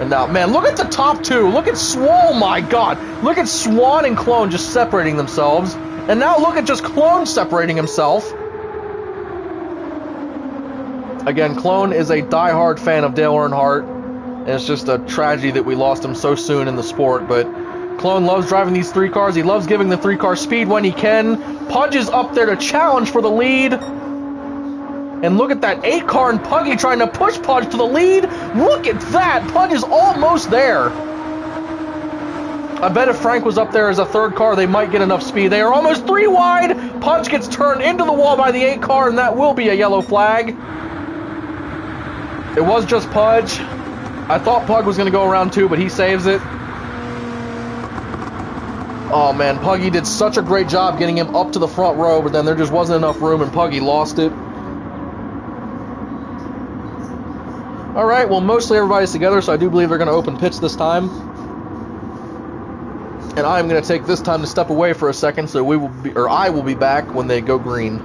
And now, man, look at the top two. Look at Swan. Oh my God. Look at Swan and Clone just separating themselves. And now look at just Clone separating himself. Again, Clone is a diehard fan of Dale Earnhardt. And it's just a tragedy that we lost him so soon in the sport. But Clone loves driving these 3 cars. He loves giving the 3-car speed when he can. Pudge is up there to challenge for the lead. And look at that 8-car and Puggy trying to push Pudge to the lead. Look at that. Pudge is almost there. I bet if Frank was up there as a 3rd car, they might get enough speed. They are almost 3 wide. Pudge gets turned into the wall by the 8-car, and that will be a yellow flag. It was just Pudge. I thought Pug was going to go around 2, but he saves it. Oh man, Puggy did such a great job getting him up to the front row, but then there just wasn't enough room and Puggy lost it. Alright, well mostly everybody's together, so I do believe they're going to open pits this time. And I'm going to take this time to step away for a second, so I will be back when they go green.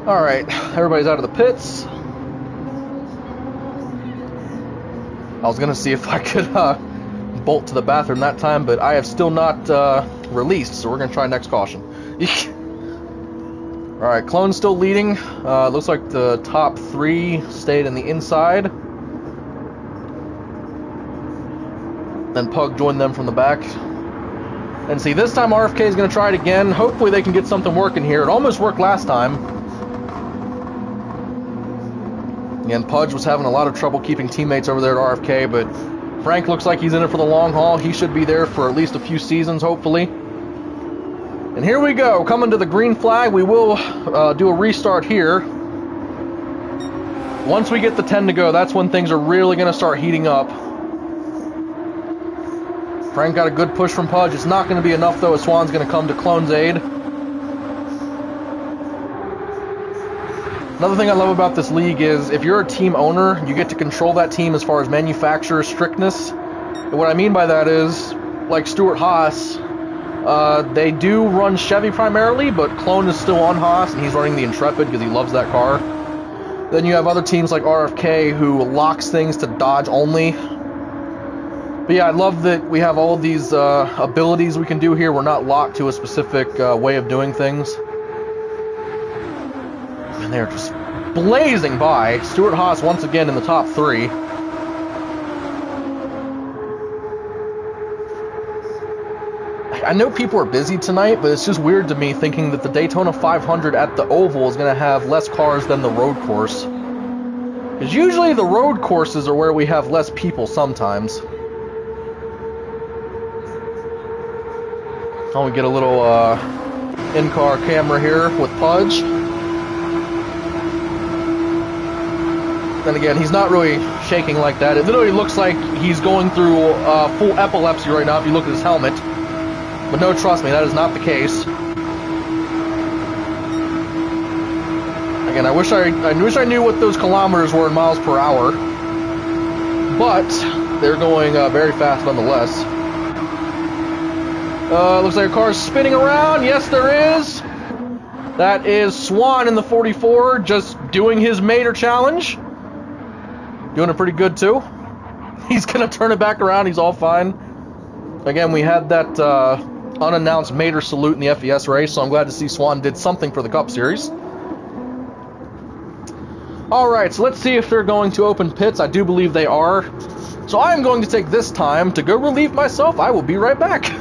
Alright, everybody's out of the pits. I was gonna see if I could bolt to the bathroom that time, but I have still not released, so we're gonna try next caution. Alright, Clone's still leading. Looks like the top 3 stayed in the inside. Then Pug joined them from the back. And see, this time RFK is gonna try it again. Hopefully they can get something working here. It almost worked last time. Again, Pudge was having a lot of trouble keeping teammates over there at RFK, but Frank looks like he's in it for the long haul. He should be there for at least a few seasons, hopefully. And here we go, coming to the green flag. We will do a restart here. Once we get the 10 to go, that's when things are really going to start heating up. Frank got a good push from Pudge. It's not going to be enough, though, as Swan's going to come to Clone's aid. Another thing I love about this league is if you're a team owner, you get to control that team as far as manufacturer strictness. And what I mean by that is, like Stuart Haas, they do run Chevy primarily, but Clone is still on Haas, and he's running the Intrepid because he loves that car. Then you have other teams like RFK who locks things to Dodge only. But yeah, I love that we have all of these abilities we can do here. We're not locked to a specific way of doing things. And they're just blazing by. Stuart Haas once again in the top 3. I know people are busy tonight, but it's just weird to me thinking that the Daytona 500 at the Oval is going to have less cars than the road course. Because usually the road courses are where we have less people sometimes. Oh, we get a little in-car camera here with Pudge. Then again, he's not really shaking like that. It literally looks like he's going through full epilepsy right now if you look at his helmet. But no, trust me, that is not the case. Again, I wish I knew what those kilometers were in miles per hour. But they're going very fast nonetheless. Looks like a car's spinning around. Yes, there is. That is Swan in the 44, just doing his Mater challenge. Doing it pretty good, too. He's going to turn it back around. He's all fine. Again, we had that unannounced Mater salute in the FES race, so I'm glad to see Swan did something for the Cup Series. Alright, so let's see if they're going to open pits. I do believe they are. So I'm going to take this time to go relieve myself. I will be right back.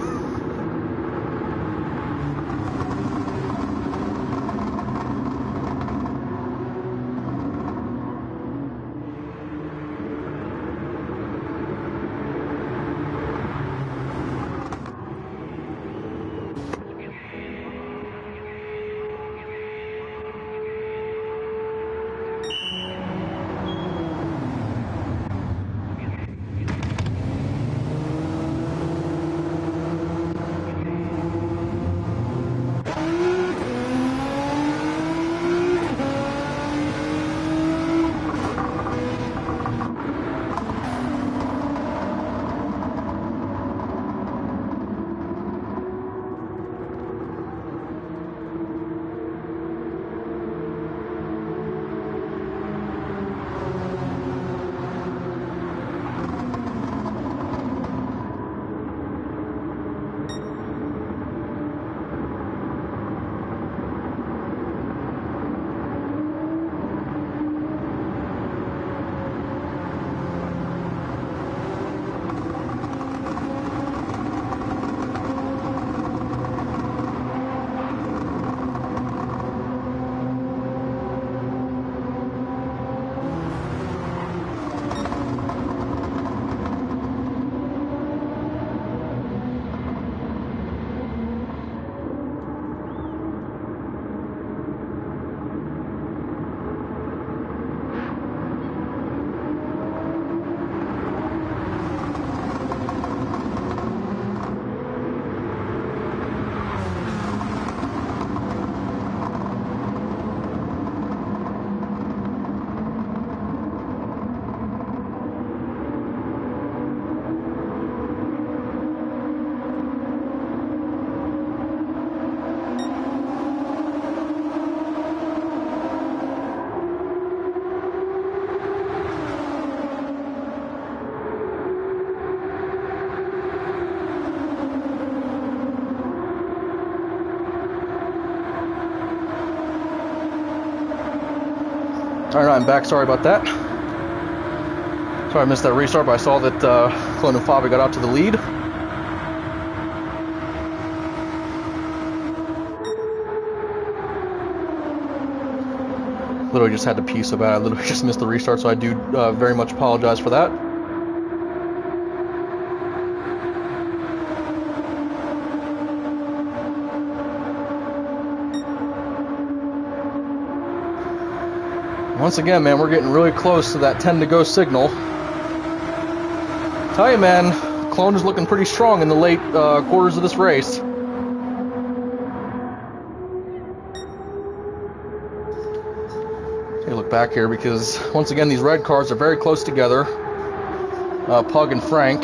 Alright, I'm back. Sorry about that. Sorry I missed that restart, but I saw that Clone and Fabi got out to the lead. Literally just had to pee so bad. I literally just missed the restart, so I do very much apologize for that. Once again, man, we're getting really close to that 10 to go signal. Tell you, man, Clone is looking pretty strong in the late quarters of this race. Take a look back here because, once again, these red cars are very close together. Pug and Frank.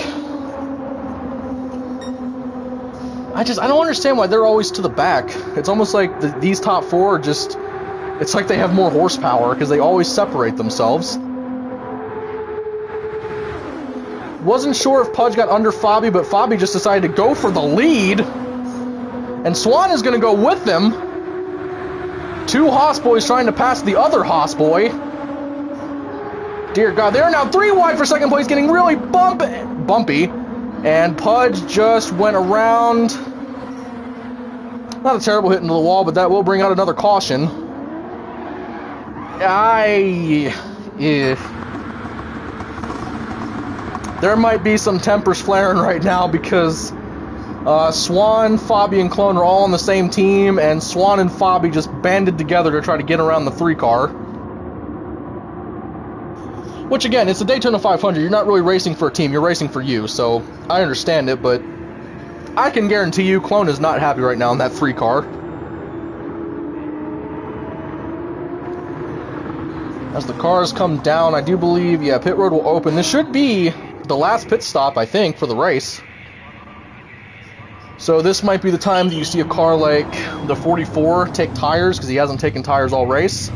I don't understand why they're always to the back. It's almost like these top four are just... It's like they have more horsepower because they always separate themselves. Wasn't sure if Pudge got under Fabi, but Fabi just decided to go for the lead. And Swan is going to go with them. Two Haas boys trying to pass the other Haas boy. Dear God, they're now 3 wide for second place, getting really bumpy. And Pudge just went around. Not a terrible hit into the wall, but that will bring out another caution. There might be some tempers flaring right now because Swan, Fabi, and Clone are all on the same team, and Swan and Fabi just banded together to try to get around the 3-car. Which, again, it's a Daytona 500. You're not really racing for a team. You're racing for you, so I understand it, but I can guarantee you Clone is not happy right now in that 3-car. As the cars come down, I do believe, yeah, pit road will open. This should be the last pit stop, I think, for the race. So this might be the time that you see a car like the 44 take tires, because he hasn't taken tires all race.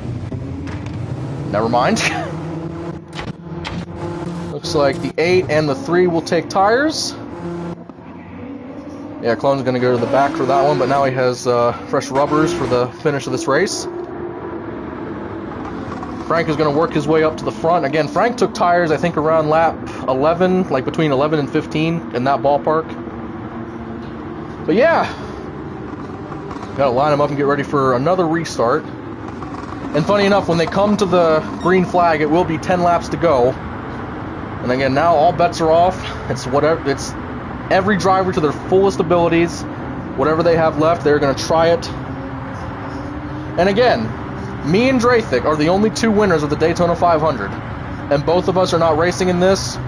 Never mind. Looks like the 8 and the 3 will take tires. Yeah, Clone's going to go to the back for that one, but now he has fresh rubbers for the finish of this race. Frank is going to work his way up to the front. Again, Frank took tires, I think, around lap 11, like between 11 and 15 in that ballpark. But yeah, got to line them up and get ready for another restart. And funny enough, when they come to the green flag, it will be 10 laps to go. And again, now all bets are off. It's every driver to their fullest abilities. Whatever they have left, they're going to try it. And again, me and Drathik are the only 2 winners of the Daytona 500. And both of us are not racing in this.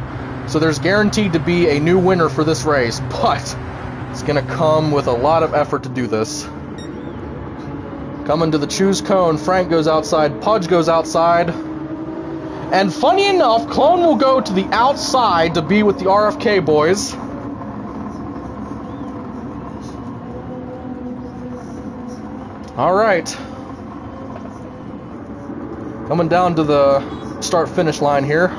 So there's guaranteed to be a new winner for this race. But it's going to come with a lot of effort to do this. Coming to the choose cone, Frank goes outside, Pudge goes outside. And funny enough, Clone will go to the outside to be with the RFK boys. Alright. Coming down to the start-finish line here.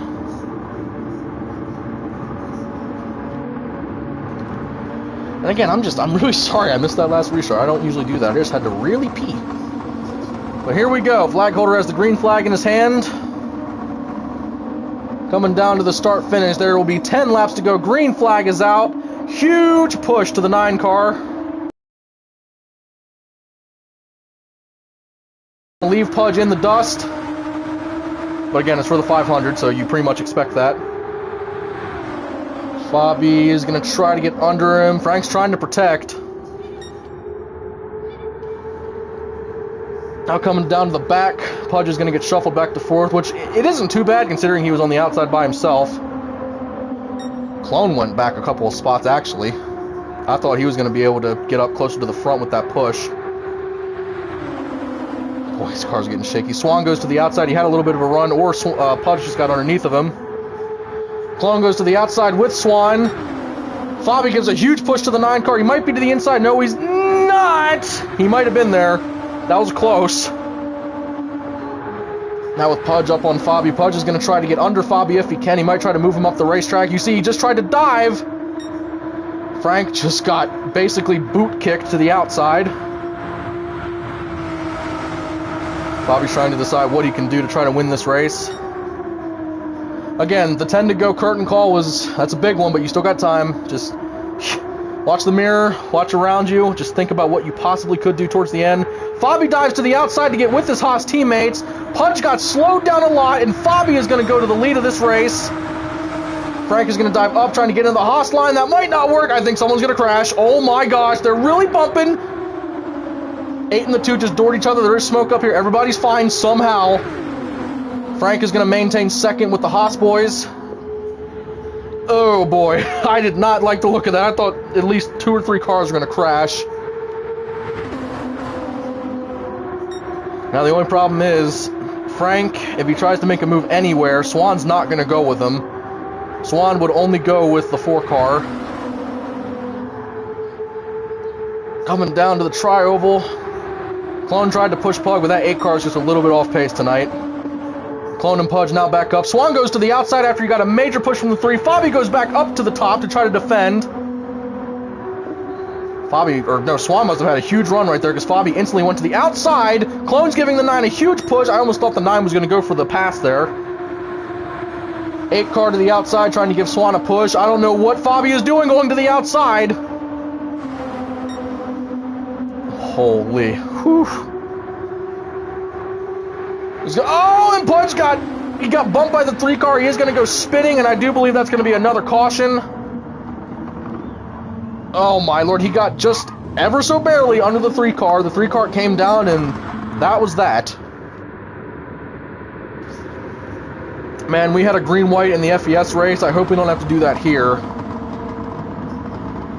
And again, I'm really sorry I missed that last restart. I don't usually do that. I just had to really pee. But here we go. Flag holder has the green flag in his hand. Coming down to the start-finish. There will be 10 laps to go. Green flag is out. Huge push to the 9 car. Leave Pudge in the dust. But again, it's for the 500, so you pretty much expect that. Fabi is going to try to get under him. Frank's trying to protect. Now coming down to the back, Pudge is going to get shuffled back to 4th, which it isn't too bad considering he was on the outside by himself. Clone went back a couple of spots, actually. I thought he was going to be able to get up closer to the front with that push. Boy, his car's getting shaky. Swan goes to the outside. He had a little bit of a run, or Pudge just got underneath of him. Clone goes to the outside with Swan. Fabi gives a huge push to the 9 car. He might be to the inside. No, he's not. He might have been there. That was close. Now with Pudge up on Fabi. Pudge is going to try to get under Fabi if he can. He might try to move him up the racetrack. You see, he just tried to dive. Frank just got basically boot kicked to the outside. Fabi's trying to decide what he can do to try to win this race. Again, the 10 to go curtain call that's a big one, but you still got time. Just watch the mirror, watch around you, just think about what you possibly could do towards the end. Fabi dives to the outside to get with his Haas teammates. Pudge got slowed down a lot, and Fabi is going to go to the lead of this race. Frank is going to dive up, trying to get into the Haas line. That might not work. I think someone's going to crash. Oh my gosh, they're really bumping. 8 and the 2 just doored each other. There is smoke up here. Everybody's fine somehow. Frank is going to maintain 2nd with the Haas boys. Oh boy, I did not like the look of that. I thought at least 2 or 3 cars were going to crash. Now the only problem is, Frank, if he tries to make a move anywhere, Swan's not going to go with him. Swan would only go with the 4 car. Coming down to the tri-oval. Clone tried to push Pudge, but that 8 car is just a little bit off pace tonight. Clone and Pudge now back up. Swan goes to the outside after he got a major push from the 3. Fabi goes back up to the top to try to defend. Swan must have had a huge run right there because Fabi instantly went to the outside. Clone's giving the 9 a huge push. I almost thought the 9 was going to go for the pass there. 8 car to the outside trying to give Swan a push. I don't know what Fabi is doing going to the outside. Holy. Whew. Oh, and Pudge got bumped by the 3 car. He is going to go spinning, and I do believe that's going to be another caution. Oh my lord, he got just ever so barely under the 3 car. The 3 car came down, and that was that. Man, we had a green-white in the FES race. I hope we don't have to do that here.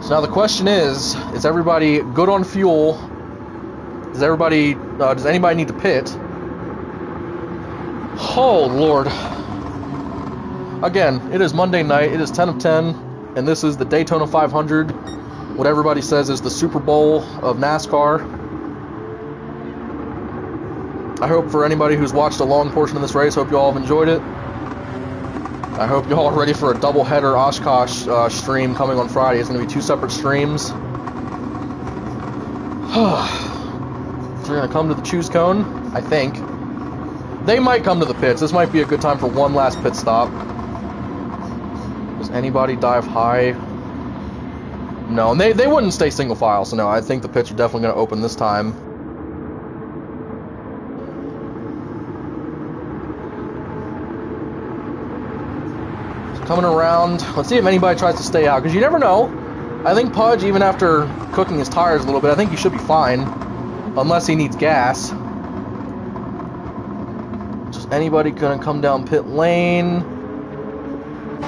So now the question is everybody good on fuel? Does anybody need to pit? Oh, Lord. Again, it is Monday night. It is 10 of 10, and this is the Daytona 500, what everybody says is the Super Bowl of NASCAR. I hope for anybody who's watched a long portion of this race, hope you all have enjoyed it. I hope you all are ready for a double-header Oshkosh stream coming on Friday. It's going to be 2 separate streams. They're going to come to the choose cone, I think. They might come to the pits. This might be a good time for one last pit stop. Does anybody dive high? No, and they wouldn't stay single file, so no, I think the pits are definitely going to open this time. Coming around. Let's see if anybody tries to stay out, because you never know. I think Pudge, even after cooking his tires a little bit, I think he should be fine. Unless he needs gas. Just anybody gonna come down pit lane?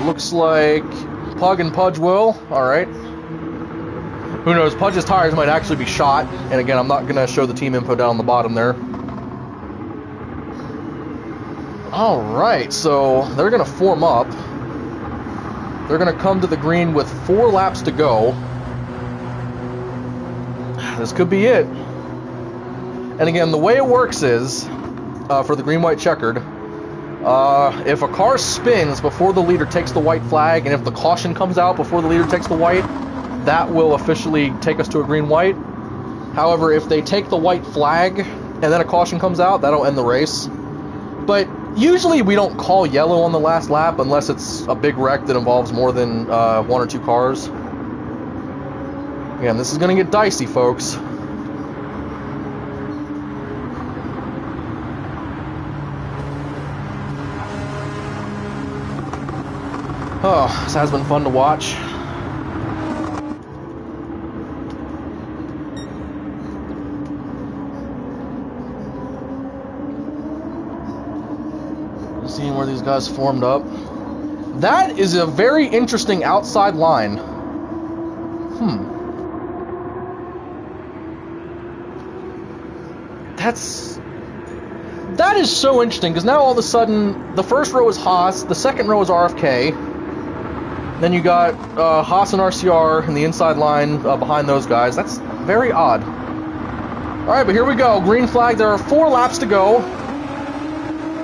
Looks like Pug and Pudge will. Alright. Who knows? Pudge's tires might actually be shot. And again, I'm not gonna show the team info down on the bottom there. Alright, so they're gonna form up. They're going to come to the green with 4 laps to go. This could be it. And again, the way it works is, for the green-white checkered, if a car spins before the leader takes the white flag, and if the caution comes out before the leader takes the white, that will officially take us to a green-white. However, if they take the white flag, and then a caution comes out, that'll end the race. But usually we don't call yellow on the last lap unless it's a big wreck that involves more than 1 or 2 cars. Again, this is going to get dicey, folks. Oh, this has been fun to watch. Seeing where these guys formed up. That is a very interesting outside line. That is so interesting, because now all of a sudden the first row is Haas, the second row is RFK, then you got Haas and RCR in the inside line behind those guys. That's very odd. Alright, but here we go. Green flag. There are 4 laps to go.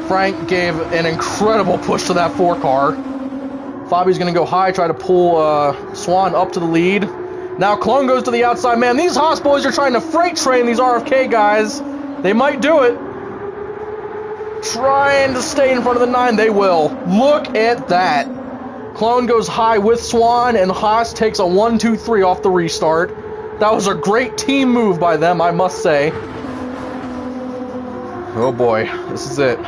Frank gave an incredible push to that 4 car. Fabi's going to go high, try to pull Swan up to the lead. Now Clone goes to the outside. Man, these Haas boys are trying to freight train these RFK guys. They might do it. Trying to stay in front of the 9. They will. Look at that. Clone goes high with Swan, and Haas takes a 1-2-3 off the restart. That was a great team move by them, I must say. Oh boy, this is it.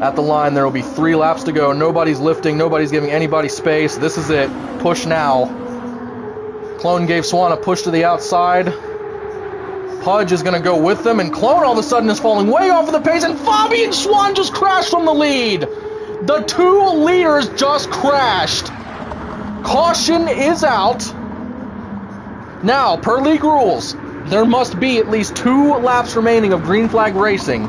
At the line, there will be 3 laps to go. Nobody's lifting. Nobody's giving anybody space. This is it. Push now. Clone gave Swan a push to the outside. Pudge is going to go with them, and Clone all of a sudden is falling way off of the pace, and Fabi and Swan just crashed from the lead. The 2 leaders just crashed. Caution is out. Now, per league rules, there must be at least 2 laps remaining of green flag racing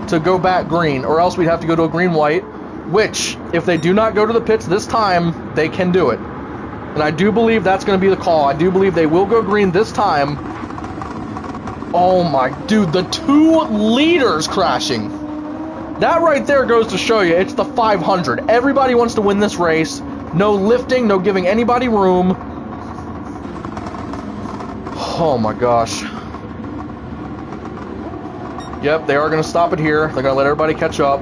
to go back green, or else we'd have to go to a green-white, which, if they do not go to the pits this time, they can do it. And I do believe that's going to be the call. I do believe they will go green this time. Oh my, dude, the 2 leaders crashing. That right there goes to show you, it's the 500. Everybody wants to win this race. No lifting, no giving anybody room. Oh my gosh. Yep, they are going to stop it here. They're going to let everybody catch up.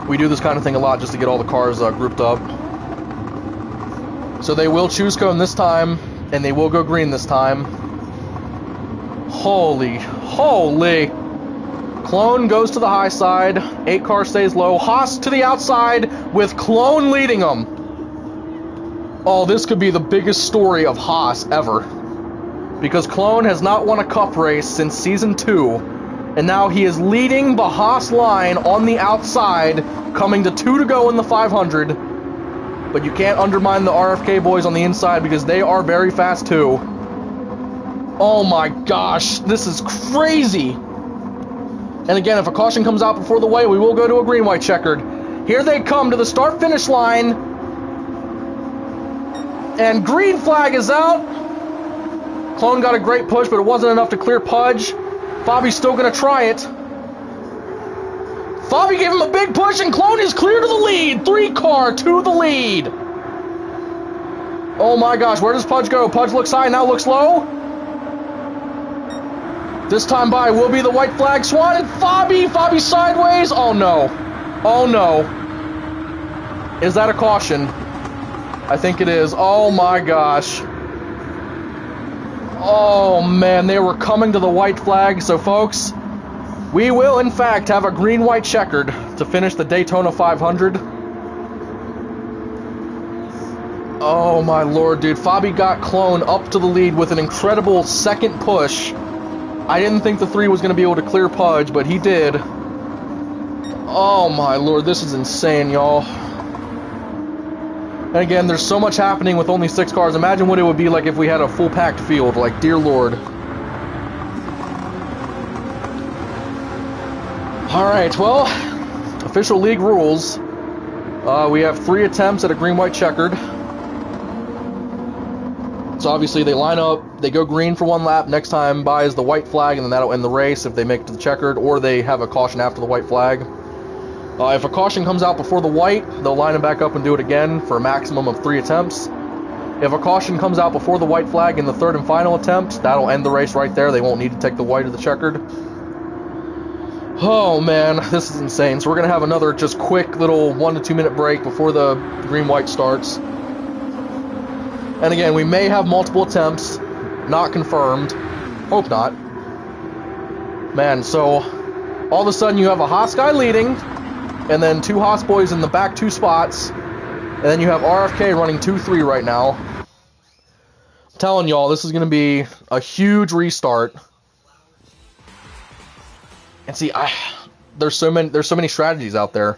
We do this kind of thing a lot just to get all the cars grouped up. So they will choose cone this time, and they will go green this time. Holy. Clone goes to the high side. 8 car stays low. Haas to the outside with Clone leading him. Oh, this could be the biggest story of Haas ever. Because Clone has not won a cup race since Season 2. And now he is leading the Haas line on the outside, coming to 2 to go in the 500. But you can't undermine the RFK boys on the inside because they are very fast too. Oh my gosh, this is crazy. And again, if a caution comes out before the white, we will go to a green-white checkered. Here they come to the start-finish line. And green flag is out. Clone got a great push, but it wasn't enough to clear Pudge. Fabi's still going to try it. Fabi gave him a big push, and Clone is clear to the lead. 3 car to the lead. Oh my gosh, where does Pudge go? Pudge looks high, now looks low. This time by will be the white flag swan, and Fabi sideways. Oh no. Oh no. Is that a caution? I think it is. Oh my gosh. Oh man, they were coming to the white flag. So folks, we will in fact have a green-white checkered to finish the Daytona 500. Oh my lord, dude. Fabi got Clone up to the lead with an incredible second push. I didn't think the 3 was going to be able to clear Pudge, but he did. Oh my lord, this is insane, y'all. And again, there's so much happening with only 6 cars. Imagine what it would be like if we had a full packed field, like, dear lord. Alright, well, official league rules. We have 3 attempts at a green-white checkered. So obviously they line up, they go green for 1 lap, next time by is the white flag, and then that'll end the race if they make it to the checkered, or they have a caution after the white flag. If a caution comes out before the white, they'll line them back up and do it again for a maximum of 3 attempts. If a caution comes out before the white flag in the 3rd and final attempt, that'll end the race right there. They won't need to take the white or the checkered. Oh man, this is insane. So we're going to have another just quick little 1 to 2 minute break before the green-white starts. And again, we may have multiple attempts, not confirmed. Hope not. Man, so all of a sudden you have a Haas guy leading, and then 2 Haas boys in the back 2 spots, and then you have RFK running 2-3 right now. I'm telling y'all, this is going to be a huge restart. And see, there's so many strategies out there.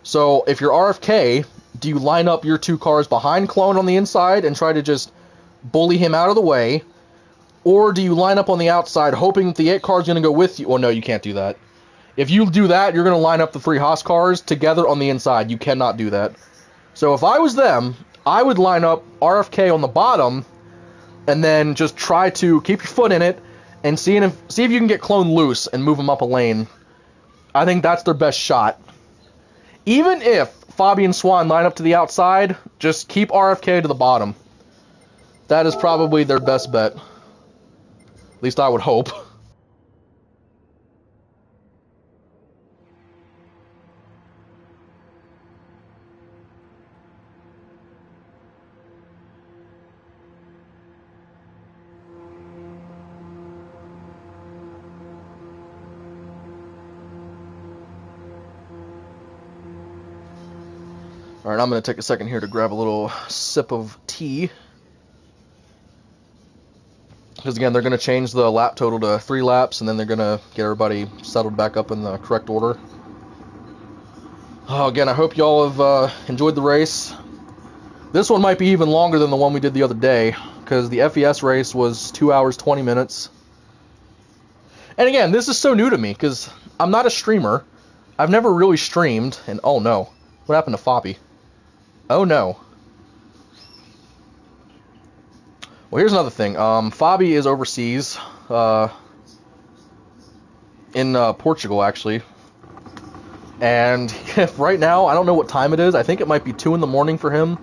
So if you're RFK, do you line up your 2 cars behind Clone on the inside and try to just bully him out of the way? Or do you line up on the outside hoping that the 8 car is going to go with you? Well, no, you can't do that. If you do that, you're going to line up the 3 Haas cars together on the inside. You cannot do that. So if I was them, I would line up RFK on the bottom and then just try to keep your foot in it and see if you can get Clone loose and move him up a lane. I think that's their best shot. Even if Fabi and Swan line up to the outside, just keep RFK to the bottom. That is probably their best bet. At least I would hope. Alright, I'm going to take a second here to grab a little sip of tea. Because again, they're going to change the lap total to 3 laps, and then they're going to get everybody settled back up in the correct order. Oh, again, I hope y'all have enjoyed the race. This one might be even longer than the one we did the other day, because the FES race was 2 hours, 20 minutes. And again, this is so new to me, because I'm not a streamer. I've never really streamed, and oh no. What happened to Fabi? Oh no. Well, here's another thing. Fabi is overseas, in Portugal, actually. And right now, I don't know what time it is. I think it might be 2 in the morning for him.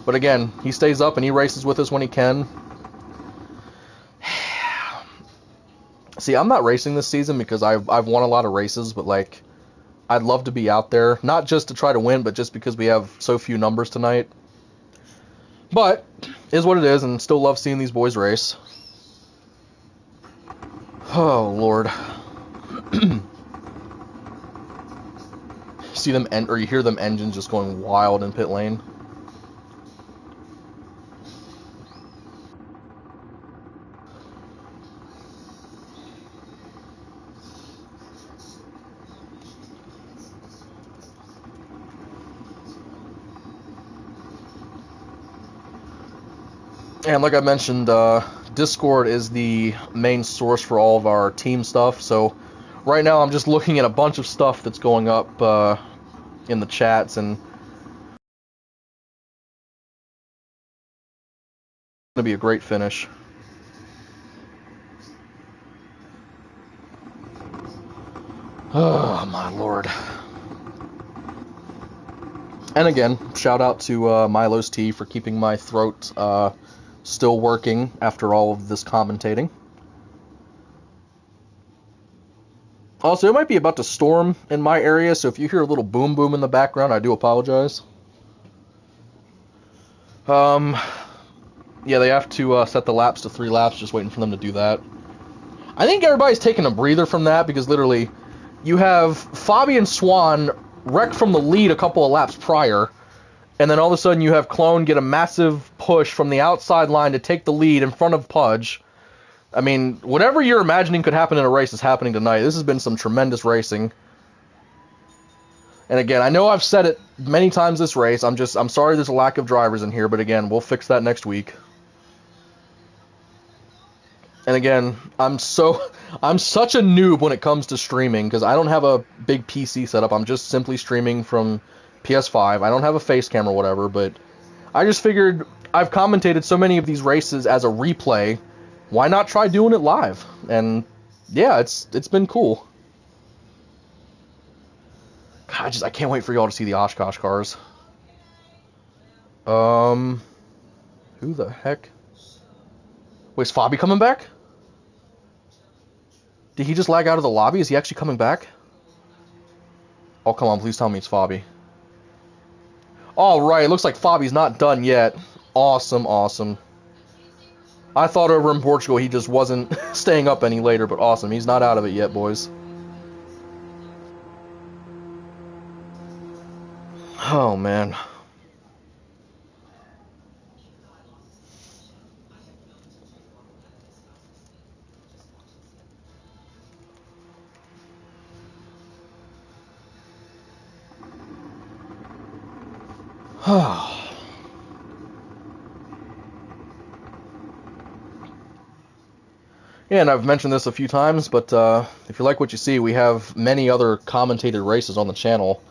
But again, he stays up and he races with us when he can. See, I'm not racing this season because I've won a lot of races, but like, I'd love to be out there, not just to try to win, but just because we have so few numbers tonight. But, is what it is, and still love seeing these boys race. Oh, Lord. see them or you hear them engines just going wild in pit lane. And like I mentioned, Discord is the main source for all of our team stuff. So right now I'm just looking at a bunch of stuff that's going up in the chats, and it's going to be a great finish. Oh, my lord. And again, shout out to Milo's Tea for keeping my throat still working after all of this commentating. Also, it might be about to storm in my area, so if you hear a little boom boom in the background, I do apologize. Yeah, they have to set the laps to 3 laps, just waiting for them to do that. I think everybody's taking a breather from that, because literally, you have Fabi and Swan wreck from the lead a couple of laps prior, and then all of a sudden you have Clone get a massive push from the outside line to take the lead in front of Pudge. I mean, whatever you're imagining could happen in a race is happening tonight. This has been some tremendous racing. And again, I know I've said it many times this race. I'm sorry there's a lack of drivers in here, but again, we'll fix that next week. And again, I'm such a noob when it comes to streaming, because I don't have a big PC setup. I'm just simply streaming from PS5. I don't have a face cam or whatever, but I just figured I've commentated so many of these races as a replay. Why not try doing it live? And yeah, it's been cool. God, I can't wait for y'all to see the Oshkosh cars. Who the heck? Wait, is Fabi coming back? Did he just lag out of the lobby? Is he actually coming back? Oh, come on, please tell me it's Fabi. Alright, it looks like Fabi's not done yet. Awesome, awesome. I thought over in Portugal he just wasn't staying up any later, but awesome. He's not out of it yet, boys. Oh, man. Yeah, and I've mentioned this a few times, but if you like what you see, we have many other commentated races on the channel.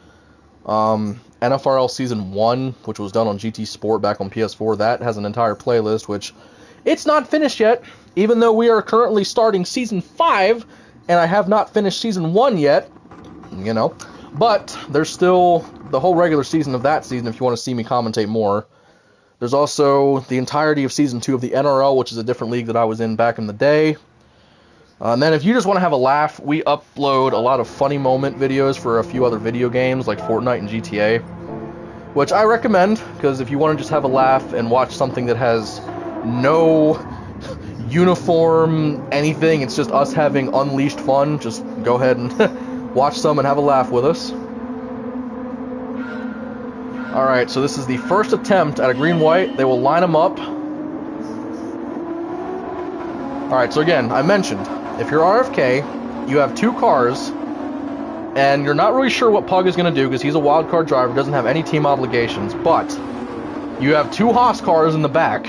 NFRL Season 1, which was done on GT Sport back on PS4, that has an entire playlist, which it's not finished yet, even though we are currently starting Season 5, and I have not finished Season 1 yet, you know. But there's still the whole regular season of that season if you want to see me commentate more. There's also the entirety of Season 2 of the NRL, which is a different league that I was in back in the day. And then if you just want to have a laugh, we upload a lot of funny moment videos for a few other video games like Fortnite and GTA, which I recommend, because if you want to just have a laugh and watch something that has no uniform anything, it's just us having unleashed fun, just go ahead and watch some and have a laugh with us. Alright, so this is the first attempt at a green-white. They will line them up. Alright, so again, I mentioned, if you're RFK, you have 2 cars, and you're not really sure what Pug is going to do, because he's a wildcard driver, doesn't have any team obligations, but you have 2 Haas cars in the back.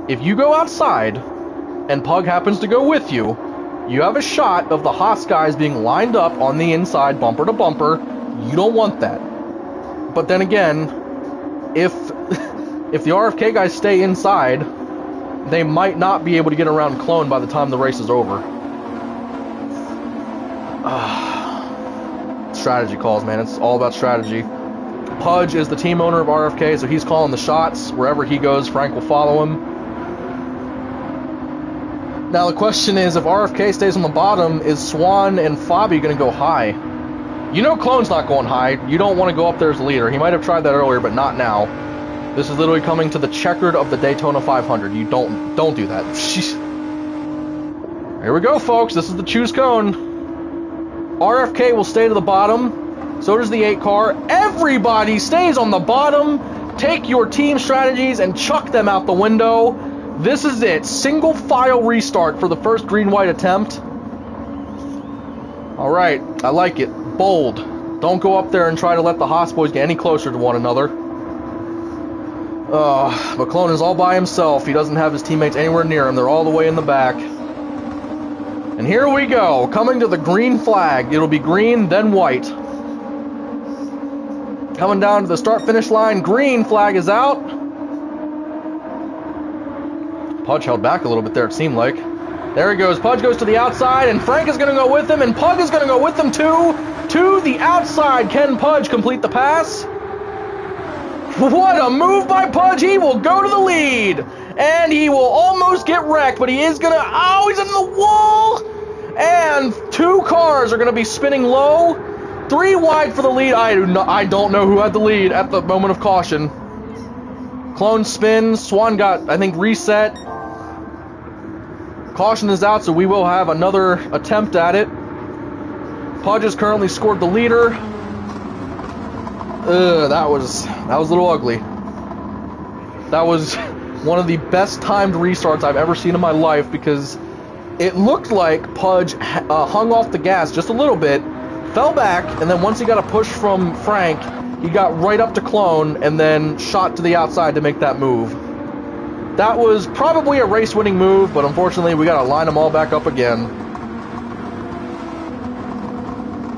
If you go outside, and Pug happens to go with you, you have a shot of the Haas guys being lined up on the inside, bumper to bumper. You don't want that. But then again, if the RFK guys stay inside, they might not be able to get around Clone by the time the race is over. Strategy calls, man. It's all about strategy. Pudge is the team owner of RFK, so he's calling the shots. Wherever he goes, Frank will follow him. Now the question is, if RFK stays on the bottom, is Swan and Fabi going to go high? You know Clone's not going high. You don't want to go up there as the leader. He might have tried that earlier, but not now. This is literally coming to the checkered of the Daytona 500. You don't do that. Here we go, folks. This is the choose cone. RFK will stay to the bottom. So does the 8 car. Everybody stays on the bottom. Take your team strategies and chuck them out the window. This is it. Single file restart for the first green-white attempt. Alright, I like it. Bold. Don't go up there and try to let the Haas boys get any closer to one another. McClone is all by himself. He doesn't have his teammates anywhere near him. They're all the way in the back. And here we go. Coming to the green flag. It'll be green, then white. Coming down to the start-finish line. Green flag is out. Pudge held back a little bit there, it seemed like. There he goes. Pudge goes to the outside, and Frank is going to go with him, and Pug is going to go with him too. To the outside. Can Pudge complete the pass? What a move by Pudge. He will go to the lead. And he will almost get wrecked, but he is going to... Oh, he's in the wall. And 2 cars are going to be spinning low. 3 wide for the lead. I don't know who had the lead at the moment of caution. Clone spins. Swan got, I think, reset. Caution is out, so we will have another attempt at it. Pudge has currently scored the leader. That was a little ugly. That was one of the best timed restarts I've ever seen in my life, because it looked like Pudge hung off the gas just a little bit, fell back, and then once he got a push from Frank, he got right up to Clone and then shot to the outside to make that move. That was probably a race-winning move, but unfortunately we got to line them all back up again.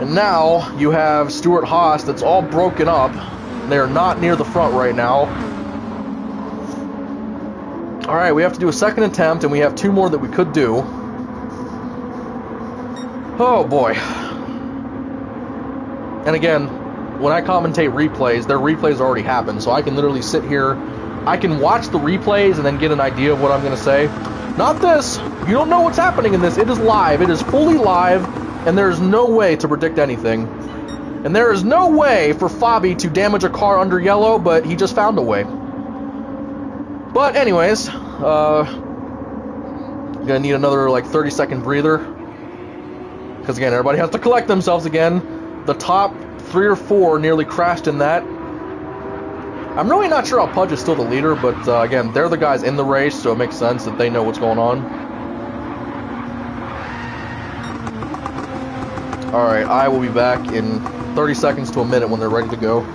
And now you have Stuart Haas that's all broken up. They're not near the front right now. Alright, we have to do a second attempt, and we have 2 more that we could do. Oh boy. And again, when I commentate replays, their replays already happened, so I can literally sit here, I can watch the replays and then get an idea of what I'm going to say. Not this. You don't know what's happening in this. It is live. It is fully live, and there is no way to predict anything. And there is no way for Fabi to damage a car under yellow, but he just found a way. But anyways, gonna need another like 30-second breather, because again, everybody has to collect themselves again. The top 3 or 4 nearly crashed in that. I'm really not sure how Pudge is still the leader, but again, they're the guys in the race, so it makes sense that they know what's going on. Alright, I will be back in 30 seconds to a minute when they're ready to go.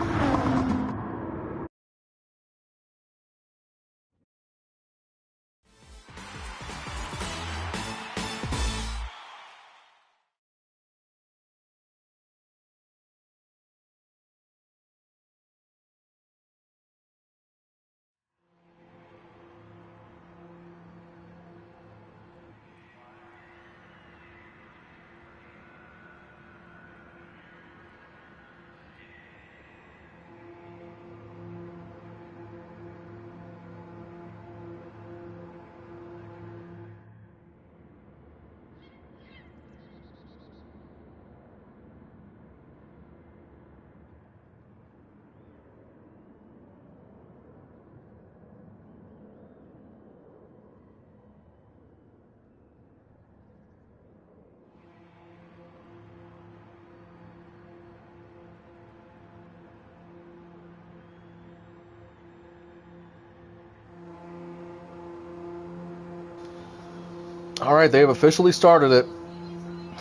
Alright, they have officially started it.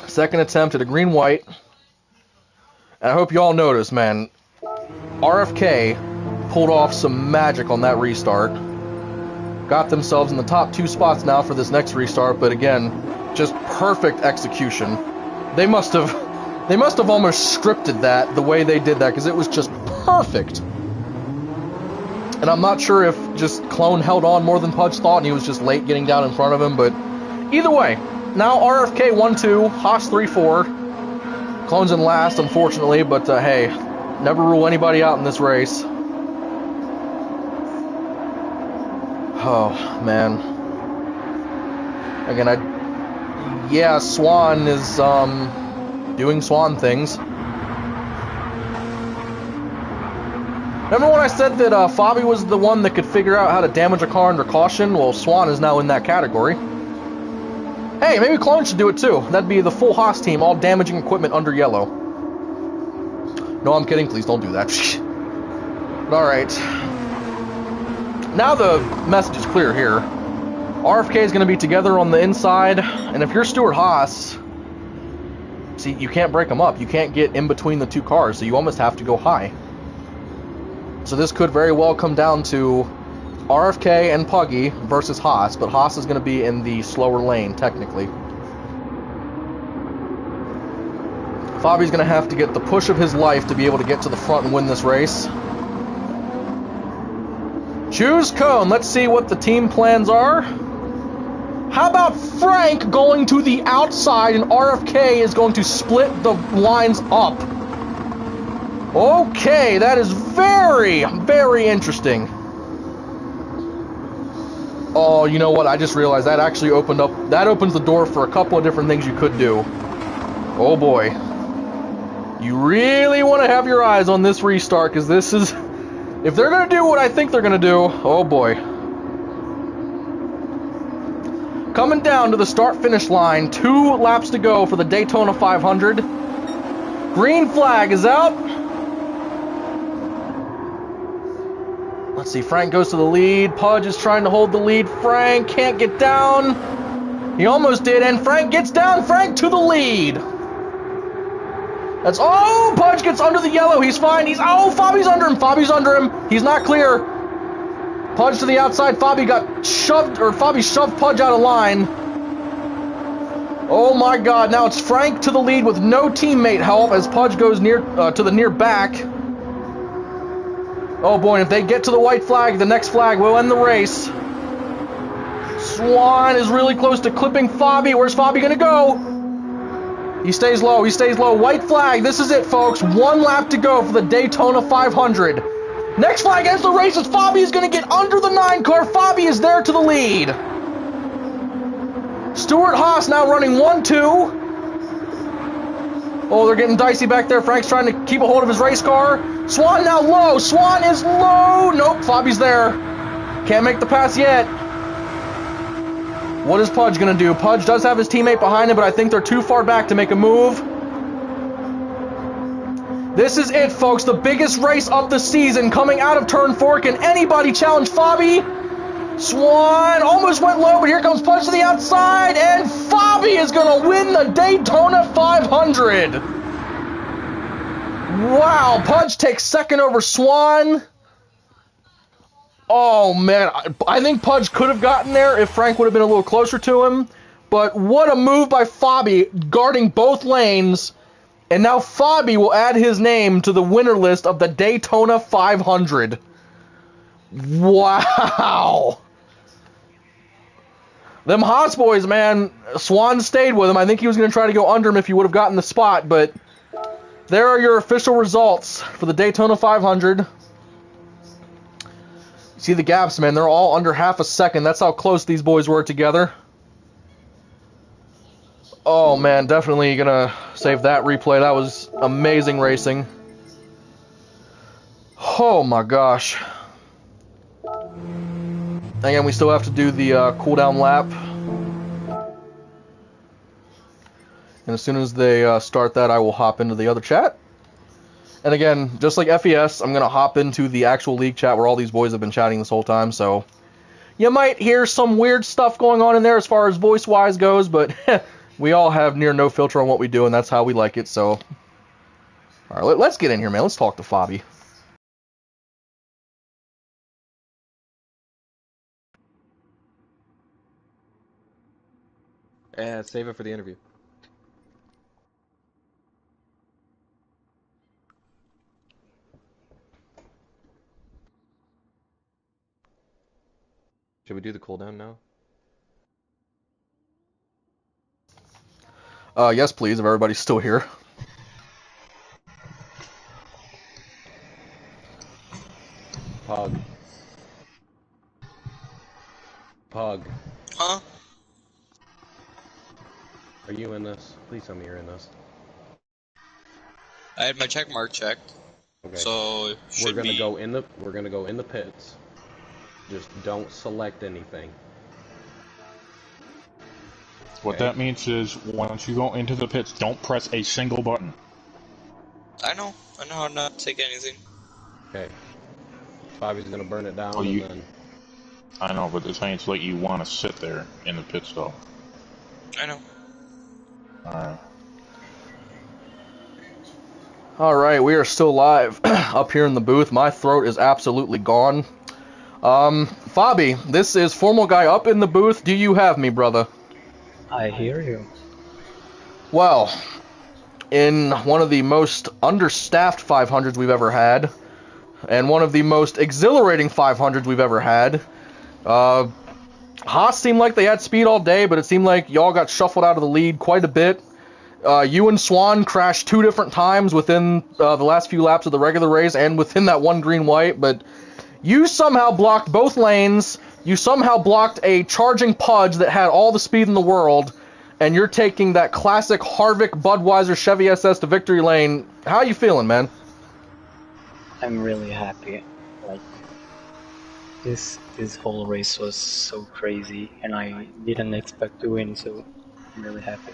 Second attempt at a green-white. And I hope you all notice, man, RFK pulled off some magic on that restart. Got themselves in the top 2 spots now for this next restart, but again, just perfect execution. They must have almost scripted that the way they did that, because it was just perfect. And I'm not sure if just Clone held on more than Pudge thought and he was just late getting down in front of him, but either way, now RFK 1-2, Haas 3-4. Clone's in last, unfortunately, but hey, never rule anybody out in this race. Oh, man. Again, yeah, Swan is, doing Swan things. Remember when I said that Fabi was the one that could figure out how to damage a car under caution? Well, Swan is now in that category. Hey, maybe Clone should do it too. That'd be the full Haas team, all damaging equipment under yellow. No, I'm kidding. Please don't do that. But alright. Now the message is clear here. RFK is going to be together on the inside, and if you're Stuart Haas, see, you can't break them up. You can't get in between the two cars, so you almost have to go high. So this could very well come down to RFK and Puggy versus Haas, but Haas is going to be in the slower lane, technically. Fabi's going to have to get the push of his life to be able to get to the front and win this race. Choose cone. Let's see what the team plans are. How about Frank going to the outside and RFK is going to split the lines up? Okay, that is very, very interesting. Oh, you know what? I just realized that actually opens the door for a couple of different things you could do. Oh boy. You really want to have your eyes on this restart, because this is... If they're going to do what I think they're going to do, oh boy. Coming down to the start-finish line, 2 laps to go for the Daytona 500. Green flag is out. Let's see, Frank goes to the lead. Pudge is trying to hold the lead. Frank can't get down. He almost did, and Frank gets down. Frank to the lead. That's... Oh, Pudge gets under the yellow. He's fine. Oh, Fabi's under him. Fabi's under him. He's not clear. Pudge to the outside. Fabi shoved Pudge out of line. Oh my God! Now it's Frank to the lead with no teammate help as Pudge goes to the near back. Oh boy! And if they get to the white flag, the next flag will end the race. Swan is really close to clipping Fabi. Where's Fabi gonna go? He stays low. He stays low. White flag. This is it, folks. 1 lap to go for the Daytona 500. Next flag ends the race as Fabi is going to get under the 9 car. Fabi is there to the lead. Stuart Haas now running 1-2. Oh, they're getting dicey back there. Frank's trying to keep a hold of his race car. Swan now low. Swan is low. Nope, Fabi's there. Can't make the pass yet. What is Pudge going to do? Pudge does have his teammate behind him, but I think they're too far back to make a move. This is it, folks. The biggest race of the season coming out of turn 4. Can anybody challenge Fabi? Swan almost went low, but here comes Pudge to the outside, and Fabi is going to win the Daytona 500. Wow, Pudge takes second over Swan. Oh, man. I think Pudge could have gotten there if Frank would have been a little closer to him. But what a move by Fabi, guarding both lanes. And now Fabi will add his name to the winner list of the Daytona 500. Wow. Them Haas boys, man. Swan stayed with him. I think he was going to try to go under him if he would have gotten the spot. But there are your official results for the Daytona 500. See the gaps, man. They're all under half a second. That's how close these boys were together. Oh, man. Definitely going to save that replay. That was amazing racing. Oh, my gosh. Again, we still have to do the cooldown lap. And as soon as they start that, I will hop into the other chat. And again, just like FES, I'm going to hop into the actual league chat where all these boys have been chatting this whole time. So you might hear some weird stuff going on in there as far as voice-wise goes, but we all have near no filter on what we do, and that's how we like it. So, all right, let's get in here, man. Let's talk to Fabi. Save it for the interview. Should we do the cooldown now? Yes, please, if everybody's still here. Pug. Pug. Huh? Are you in this? Please tell me you're in this. I had my check mark checked. Okay. So it should be... We're gonna go in the pits. Just don't select anything. What that means is, once you go into the pits, don't press a single button. I know how not to take anything. Okay. Bobby's gonna burn it down Oh, and then. I know, but this ain't like you want to sit there in the pit stop. I know. Alright. Alright, we are still live up here in the booth. My throat is absolutely gone. Fabi, this is Formal Guy up in the booth. Do you have me, brother? I hear you. Well, in one of the most understaffed 500s we've ever had, and one of the most exhilarating 500s we've ever had, Haas seemed like they had speed all day, but it seemed like y'all got shuffled out of the lead quite a bit. You and Swan crashed 2 different times within the last few laps of the regular race and within that one green-white, but you somehow blocked both lanes, you somehow blocked a charging Pudge that had all the speed in the world, and you're taking that classic Harvick Budweiser Chevy SS to victory lane. How are you feeling, man? I'm really happy. Like, this whole race was so crazy, and I didn't expect to win, so I'm really happy.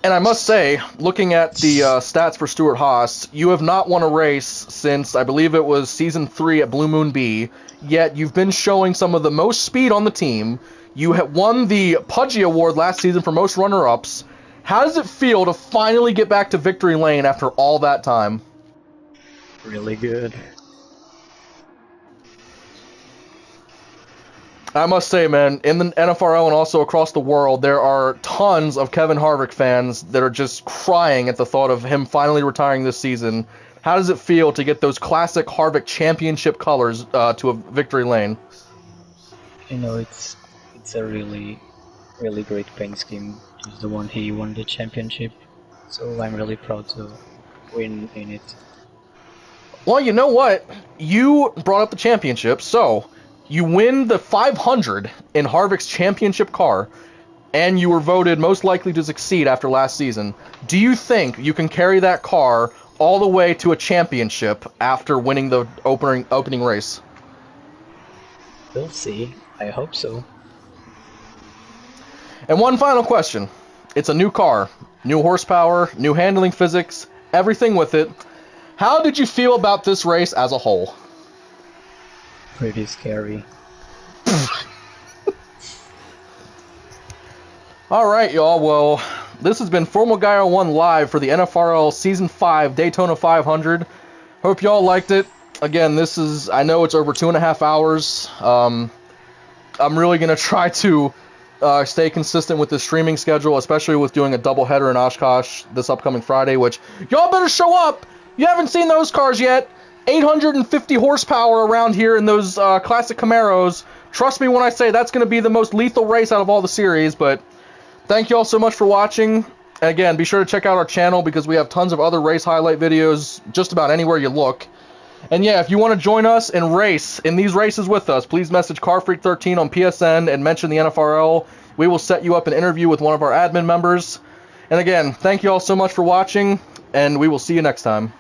And I must say, looking at the stats for Stuart Haas, you have not won a race since, I believe it was Season 3 at Blue Moon B, yet you've been showing some of the most speed on the team. You have won the Pudgy Award last season for most runner-ups. How does it feel to finally get back to victory lane after all that time? Really good. I must say, man, in the NFRL and also across the world, there are tons of Kevin Harvick fans that are just crying at the thought of him finally retiring this season. How does it feel to get those classic Harvick championship colors to a victory lane? You know, it's a really great paint scheme. It's the one he won the championship, so I'm really proud to win in it. Well, you know what? You brought up the championship, so you win the 500 in Harvick's championship car, and you were voted most likely to succeed after last season. Do you think you can carry that car all the way to a championship after winning the opening race? We'll see. I hope so. And one final question. It's a new car, new horsepower, new handling physics, everything with it. How did you feel about this race as a whole? Pretty scary. Alright, y'all. Well, this has been Formal Guy 01 live for the NFRL Season 5 Daytona 500. Hope y'all liked it. Again, this is, I know it's over 2.5 hours. I'm really going to try to stay consistent with the streaming schedule, especially with doing a doubleheader in Oshkosh this upcoming Friday, which y'all better show up. You haven't seen those cars yet. 850 horsepower around here in those classic Camaros. Trust me when I say that's going to be the most lethal race out of all the series, but thank you all so much for watching. And again, be sure to check out our channel because we have tons of other race highlight videos just about anywhere you look. And yeah, if you want to join us and race in these races with us, please message CarFreak13 on PSN and mention the NFRL. We will set you up an interview with one of our admin members. And again, thank you all so much for watching, and we will see you next time.